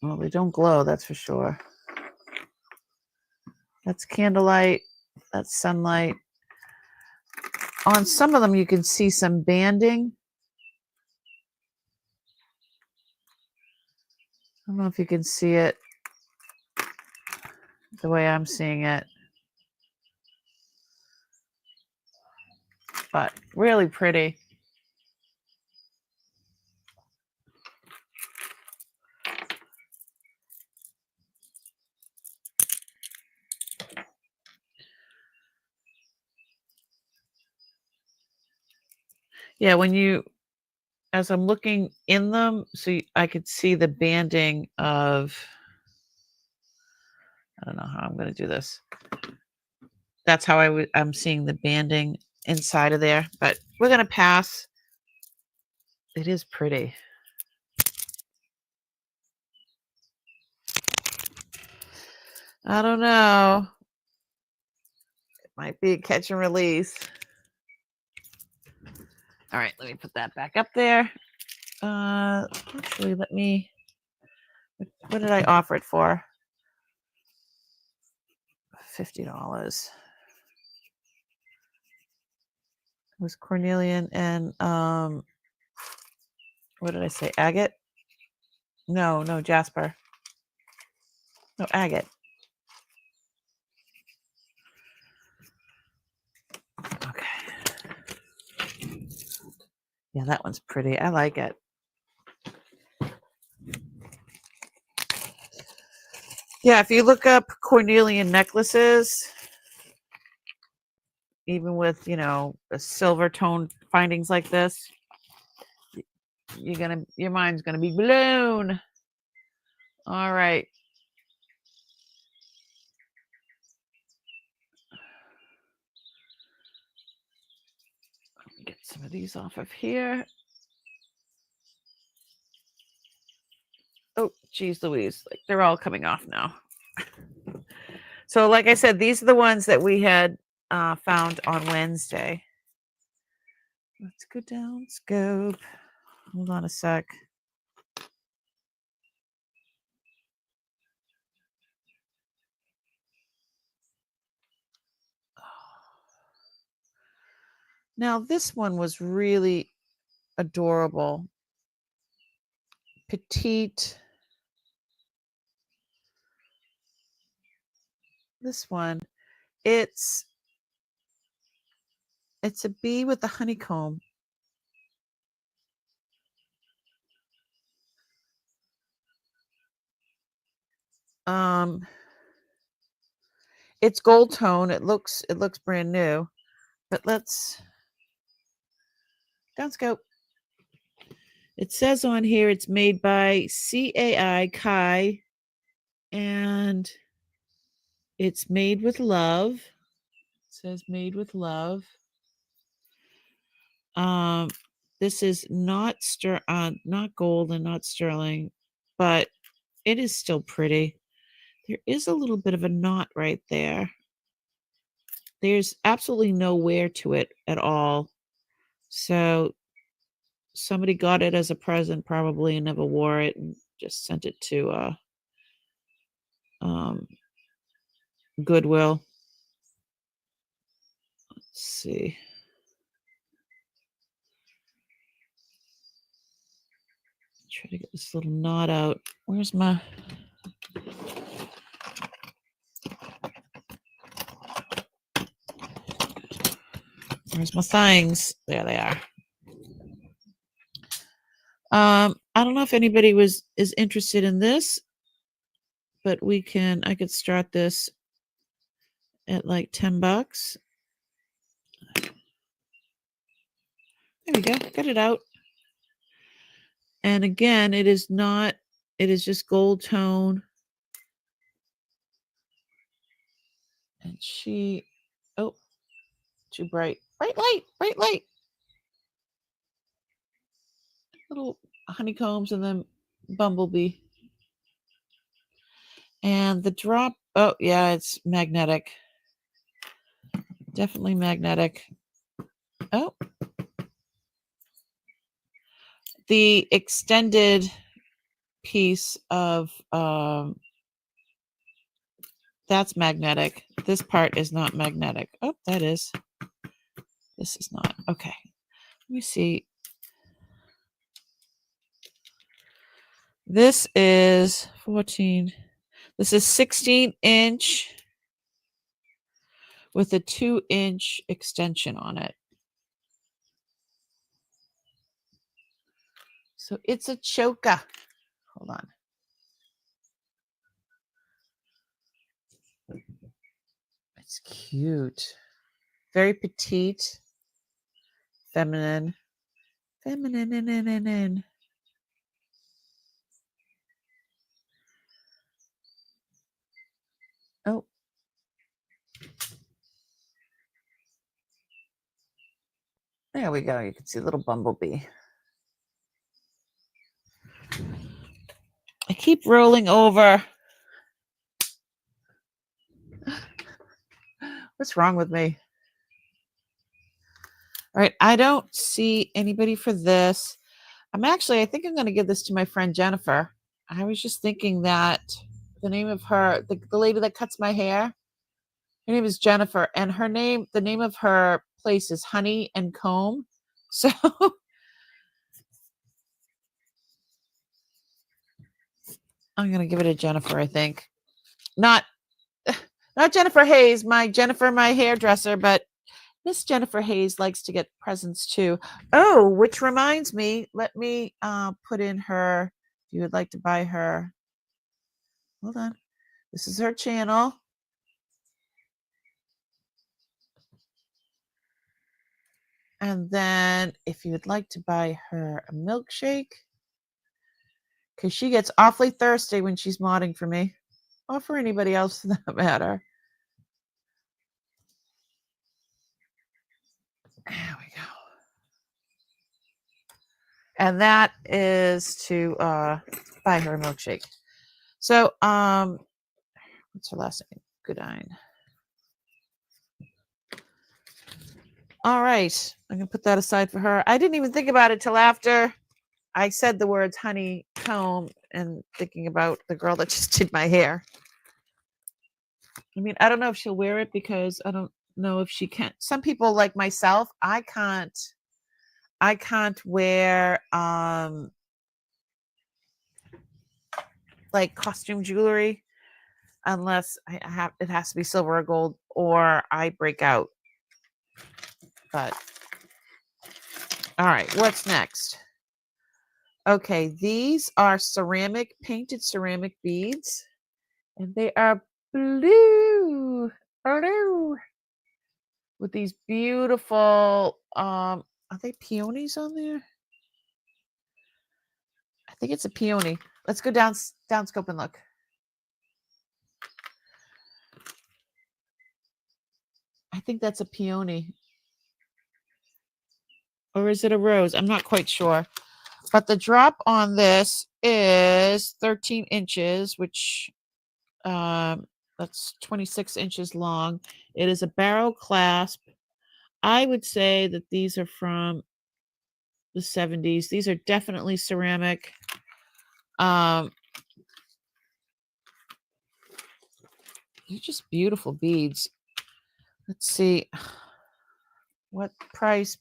S1: Well, they don't glow, that's for sure. That's candlelight. That's sunlight. On some of them, you can see some banding. I don't know if you can see it the way I'm seeing it. But really pretty. Yeah, as I'm looking in them, so I could see the banding of, I don't know how I'm going to do this. That's how I'm seeing the banding inside of there, but we're going to pass. It is pretty. I don't know. It might be a catch and release. All right, let me put that back up there. Actually, what did I offer it for? $50. It was cornelian and What did I say? Agate? No, jasper. No, agate. Okay. Yeah, that one's pretty. I like it. Yeah, if you look up cornelian necklaces, even with, a silver tone findings like this, your mind's gonna be blown. All right. Let me get some of these off of here. Oh, geez Louise. Like, they're all coming off now. So like I said, these are the ones that we had found on Wednesday. Let's go down scope. Hold on a sec. Now this one was really adorable. Petite. This one, it's a bee with a honeycomb. It's gold tone. It looks brand new. But let's down scope. It says on here it's made by CAI Kai, and it's made with love. It says made with love. This is not gold and not sterling, but it is still pretty. There is a little bit of a knot right there. There's absolutely no wear to it at all. So somebody got it as a present probably and never wore it and just sent it to Goodwill. Let's see. Try to get this little knot out. Where's my things? There they are. I don't know if anybody is interested in this, but I could start this at like $10. There we go. Got it out. And again, it is just gold tone. And too bright. Bright light. Little honeycombs and then bumblebee. And the drop, oh yeah, it's magnetic. Definitely magnetic. Oh. The extended piece of that's magnetic. This part is not magnetic. Oh, that is. This is not. Okay. Let me see. This is 14. This is 16-inch with a 2-inch extension on it. So it's a choker. Hold on. It's cute. Very petite. Feminine. Oh. There we go. You can see a little bumblebee. I keep rolling over. What's wrong with me? All right. I don't see anybody for this. I think I'm going to give this to my friend Jennifer. I was just thinking that the name of her, the lady that cuts my hair, her name is Jennifer, and the name of her place is Honey and Comb. So I'm going to give it to Jennifer, I think. Not Jennifer Hayes, my hairdresser, but Miss Jennifer Hayes likes to get presents too. Oh, which reminds me, let me put in her, if you would like to buy her. Hold on. This is her channel. And then if you would like to buy her a milkshake, because she gets awfully thirsty when she's modding for me, or for anybody else for that matter. There we go. And that is to buy her a milkshake. So, what's her last name? Goodine. All right. I'm going to put that aside for her. I didn't even think about it till after I said the words honeycomb and thinking about the girl that just did my hair. I mean, I don't know if she'll wear it because I don't know if she can. Some people like myself, I can't wear like costume jewelry unless it has to be silver or gold or I break out. But all right, what's next? Okay, these are painted ceramic beads, and they are blue with these beautiful are they peonies on there? I think it's a peony. Let's go down scope and look. I think that's a peony. Or is it a rose? I'm not quite sure. But the drop on this is 13 inches, which that's 26 inches long. It is a barrel clasp. I would say that these are from the 70s. These are definitely ceramic. They're just beautiful beads. Let's see. What price?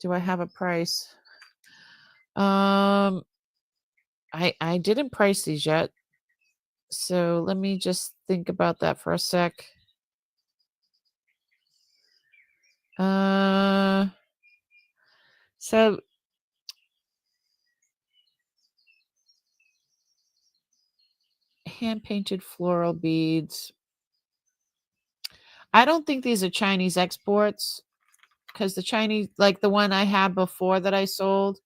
S1: Do I have a price? I didn't price these yet. So let me just think about that for a sec. So hand-painted floral beads. I don't think these are Chinese exports because the Chinese, like the one I had before that I sold,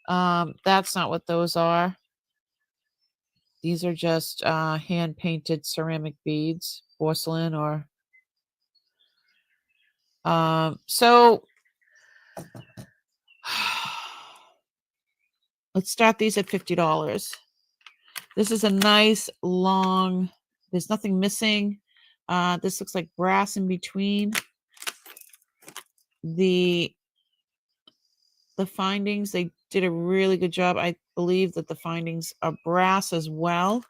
S1: that's not what those are. These are just hand-painted ceramic beads, porcelain or so let's start these at $50. This is a nice long, there's nothing missing. This looks like brass in between. The findings, they did a really good job. I believe that the findings are brass as well.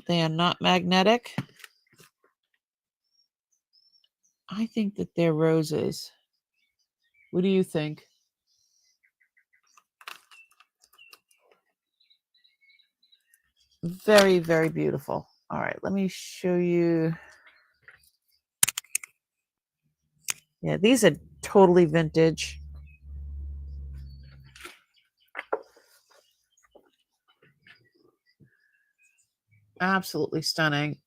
S1: They are not magnetic. I think that they're roses. What do you think? Very, very beautiful. All right, let me show you. Yeah, these are totally vintage. Absolutely stunning.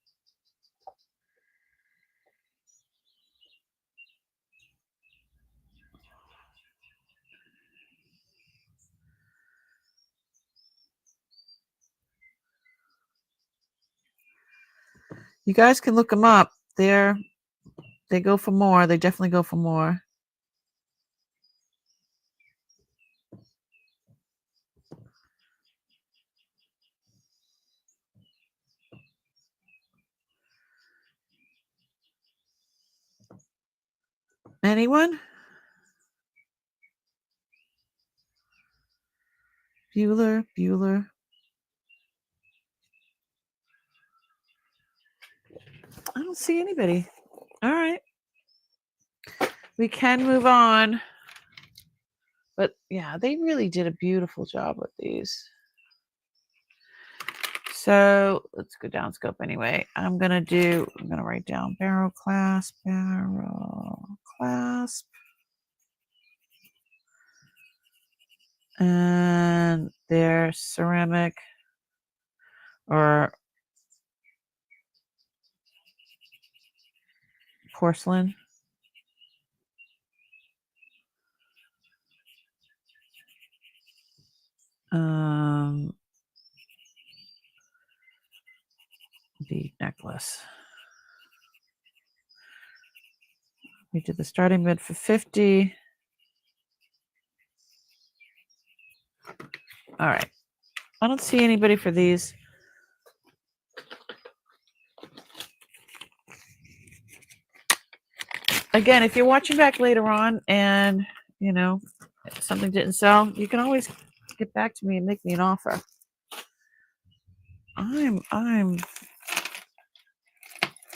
S1: You guys can look them up. They go for more. They definitely go for more. Anyone? Bueller. I don't see anybody. All right. We can move on. But yeah, they really did a beautiful job with these. So let's go down scope anyway. I'm gonna write down barrel clasp. And they're ceramic or porcelain. The necklace. We did the starting bid for 50. All right. I don't see anybody for these. Again, if you're watching back later on and, something didn't sell, you can always get back to me and make me an offer. I'm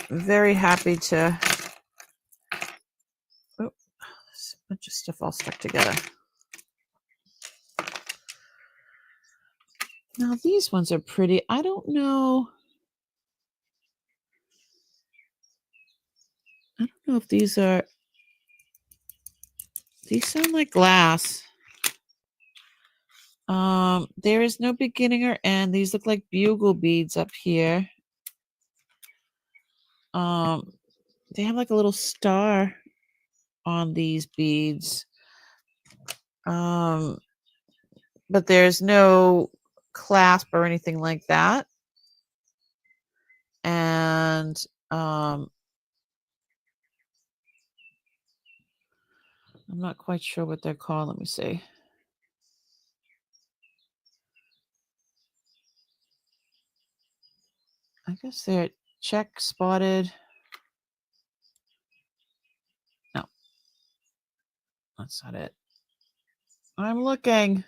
S1: very happy to. Oh, there's a bunch of stuff all stuck together. Now these ones are pretty. I don't know if these are. These sound like glass. There is no beginning or end. These look like bugle beads up here. They have like a little star on these beads. But there's no clasp or anything like that. And I'm not quite sure what they're called. Let me see. I guess they're check spotted. No, that's not it. I'm looking.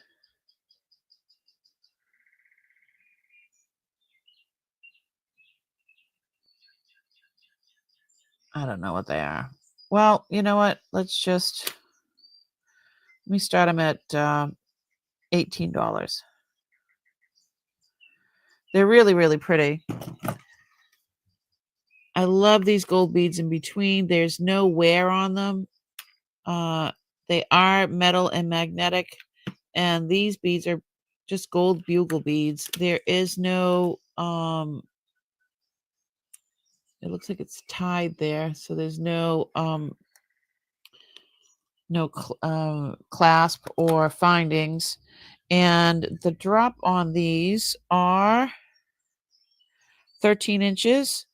S1: I don't know what they are. Well, you know what? Let me start them at $18. They're really, really pretty. I love these gold beads in between. There's no wear on them. They are metal and magnetic, and these beads are just gold bugle beads. There is no it looks like it's tied there, so there's no clasp or findings. And the drop on these are 13 inches,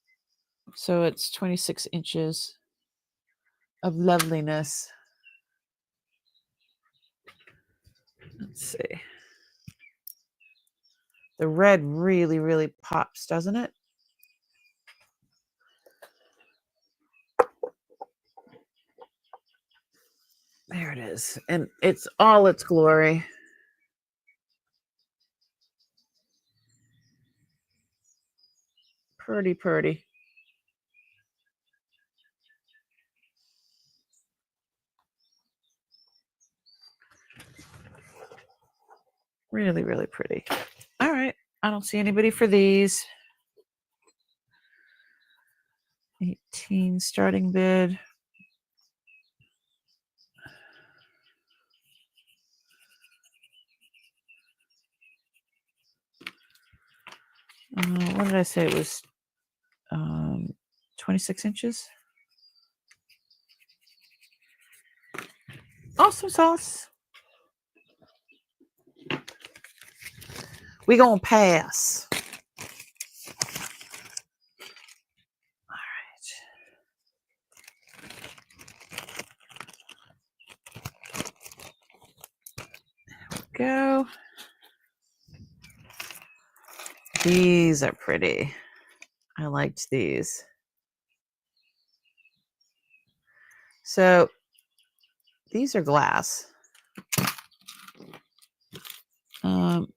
S1: so it's 26 inches of loveliness. Let's see. The red really, really pops, doesn't it? There it is. And it's all its glory. Pretty, pretty. Really, really pretty. All right. I don't see anybody for these. 18 starting bid. What did I say? It was 26 inches. Awesome sauce. We gonna pass. All right. There we go. These are pretty. I liked these. So these are glass. Let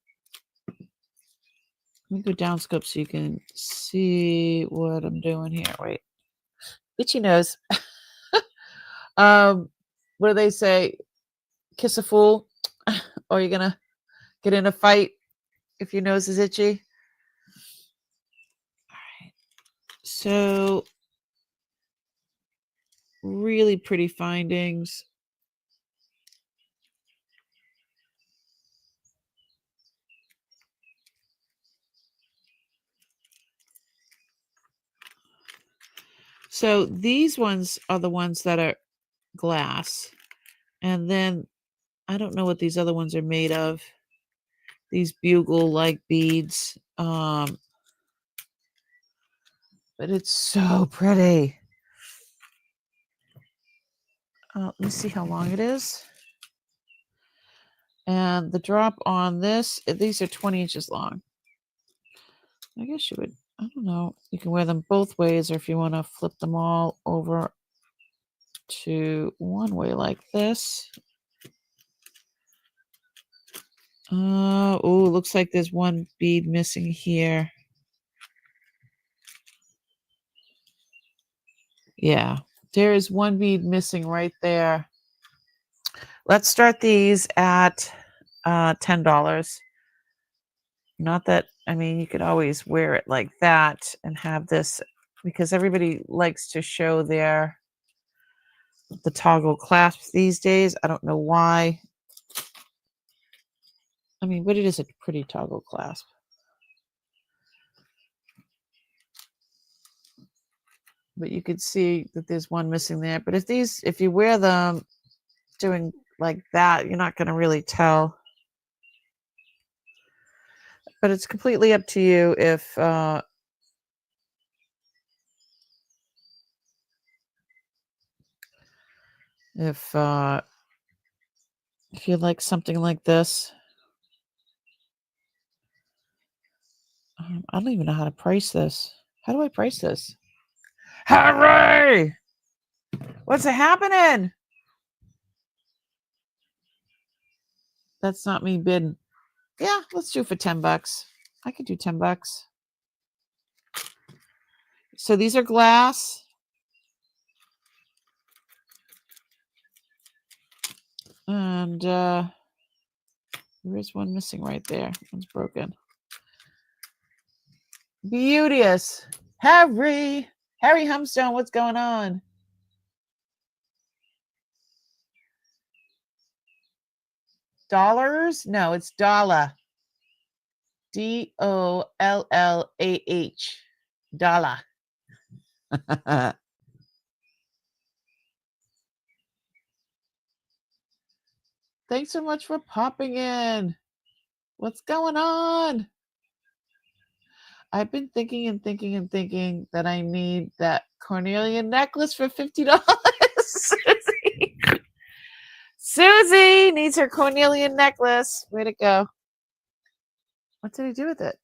S1: me go down scope so you can see what I'm doing here. Wait. Itchy nose. What do they say? Kiss a fool. Or you're going to get in a fight if your nose is itchy? All right. So, really pretty findings. So these ones are the ones that are glass. And then I don't know what these other ones are made of. These bugle-like beads. But it's so pretty. Let me see how long it is. And the drop on this, these are 20 inches long. I guess you would, I don't know. You can wear them both ways, or if you want to flip them all over to one way like this. Oh, looks like there's one bead missing here. Yeah, there is one bead missing right there. Let's start these at $10. Not that, I mean, you could always wear it like that and have this, because everybody likes to show the toggle clasps these days. I don't know why. I mean, but it is a pretty toggle clasp. But you could see that there's one missing there. But if you wear them doing like that, you're not going to really tell. But it's completely up to you if you like something like this. I don't even know how to price this. How do I price this? Harry! What's happening? That's not me bidding. Yeah, let's do it for $10. I could do $10. So these are glass. And there is one missing right there. One's broken. Beauteous. Harry Humstone, what's going on? Dollars? No, it's dollar. DOLLAH. Dollar. Thanks so much for popping in. What's going on? I've been thinking that I need that cornelian necklace for $50. Susie needs her cornelian necklace. Way to go. What did he do with it?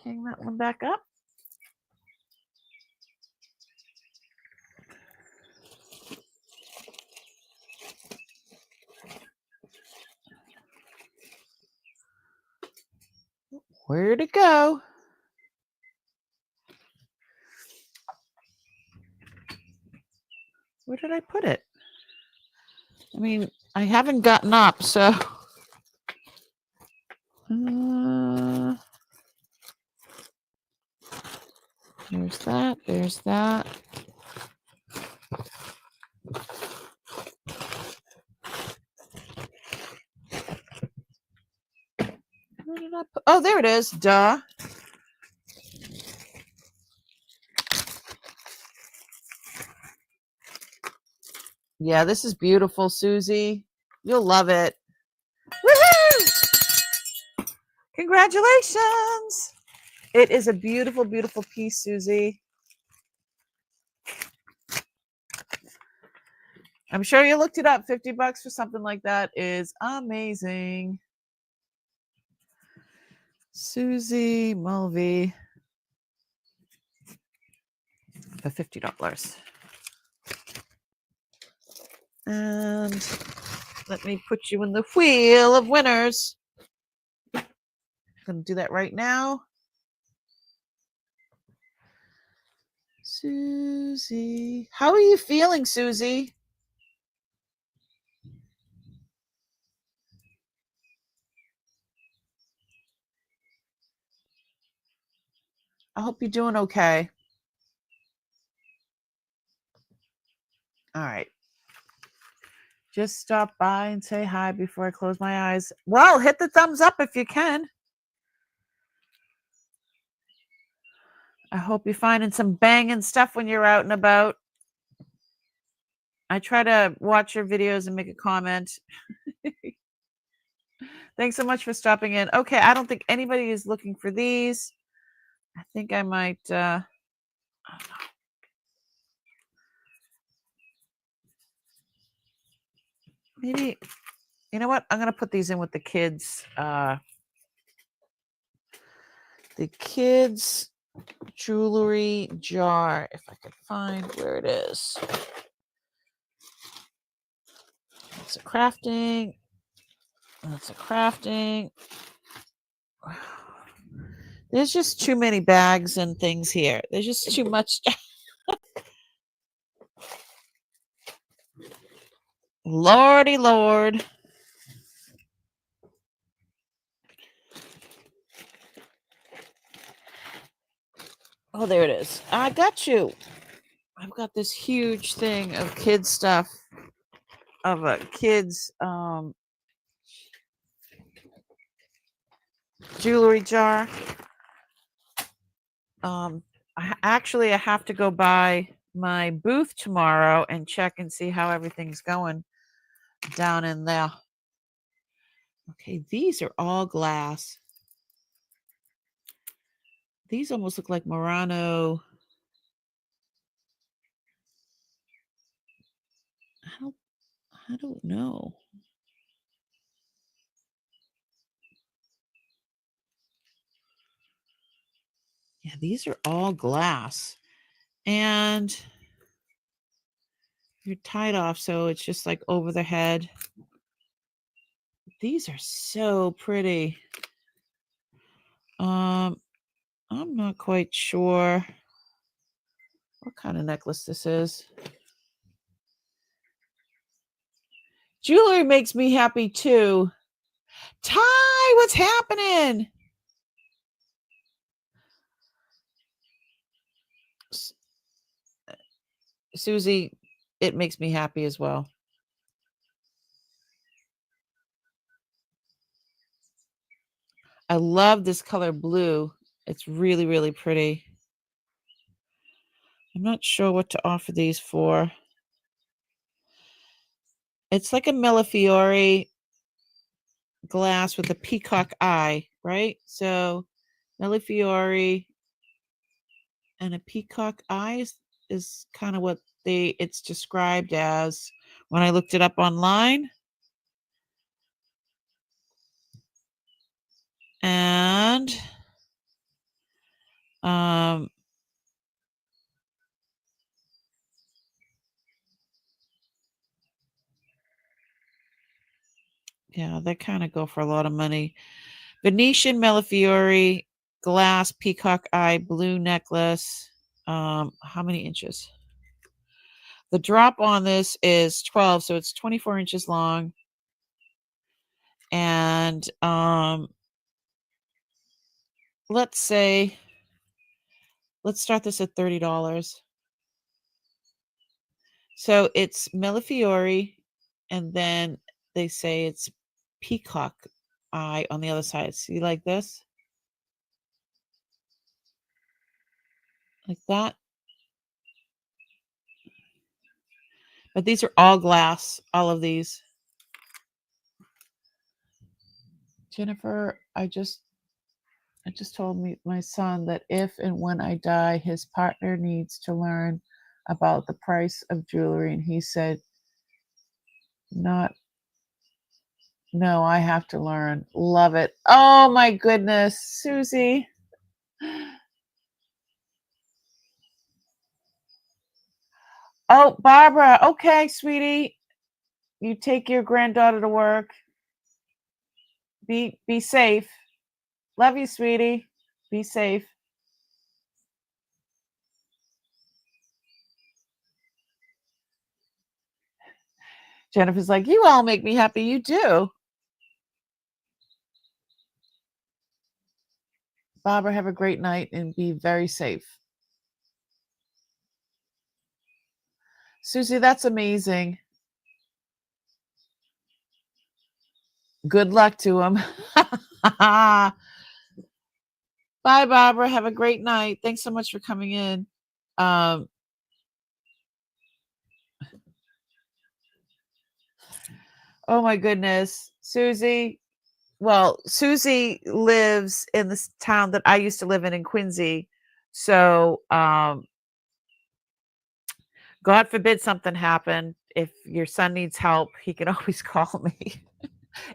S1: Hang that one back up. Where'd it go? Where did I put it? I mean, I haven't gotten up, so. There's that. There's that. Where did I put? Oh, there it is. Duh. Yeah, this is beautiful, Susie. You'll love it. Woohoo! Congratulations. It is a beautiful, beautiful piece, Susie. I'm sure you looked it up. $50 for something like that is amazing. Susie Mulvey for $50. And let me put you in the wheel of winners. can do that right now. Susie. How are you feeling, Susie? I hope you're doing okay. All right. Just stop by and say hi before I close my eyes. Well, hit the thumbs up if you can. I hope you're finding some banging stuff when you're out and about. I try to watch your videos and make a comment. Thanks so much for stopping in. Okay, I don't think anybody is looking for these. I think I might maybe, you know what? I'm gonna put these in with the kids. The kids jewelry jar, if I can find where it is. It's a crafting. That's a crafting. There's just too many bags and things here. There's just too much. Lordy Lord. Oh, there it is. I got you. I've got this huge thing of kids stuff, of a kids jewelry jar. I have to go by my booth tomorrow and check and see how everything's going down in there. Okay, these are all glass. These almost look like Murano. I don't know. Yeah, these are all glass. And you're tied off, so it's just like over the head. These are so pretty. I'm not quite sure what kind of necklace this is. Jewelry makes me happy too. Ty, what's happening? Susie, it makes me happy as well. I love this color blue. It's really, really pretty. I'm not sure what to offer these for. It's like a Millefiori glass with a peacock eye, right? So Millefiori and a peacock eye is kind of what it's described as when I looked it up online. And yeah, they kind of go for a lot of money. Venetian Millefiori glass peacock eye blue necklace. How many inches? The drop on this is 12, so it's 24 inches long. And let's start this at $30. So it's Millefiori, and then they say it's peacock eye on the other side. See, like this? Like that. But these are all glass, all of these. Jennifer, I just told my son that if and when I die, his partner needs to learn about the price of jewelry. And he said, no, I have to learn. Love it. Oh my goodness, Susie. Oh, Barbara. Okay, sweetie. You take your granddaughter to work. Be safe. Love you, sweetie. Be safe. Jennifer's like, you all make me happy. You do. Barbara, have a great night and be very safe. Susie, that's amazing. Good luck to him. Bye, Barbara. Have a great night. Thanks so much for coming in. Oh my goodness. Susie. Well, Susie lives in this town that I used to live in Quincy. So, God forbid something happened. If your son needs help, he can always call me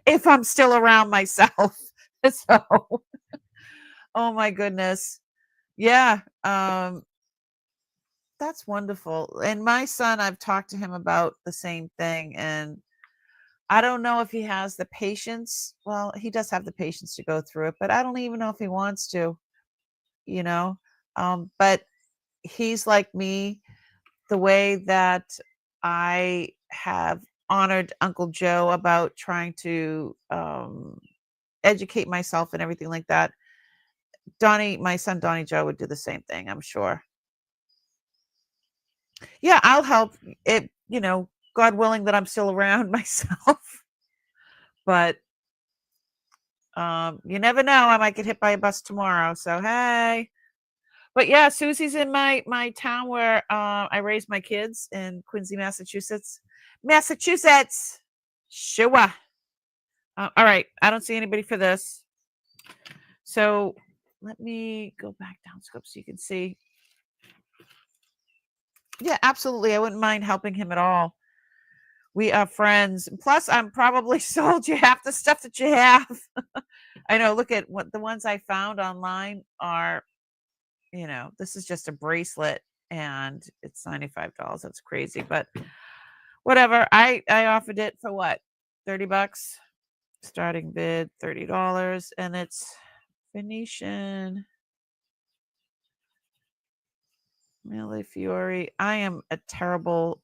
S1: if I'm still around myself. So, oh my goodness. Yeah. That's wonderful. And my son, I've talked to him about the same thing. And I don't know if he has the patience. Well, he does have the patience to go through it, but I don't even know if he wants to, you know. But he's like me, the way that I have honored Uncle Joe about trying to educate myself and everything like that. Donnie, my son Donnie Joe would do the same thing, I'm sure. Yeah, I'll help it, God willing that I'm still around myself. But you never know. I might get hit by a bus tomorrow. So hey. But yeah, Susie's in my town where I raised my kids in Quincy, Massachusetts. Massachusetts. Sure. All right. I don't see anybody for this. So let me go back down scope so you can see. Yeah, absolutely. I wouldn't mind helping him at all. We are friends. Plus, I'm probably sold you half the stuff that you have. I know. Look at what the ones I found online are. This is just a bracelet and it's $95. That's crazy, but whatever. I offered it for what? $30. Starting bid $30, and it's Venetian Mille Fiori. I am a terrible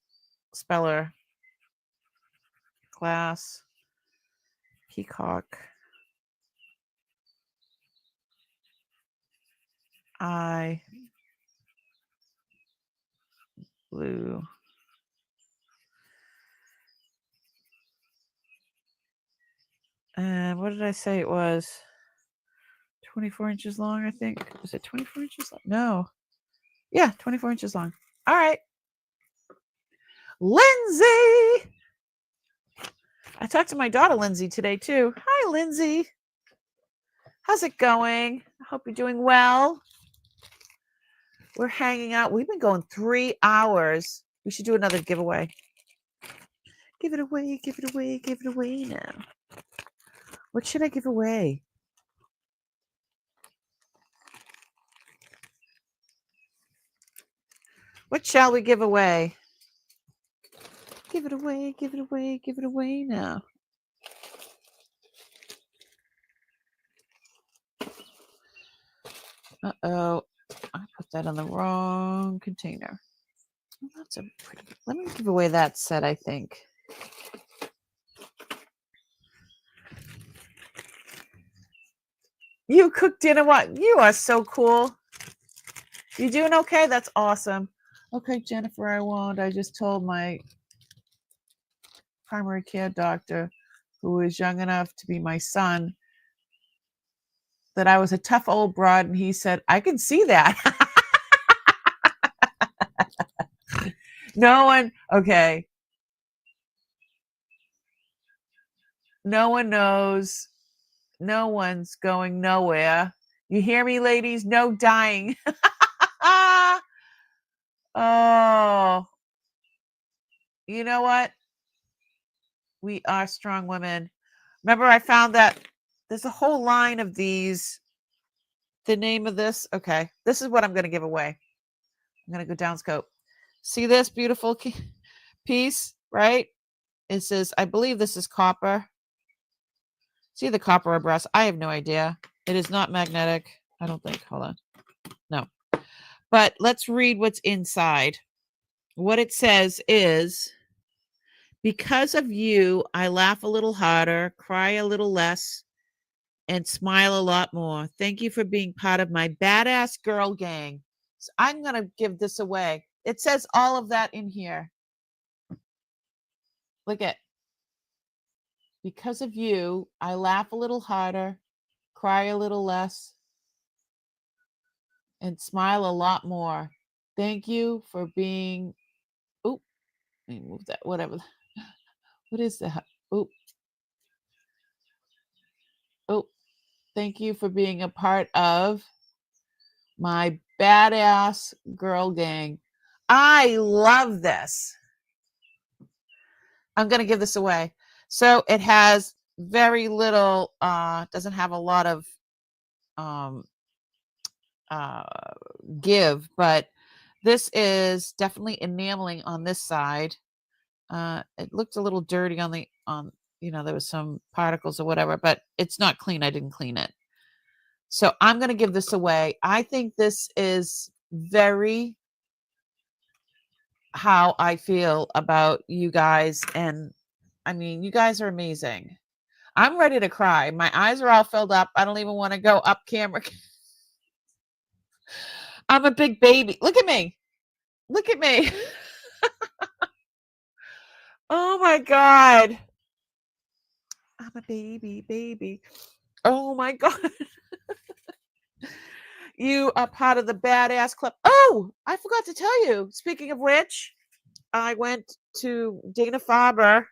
S1: speller. Glass peacock. Eye blue. And what did I say it was? 24 inches long, I think. Is it 24 inches long? No. Yeah, 24 inches long. All right. Lindsay. I talked to my daughter, Lindsay, today, too. Hi, Lindsay. How's it going? I hope you're doing well. We're hanging out. We've been going 3 hours. We should do another giveaway. Give it away, give it away, give it away now. What should I give away? What shall we give away? Give it away, give it away, give it away now. Uh-oh. I put that on the wrong container. Oh, that's a pretty... Let me give away that set, I think. You cooked dinner? What? You are so cool. You doing okay? That's awesome. Okay, Jennifer, I won't. I just told my primary care doctor, who is young enough to be my son, that I was a tough old broad, and he said, I can see that. No one, okay. No one knows. No one's going nowhere. You hear me, ladies? No dying. Oh, you know what? We are strong women. Remember, I found that there's a whole line of these. The name of this, okay, this is what I'm going to give away. I'm going to go down scope. See this beautiful piece, right? It says, I believe this is copper. See the copper abreast? I have no idea. It is not magnetic. I don't think. Hold on. No. But let's read what's inside. What it says is, because of you, I laugh a little harder, cry a little less, and smile a lot more. Thank you for being part of my badass girl gang. So I'm going to give this away. It says all of that in here. Look at. Because of you, I laugh a little harder, cry a little less, and smile a lot more. Thank you for being. Oh, let me move that. Whatever. What is that? Oh, oh. Thank you for being a part of my badass girl gang. I love this. I'm going to give this away. So it has very little, doesn't have a lot of um, give, but this is definitely enameling on this side. It looked a little dirty on there was some particles or whatever, but it's not clean. I didn't clean it. So I'm going to give this away. I think this is very how I feel about you guys. And I mean, you guys are amazing. I'm ready to cry. My eyes are all filled up. I don't even want to go up camera. I'm a big baby. Look at me. Look at me. Oh my God. I'm a baby. Oh my God. You are part of the badass club. Oh, I forgot to tell you. Speaking of which, I went to Dana-Farber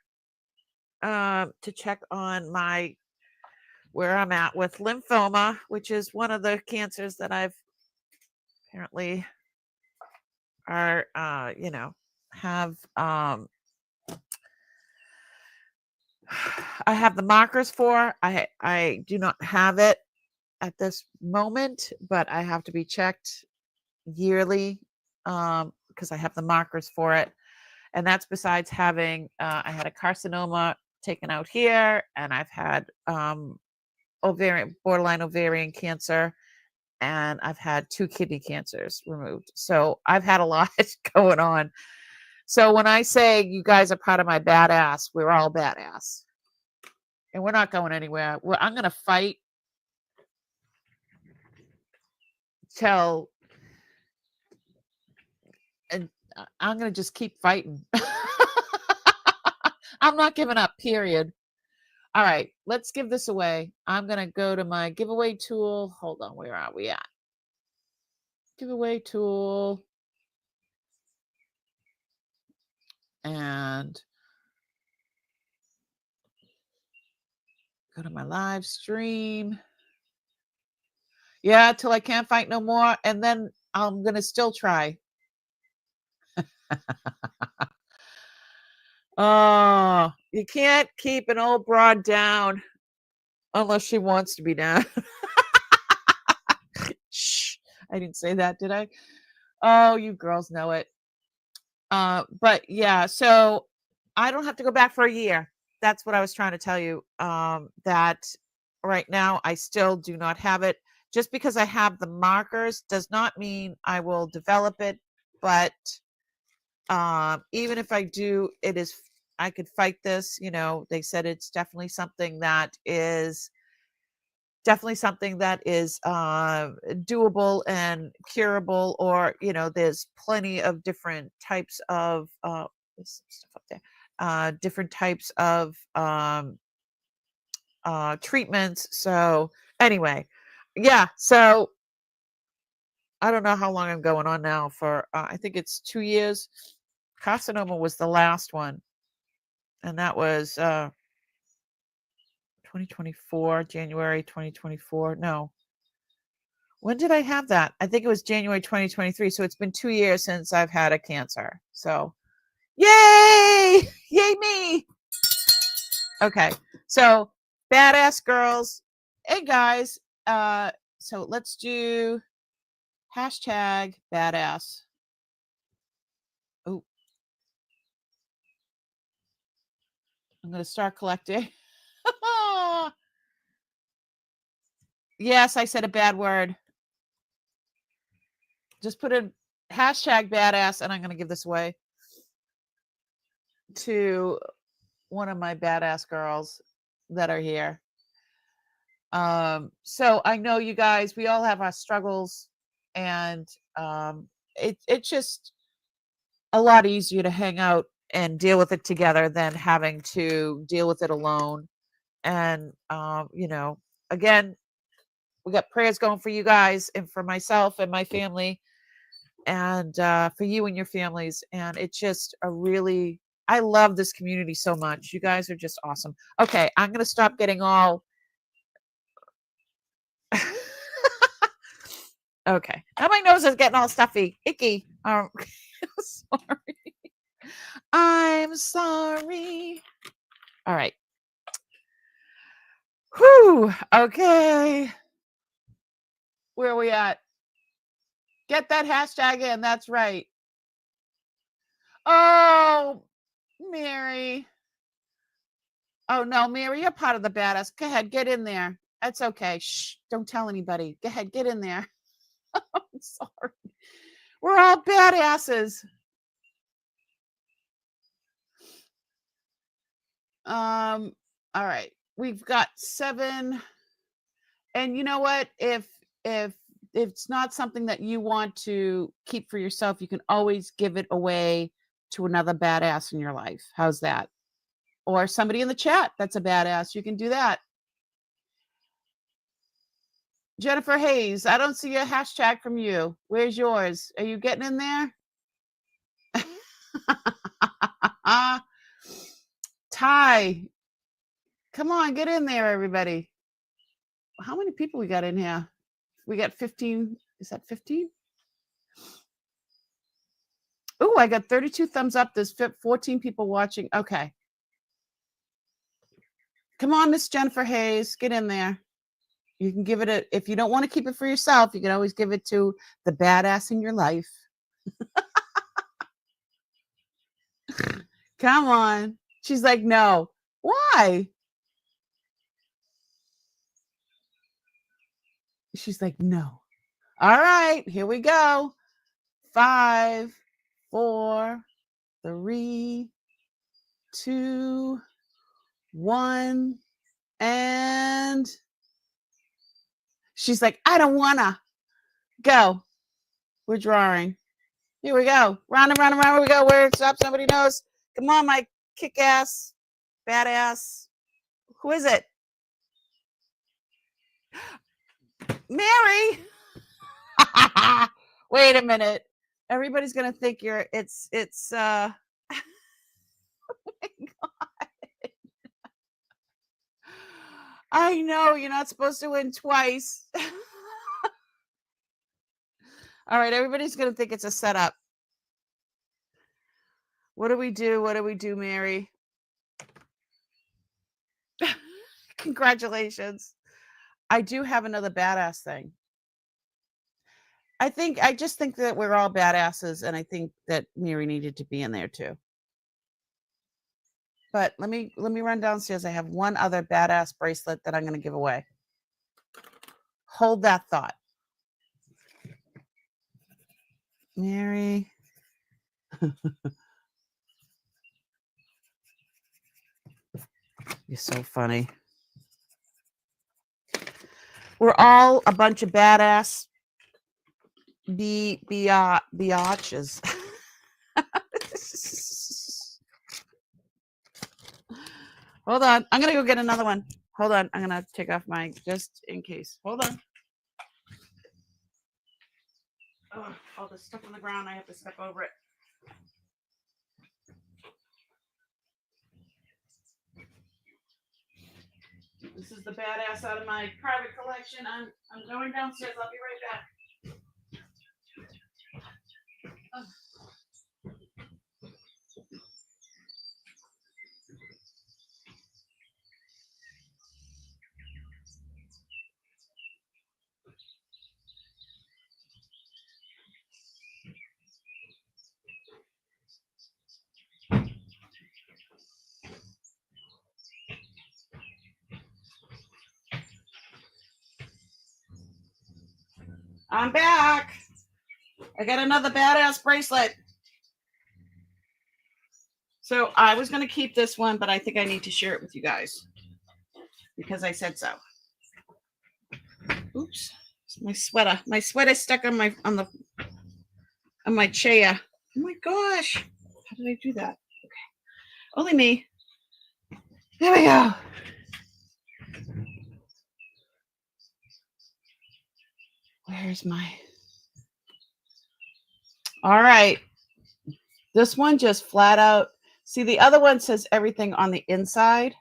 S1: to check on where I'm at with lymphoma, which is one of the cancers that I've apparently have I have the markers for. I do not have it at this moment, but I have to be checked yearly because I have the markers for it. And that's besides having I had a carcinoma taken out here, and I've had borderline ovarian cancer, and I've had 2 kidney cancers removed. So I've had a lot going on. So when I say you guys are part of my badass, we're all badass. And we're not going anywhere. I'm going to fight till, and I'm going to just keep fighting. I'm not giving up, period. All right, let's give this away. I'm going to go to my giveaway tool. Hold on, where are we at? Giveaway tool. And go to my live stream. Yeah, till I can't fight no more. And then I'm going to still try. Oh, you can't keep an old broad down unless she wants to be down. Shh, I didn't say that, did I? Oh, you girls know it. But yeah, so I don't have to go back for a year. That's what I was trying to tell you. That right now I still do not have it. Just because I have the markers does not mean I will develop it. But even if I do, I could fight this. They said it's definitely something that is doable and curable, or there's plenty of different types of there's some stuff up there, different types of treatments. So anyway, yeah, so I don't know how long I'm going on now for. I think it's 2 years. Carcinoma was the last one, and that was 2024, January 2024. No, when did I have that? I think it was January 2023. So it's been 2 years since I've had a cancer. So yay! Yay me! Okay. So badass girls. Hey guys. So let's do hashtag badass. Oh, I'm gonna start collecting. Yes, I said a bad word. Just put in hashtag badass, and I'm going to give this away to one of my badass girls that are here. So I know you guys, we all have our struggles, and it's just a lot easier to hang out and deal with it together than having to deal with it alone. And you know, again, we got prayers going for you guys and for myself and my family, and for you and your families. And it's just a really, I love this community so much. You guys are just awesome. Okay, I'm gonna stop getting all okay. Now my nose is getting all stuffy, icky. Sorry. I'm sorry. All right. Whew. Okay. Where are we at? Get that hashtag in. That's right. Oh, Mary. Oh, no, Mary, you're part of the badass. Go ahead, get in there. That's okay. Shh, don't tell anybody. Go ahead, get in there. I'm sorry. We're all badasses. All right. We've got 7. And you know what? If it's not something that you want to keep for yourself, you can always give it away to another badass in your life. How's that? Or somebody in the chat that's a badass. You can do that. Jennifer Hayes, I don't see a hashtag from you. Where's yours? Are you getting in there? Ty, come on, get in there, everybody. How many people we got in here? We got 15. Is that 15? Oh, I got 32 thumbs up. There's 14 people watching. Okay. Come on, Miss Jennifer Hayes, get in there. You can give it if you don't want to keep it for yourself, you can always give it to the badass in your life. Come on. She's like, no. Why? She's like, no. All right, here we go. 5, 4, 3, 2, 1. And she's like, I don't wanna go. We're drawing. Here we go. Round and round and round. Here we go. Where it stops, nobody knows. Come on, my kick-ass, badass. Who is it? Mary. Wait a minute. Everybody's gonna think it's oh my God. I know you're not supposed to win twice. All right, everybody's gonna think it's a setup. What do we do? What do we do, Mary? Congratulations. I do have another badass thing. I just think that we're all badasses, and I think that Mary needed to be in there too. But let me run downstairs. I have one other badass bracelet that I'm going to give away. Hold that thought. Mary. You're so funny. We're all a bunch of badass biatches. Hold on. I'm going to go get another one. Hold on. I'm going to take off my, just in case. Hold on. Oh, all the stuff on the ground. I have to step over it. This is the badass out of my private collection. I'm going downstairs. I'll be right back. Oh. I'm back. I got another badass bracelet. So I was going to keep this one, but I think I need to share it with you guys because I said so. Oops. My sweater. My sweater stuck on my chair. Oh my gosh. How did I do that? Okay. Only me. There we go. Where's my... All right. This one just flat out. See, the other one says everything on the inside.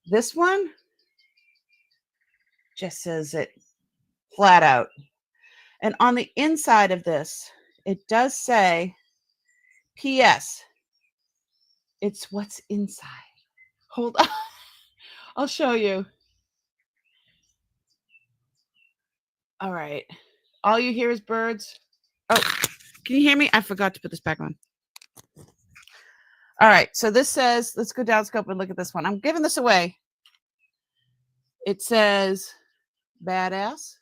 S1: This one just says it flat out. And on the inside of this, it does say, P.S. It's what's inside. Hold on. I'll show you. All right. All you hear is birds. Oh, can you hear me? I forgot to put this back on. All right. So this says, let's go down scope and look at this one. I'm giving this away. It says badass.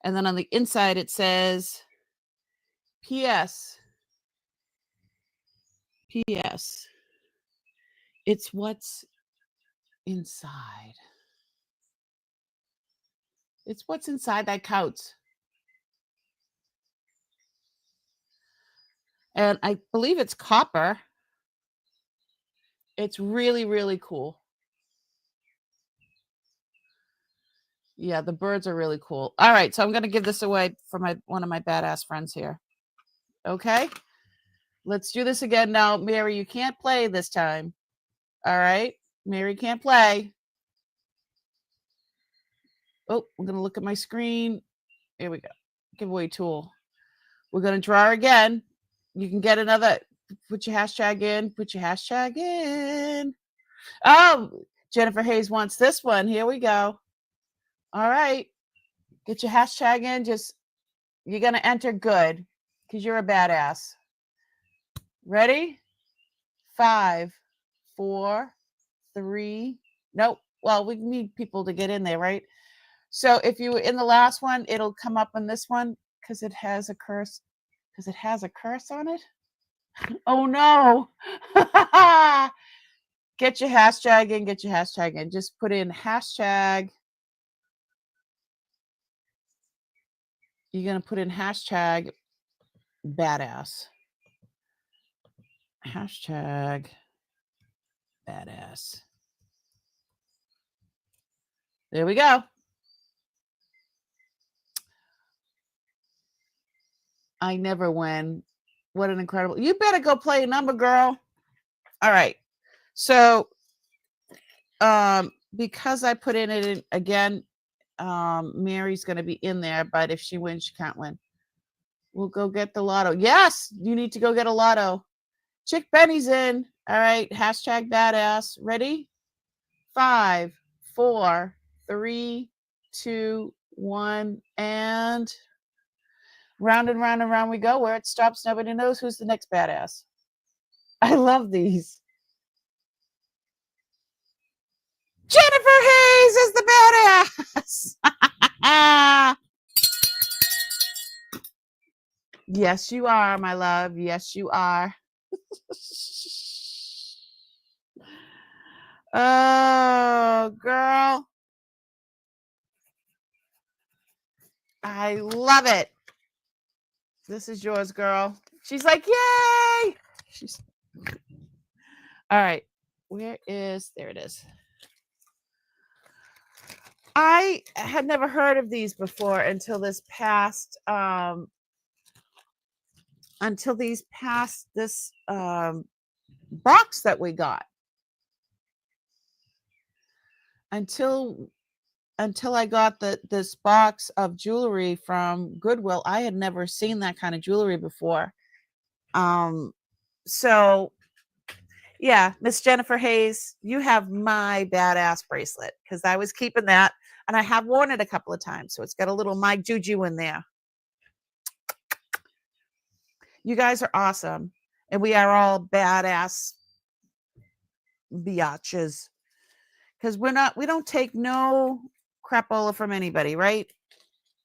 S1: And then on the inside, it says P.S. P.S. It's what's inside. It's what's inside that counts. And I believe it's copper. It's really, really cool. Yeah, the birds are really cool. All right, so I'm going to give this away for one of my badass friends here. Okay? Let's do this again now. Mary, you can't play this time. All right? Mary can't play. Oh, I'm going to look at my screen. Here we go. Giveaway tool. We're going to draw again. You can get another. Put your hashtag in. Put your hashtag in. Oh, Jennifer Hayes wants this one. Here we go. All right. Get your hashtag in. You're going to enter good because you're a badass. Ready? 5, 4, 3. Nope. Well, we need people to get in there, right? So if you were in the last one, it'll come up on this one because it has a curse. Because it has a curse on it. Oh no. Get your hashtag in. Get your hashtag in. Just put in hashtag. You're going to put in hashtag badass. Hashtag badass. There we go. I never win. What an incredible... You better go play a number, girl. All right. So, because I put in it again, Mary's going to be in there, but if she wins, she can't win. We'll go get the lotto. Yes, you need to go get a lotto. Chick Benny's in. All right. Hashtag badass. Ready? 5, 4, 3, 2, 1, and round and round and round we go. Where it stops, nobody knows who's the next badass. I love these. Jennifer Hayes is the badass. Yes, you are, my love. Yes, you are. Oh, girl. I love it. This is yours, girl. She's like, yay. All right. There it is. I had never heard of these before until this past this box that we got. Until I got this box of jewelry from Goodwill, I had never seen that kind of jewelry before. So yeah, Miss Jennifer Hayes, you have my badass bracelet because I was keeping that and I have worn it a couple of times. So it's got a little my juju in there. You guys are awesome. And we are all badass biatches. Because we don't take no crapola from anybody, right?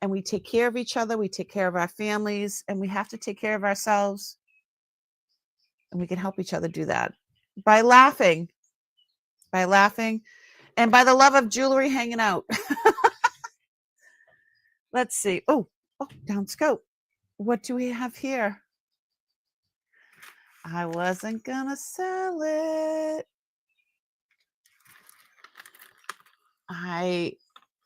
S1: and we take care of each other, we take care of our families, and we have to take care of ourselves. And we can help each other do that by laughing, and by the love of jewelry hanging out. Let's see. Oh, down scope. What do we have here? I wasn't gonna sell it. I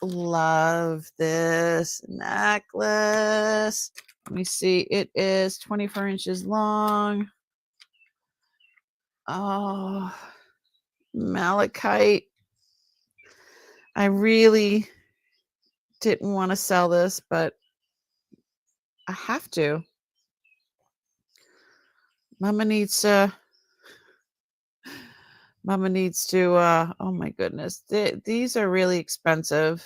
S1: love this necklace. Let me see. It is 24 inches long. Oh, malachite. I really didn't want to sell this, but I have to. Mama needs to, oh my goodness. These are really expensive.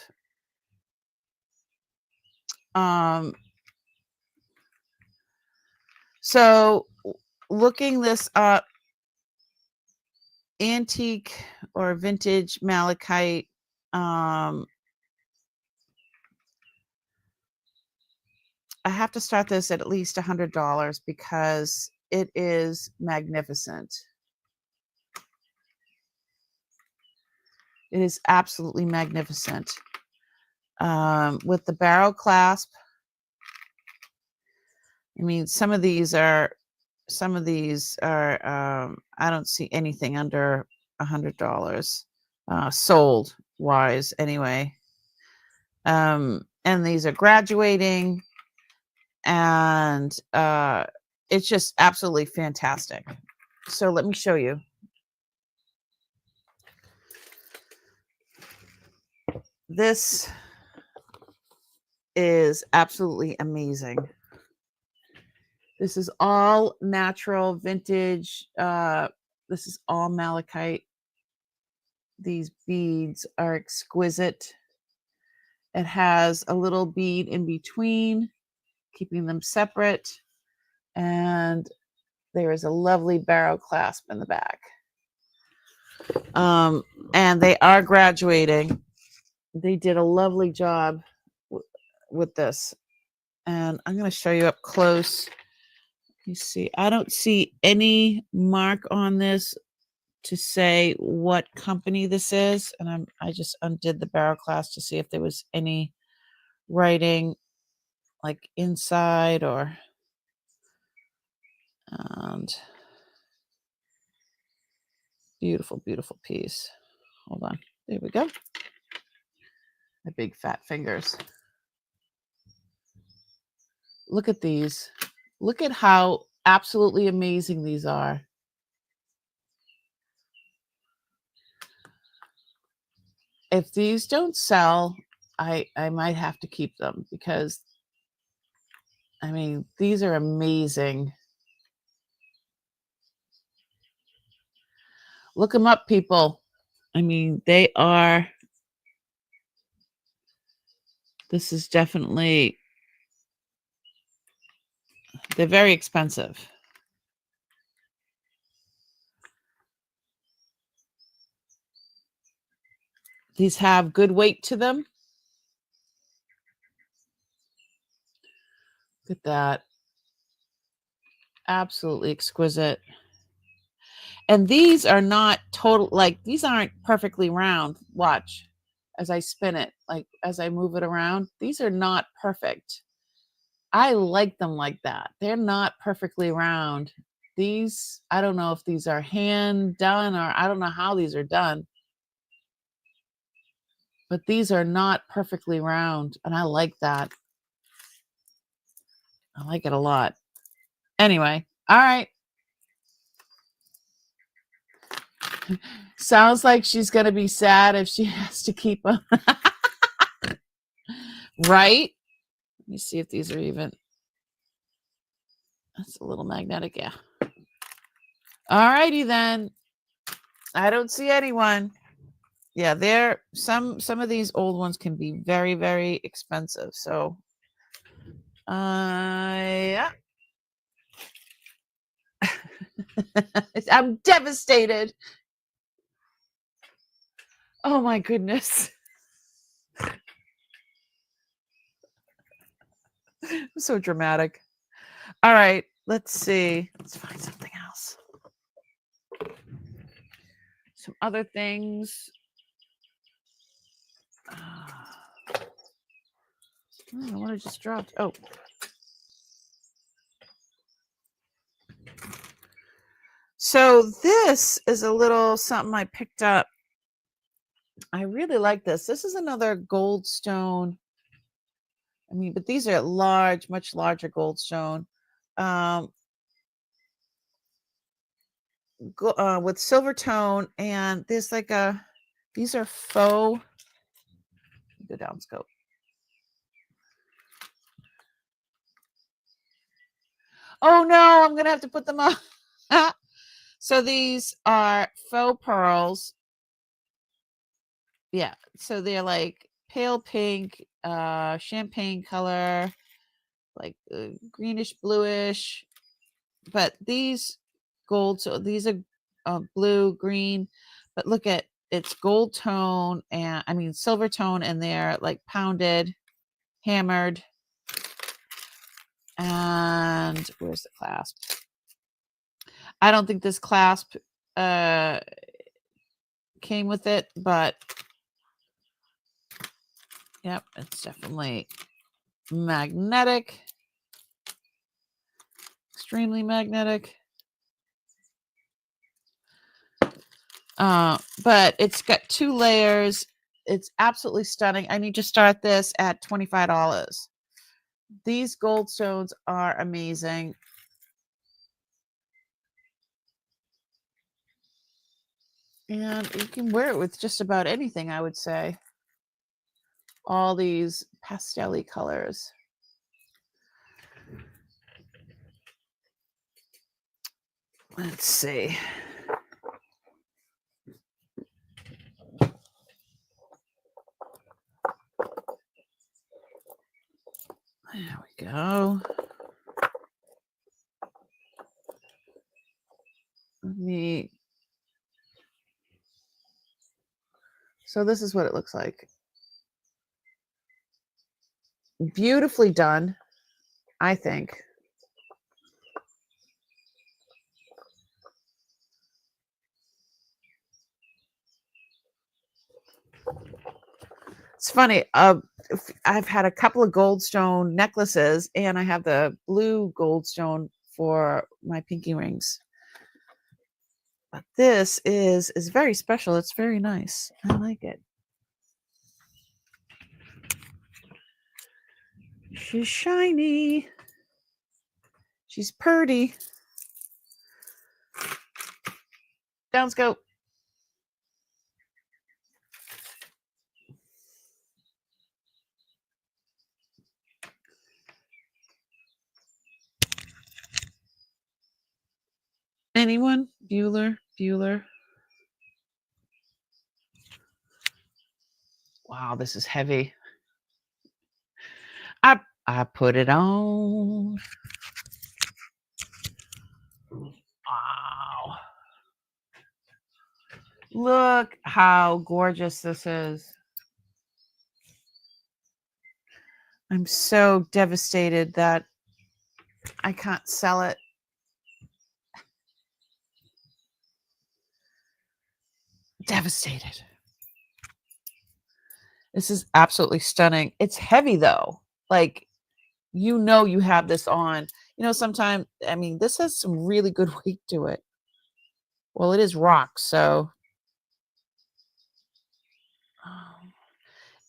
S1: So looking this up, antique or vintage malachite, I have to start this at least $100 because it is magnificent. It is absolutely magnificent. With the barrel clasp, I mean, some of these are, I don't see anything under $100, sold wise anyway. And these are graduating, and it's just absolutely fantastic. So let me show you. This is absolutely amazing. This is all natural vintage. This is all malachite. These beads are exquisite. It has a little bead in between, keeping them separate. And there is a lovely barrel clasp in the back. And they are graduating. They did a lovely job with this. And I'm going to show you up close. You see, I don't see any mark on this to say what company this is. And I just undid the barrel clasp to see if there was any writing like inside or, and beautiful, beautiful piece. Hold on. There we go. My big fat fingers. Look at these. Look at how absolutely amazing these are. If these don't sell, I might have to keep them because, I mean, these are amazing. Look them up, people. I mean, they are, this is definitely, they're very expensive. These have good weight to them. Look at that. Absolutely exquisite. And these are not total, like these aren't perfectly round. Watch as I spin it, like as I move it around. These are not perfect. I like them like that. They're not perfectly round. These, I don't know if these are hand done or I don't know how these are done. But these are not perfectly round. And I like that. I like it a lot. Anyway, all right. Sounds like she's going to be sad if she has to keep them. Right? Let me see if these are even. That's a little magnetic, yeah. All righty then. I don't see anyone. Yeah, there. Some of these old ones can be very, very expensive. So, yeah. I'm devastated. Oh my goodness. So dramatic. All right, let's see. Let's find something else. Some other things. I don't know what I just dropped. Oh. So this is a little something I picked up. I really like this. This is another goldstone. I mean, but these are large, much larger goldstone. With silver tone, and there's like these are faux. Go down scope. Oh no, I'm gonna have to put them on. So these are faux pearls. Yeah, so they're like pale pink, champagne color, like greenish bluish. But these gold, so these are blue, green, but look at it's gold tone and I mean silver tone, and they're like pounded, hammered. And where's the clasp? I don't think this clasp came with it, but yep, it's definitely magnetic, extremely magnetic. But it's got 2 layers. It's absolutely stunning. I need to start this at $25. These gold stones are amazing. And you can wear it with just about anything, I would say. All these pastel-y colors. Let's see. There we go. So this is what it looks like. Beautifully done, I think. It's funny. I've had a couple of goldstone necklaces, and I have the blue goldstone for my pinky rings. But this is very special. It's very nice. I like it. She's shiny. She's purty. Down scope. Anyone? Bueller? Wow, this is heavy. I put it on. Wow. Look how gorgeous this is. I'm so devastated that I can't sell it. Devastated. This is absolutely stunning. It's heavy though. Like, you know, you have this on. You know, sometimes, I mean, this has some really good weight to it. Well, it is rock, so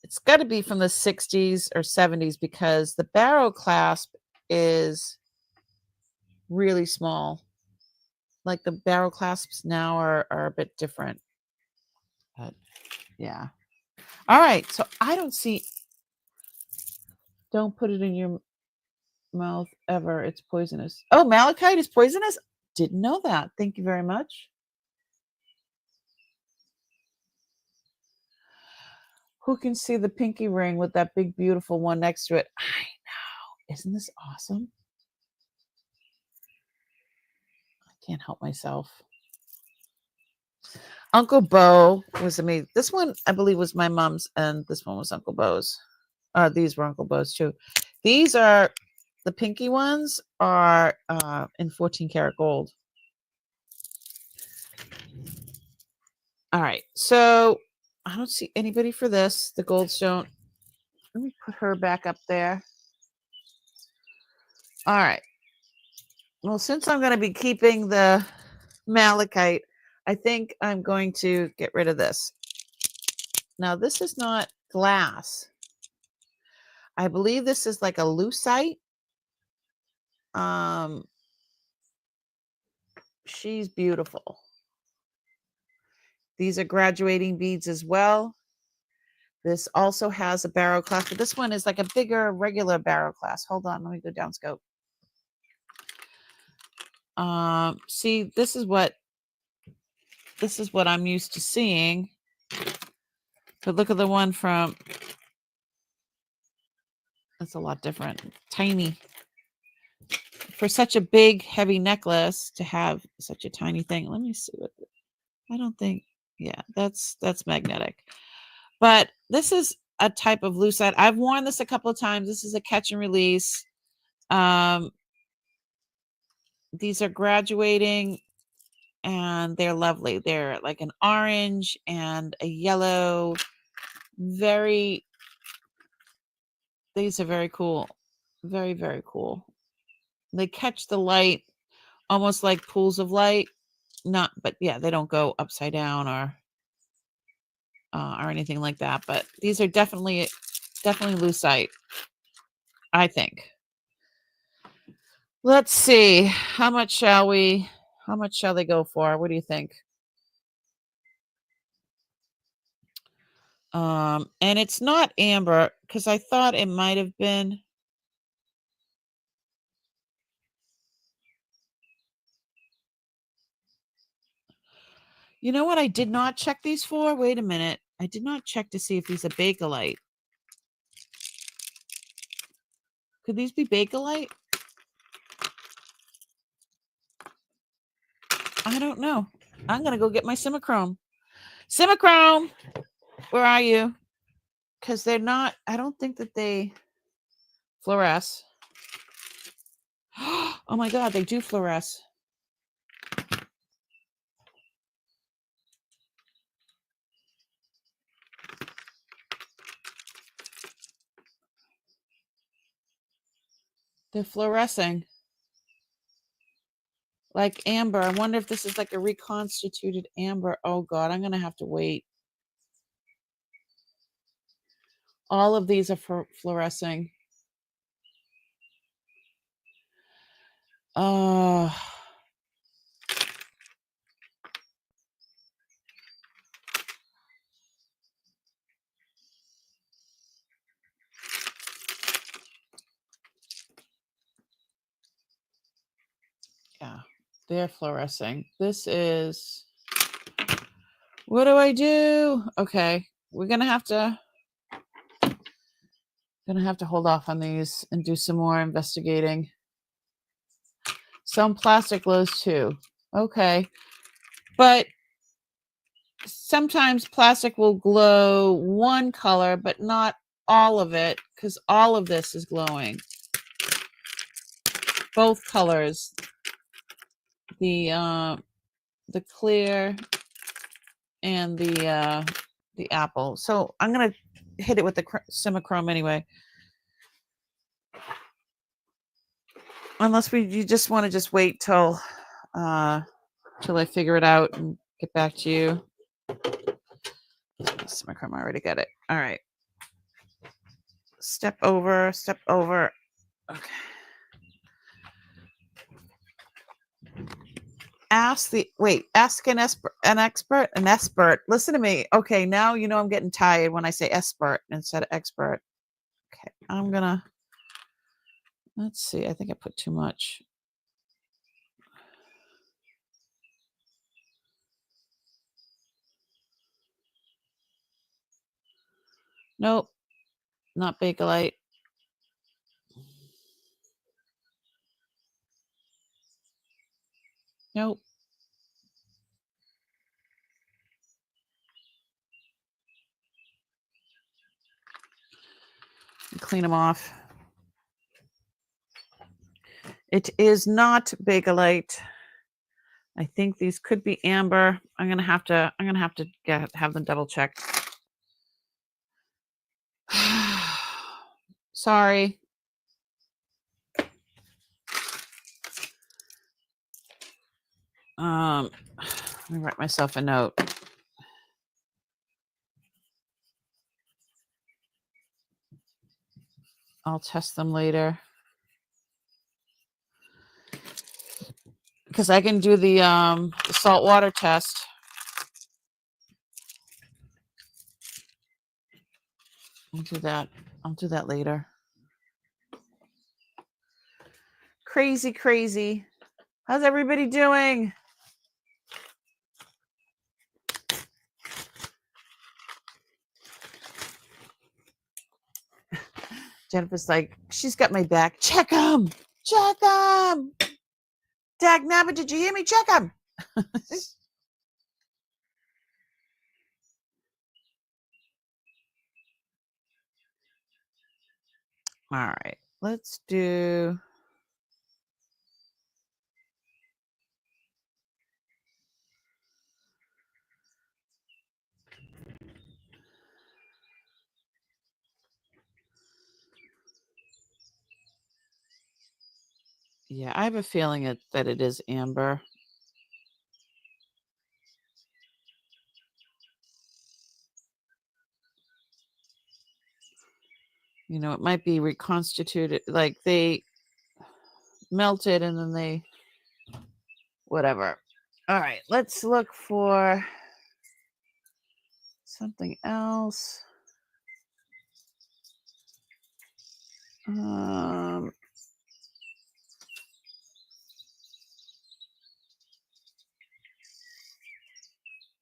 S1: it's got to be from the 60s or 70s because the barrel clasp is really small. Like the barrel clasps now are a bit different. But yeah. All right. So I don't see. Don't put it in your mouth ever. It's poisonous. Oh, malachite is poisonous? Didn't know that. Thank you very much. Who can see the pinky ring with that big, beautiful one next to it? I know. Isn't this awesome? I can't help myself. Uncle Bo was amazing. This one, I believe, was my mom's, and this one was Uncle Bo's. These were Uncle Bo's too. These are the pinky ones, are in 14 karat gold. All right, so I don't see anybody for this. The goldstone. Let me put her back up there. All right. Well, since I'm going to be keeping the malachite, I think I'm going to get rid of this. Now, this is not glass. I believe this is like a lucite. She's beautiful. These are graduating beads as well. This also has a barrow clasp, but this one is like a bigger regular barrow clasp. Hold on, let me go down scope. See, this is what I'm used to seeing. But look at the one from, that's a lot different. Tiny. For such a big, heavy necklace to have such a tiny thing. Let me see what, I don't think, yeah, that's magnetic. But this is a type of lucite. I've worn this a couple of times. This is a catch and release. These are graduating and they're lovely. They're like an orange and a yellow. These are very cool. Very, very cool. They catch the light almost like pools of light. But yeah, they don't go upside down or anything like that. But these are definitely lucite, I think. Let's see. How much shall they go for? What do you think? And it's not amber because I thought it might have been. You know what I did not check these for? Wait a minute. I did not check to see if these are Bakelite. Could these be Bakelite? I don't know. I'm going to go get my Simichrome. Simichrome! Where are you? Because they're not, I don't think that they fluoresce. Oh my God, they do fluoresce. They're fluorescing. Like amber. I wonder if this is like a reconstituted amber. Oh God, I'm going to have to wait. All of these are fluorescing. Oh. Yeah, they're fluorescing. This is, what do I do? Okay, we're gonna have to hold off on these and do some more investigating. Some plastic glows too. Okay, but sometimes plastic will glow one color, but not all of it, because all of this is glowing. Both colors. The clear and the apple. So I'm gonna hit it with the Simichrome anyway. Unless you just want to wait till I figure it out and get back to you. Simichrome, I already got it. All right. Step over. Okay. Ask an expert. Listen to me. Okay, now you know I'm getting tired when I say expert instead of expert. Okay, I'm gonna, let's see, I think I put too much. Nope, not Bakelite. Nope. Clean them off. It is not Bakelite. I think these could be amber. I'm gonna have to have them double checked. Sorry. Let me write myself a note. I'll test them later. Because I can do the salt water test. I'll do that. I'll do that later. Crazy, crazy. How's everybody doing? Jennifer's like, she's got my back. Check them. Check them. Dag nabbit, did you hear me? Check them. All right. Let's do. Yeah, I have a feeling that it is amber. You know, it might be reconstituted, like they melted and then they, whatever. All right, let's look for something else.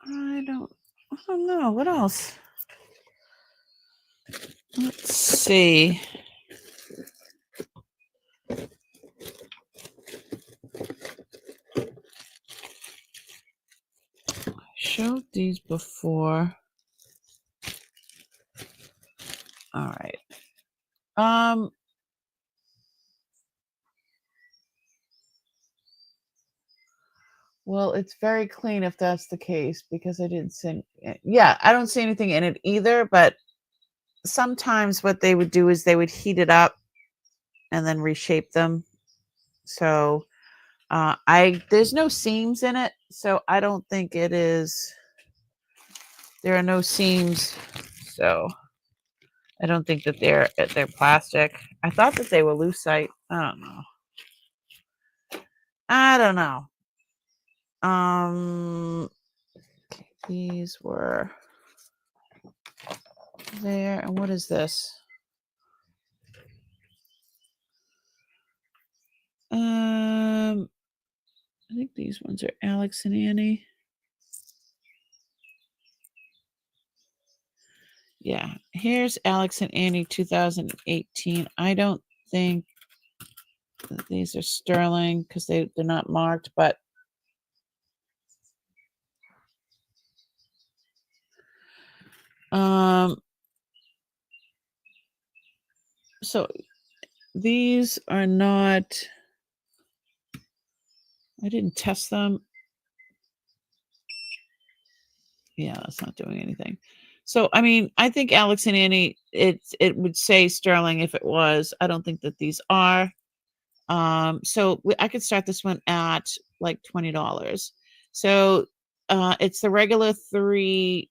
S1: I don't know. What else? Let's see. I showed these before. All right. Well, it's very clean if that's the case, because I didn't see. Yeah, I don't see anything in it either, but sometimes what they would do is they would heat it up and then reshape them. So there's no seams in it, so I don't think it is. There are no seams, so I don't think that they're plastic. I thought that they were lucite. I don't know. Okay, these were there. And what is this? I think these ones are Alex and Annie. Yeah, here's Alex and Annie 2018. I don't think that these are sterling because they're not marked, but so these are not. I didn't test them. Yeah, that's not doing anything. So, I mean, I think Alex and Annie, it would say sterling if it was. I don't think that these are. So I could start this one at like $20. So it's the regular 3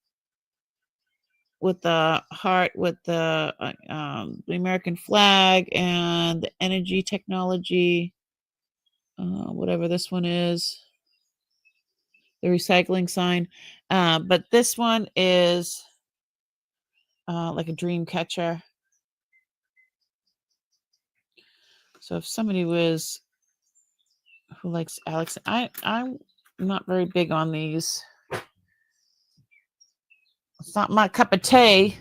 S1: with the heart, with the American flag and the energy technology, whatever this one is, the recycling sign. But this one is like a dream catcher. So if somebody who likes Alex, I'm not very big on these. It's not my cup of tea.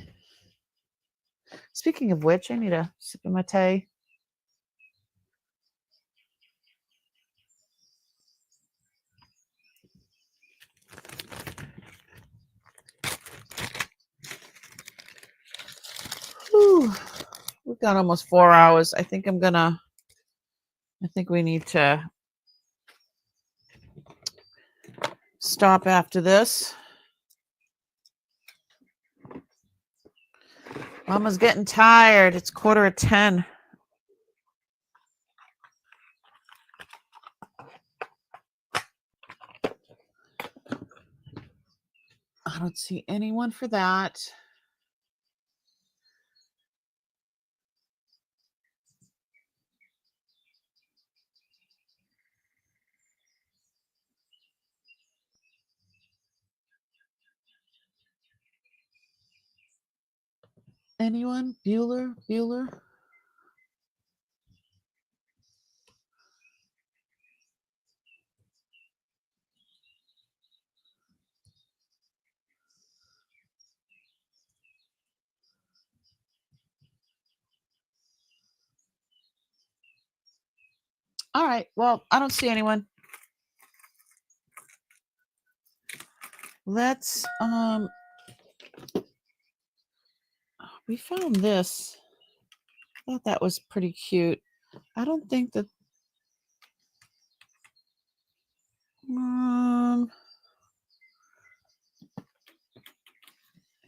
S1: Speaking of which, I need a sip of my tea. Whew. We've got almost 4 hours. I think I'm gonna think we need to stop after this. Mama's getting tired. It's 9:45. I don't see anyone for that. Anyone? Bueller? All right. Well, I don't see anyone. Let's we found this. I thought that was pretty cute. I don't think that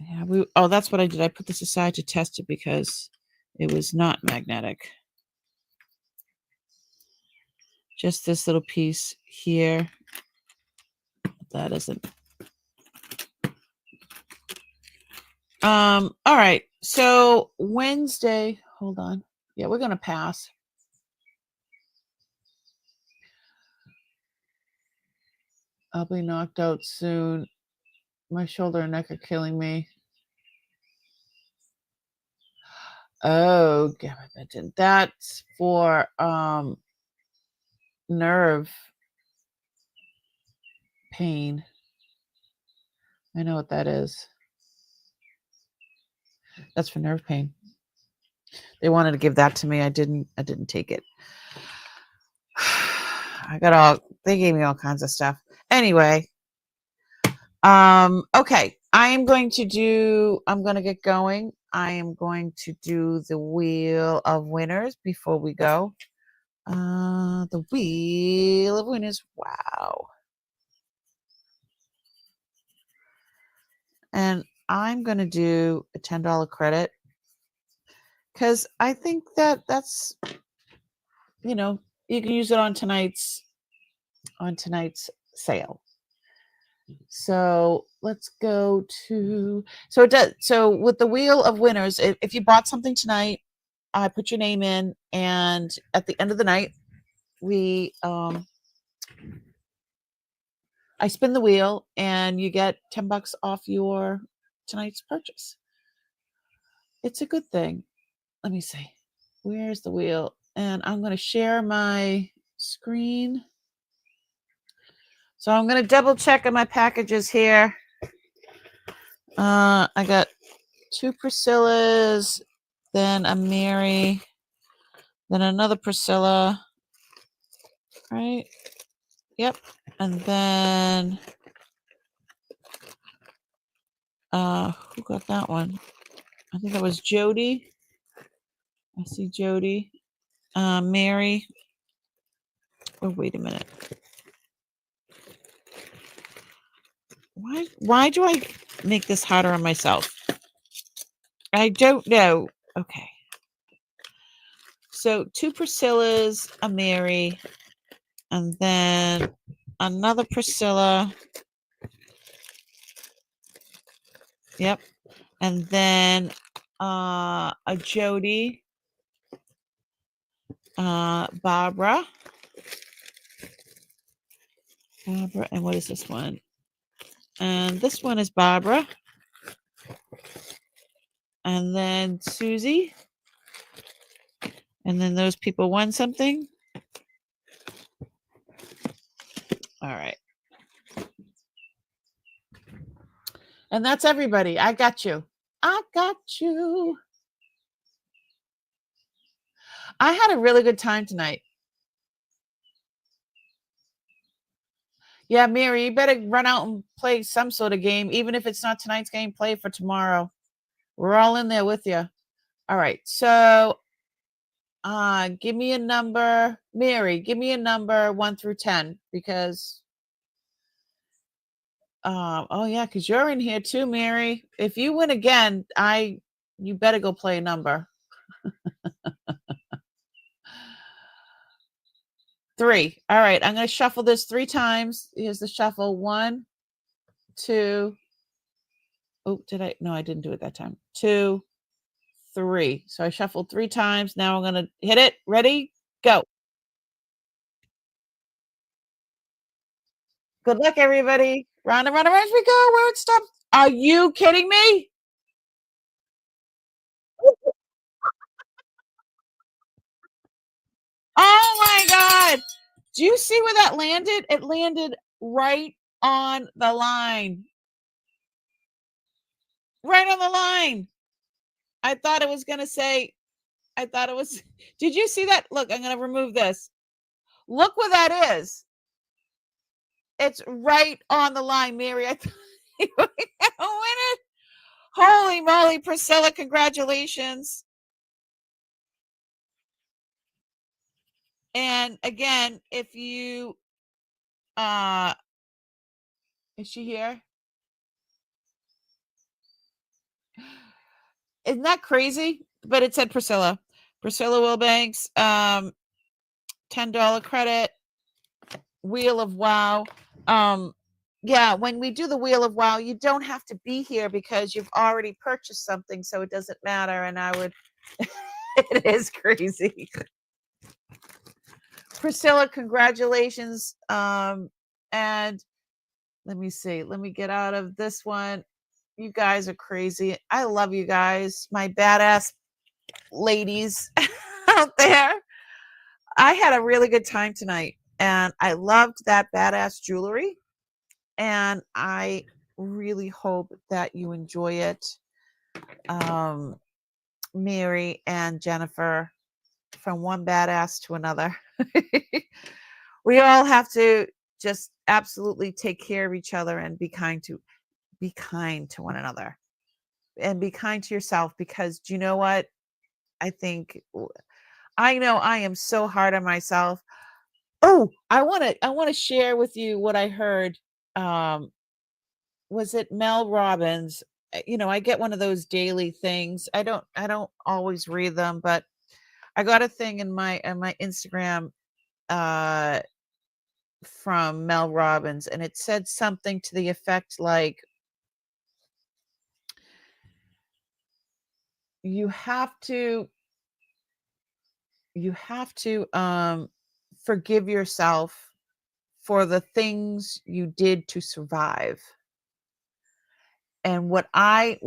S1: yeah, that's what I did. I put this aside to test it because it was not magnetic. Just this little piece here. That isn't. All right. So Wednesday, hold on. Yeah, we're gonna pass. I'll be knocked out soon. My shoulder and neck are killing me. Oh, gabapentin. That's for nerve pain. I know what that is. That's for nerve pain. They wanted to give that to me. I didn't take it. They gave me all kinds of stuff. Anyway, okay. I'm going to get going. I am going to do the Wheel of Winners before we go. The Wheel of Winners. Wow. And I'm going to do a $10 credit because I think that's, you can use it on tonight's sale. So let's go to, so with the Wheel of Winners, if you bought something tonight, I put your name in, and at the end of the night, I spin the wheel and you get $10 off your tonight's purchase. It's a good thing. Let me see. Where's the wheel? And I'm going to share my screen. So I'm going to double check on my packages here. I got 2 Priscillas, then a Mary, then another Priscilla, right? Yep. And then, who got that one? I think that was Jody. I see Jody. Mary. Oh, wait a minute. Why do I make this harder on myself? I don't know. Okay. So 2 Priscillas, a Mary, and then another Priscilla. Yep. And then a Jody, Barbara, and what is this one? And this one is Barbara. And then Susie. And then those people won something. All right. And that's everybody. I got you. I had a really good time tonight. Yeah, Mary, you better run out and play some sort of game. Even if it's not tonight's game, play for tomorrow. We're all in there with you. All right. So Give me a number. Mary, give me a number 1 through 10 because oh yeah, because you're in here too, Mary. If you win again, you better go play a number. 3. All right, I'm going to shuffle this 3 times. Here's the shuffle. 1, 2. Oh, did I? No, I didn't do it that time. 2, 3. So I shuffled 3 times. Now I'm going to hit it. Ready? Go. Good luck, everybody. Round and round and round as we go. Where it stops. Are you kidding me? Oh my God. Do you see where that landed? It landed right on the line. Right on the line. I thought it was going to say, I thought it was, did you see that? Look, I'm going to remove this. Look where that is. It's right on the line, Mary. I thought you were going to win it. Holy moly, Priscilla, congratulations. And again, if you, is she here? Isn't that crazy? But it said Priscilla. Priscilla Wilbanks, $10 credit. Wheel of Wow. Yeah, when we do the Wheel of Wow, you don't have to be here because you've already purchased something, so it doesn't matter. And I would, it is crazy. Priscilla, congratulations. And let me see. Let me get out of this one. You guys are crazy. I love you guys, my badass ladies out there. I had a really good time tonight, and I loved that badass jewelry. And I really hope that you enjoy it. Mary and Jennifer, from one badass to another. We all have to just absolutely take care of each other and be kind to one another, and be kind to yourself, because do you know what? I think I know I am so hard on myself. Oh, I want to share with you what I heard. Was it Mel Robbins? I get one of those daily things. I don't always read them, but I got a thing in my Instagram from Mel Robbins, and it said something to the effect like, you have to forgive yourself for the things you did to survive. And when I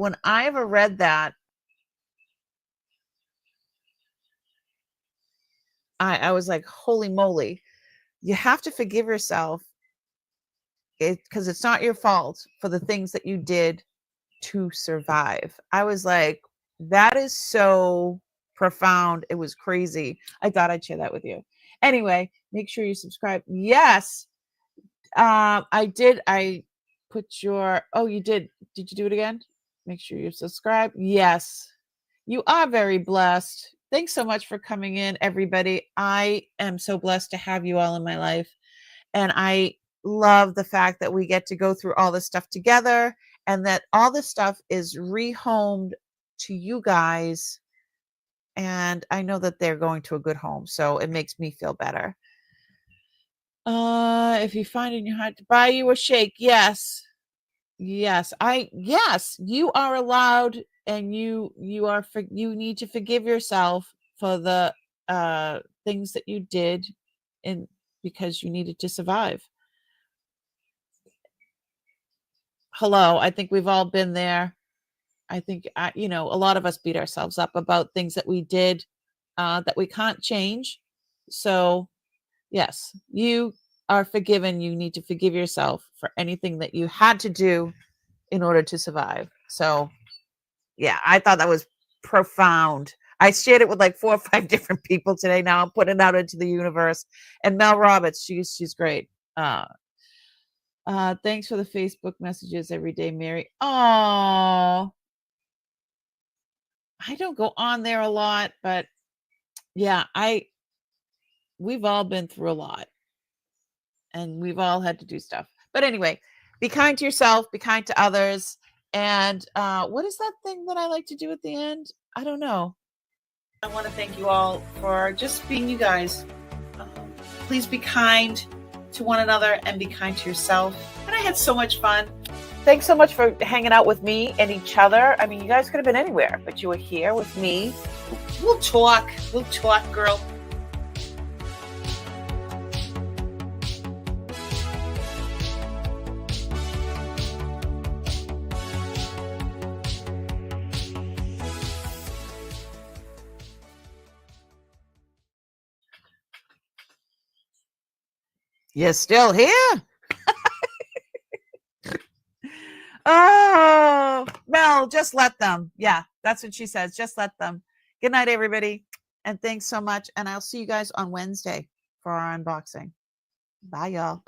S1: ever read that, I was like, holy moly, you have to forgive yourself, because it's not your fault for the things that you did to survive. I was like, that is so profound. It was crazy. I thought I'd share that with you. Anyway, make sure you subscribe. Yes. I did. I put your, oh, you did. Did you do it again? Make sure you subscribe. Yes. You are very blessed. Thanks so much for coming in, everybody. I am so blessed to have you all in my life. And I love the fact that we get to go through all this stuff together, and that all this stuff is rehomed to you guys. And I know that they're going to a good home. So it makes me feel better. If you find in your heart to buy you a shake, yes. Yes, you are allowed, and you need to forgive yourself for the things that you did, and because you needed to survive. Hello, I think we've all been there. I think a lot of us beat ourselves up about things that we did that we can't change. So, yes, you are forgiven. You need to forgive yourself for anything that you had to do in order to survive. So, yeah, I thought that was profound. I shared it with like 4 or 5 different people today. Now I'm putting it out into the universe. And Mel Roberts, she's great. Thanks for the Facebook messages every day, Mary. Oh, I don't go on there a lot, but Yeah, we've all been through a lot and we've all had to do stuff. But anyway, be kind to yourself, be kind to others. And what is that thing that I like to do at the end? I don't know. I want to thank you all for just being you guys. Please be kind to one another and be kind to yourself. And I had so much fun. Thanks so much for hanging out with me and each other. I mean, you guys could have been anywhere, but you were here with me. We'll talk. We'll talk, girl. You're still here? Oh, Mel, just let them. Yeah, that's what she says. Just let them. Good night, everybody. And thanks so much. And I'll see you guys on Wednesday for our unboxing. Bye, y'all.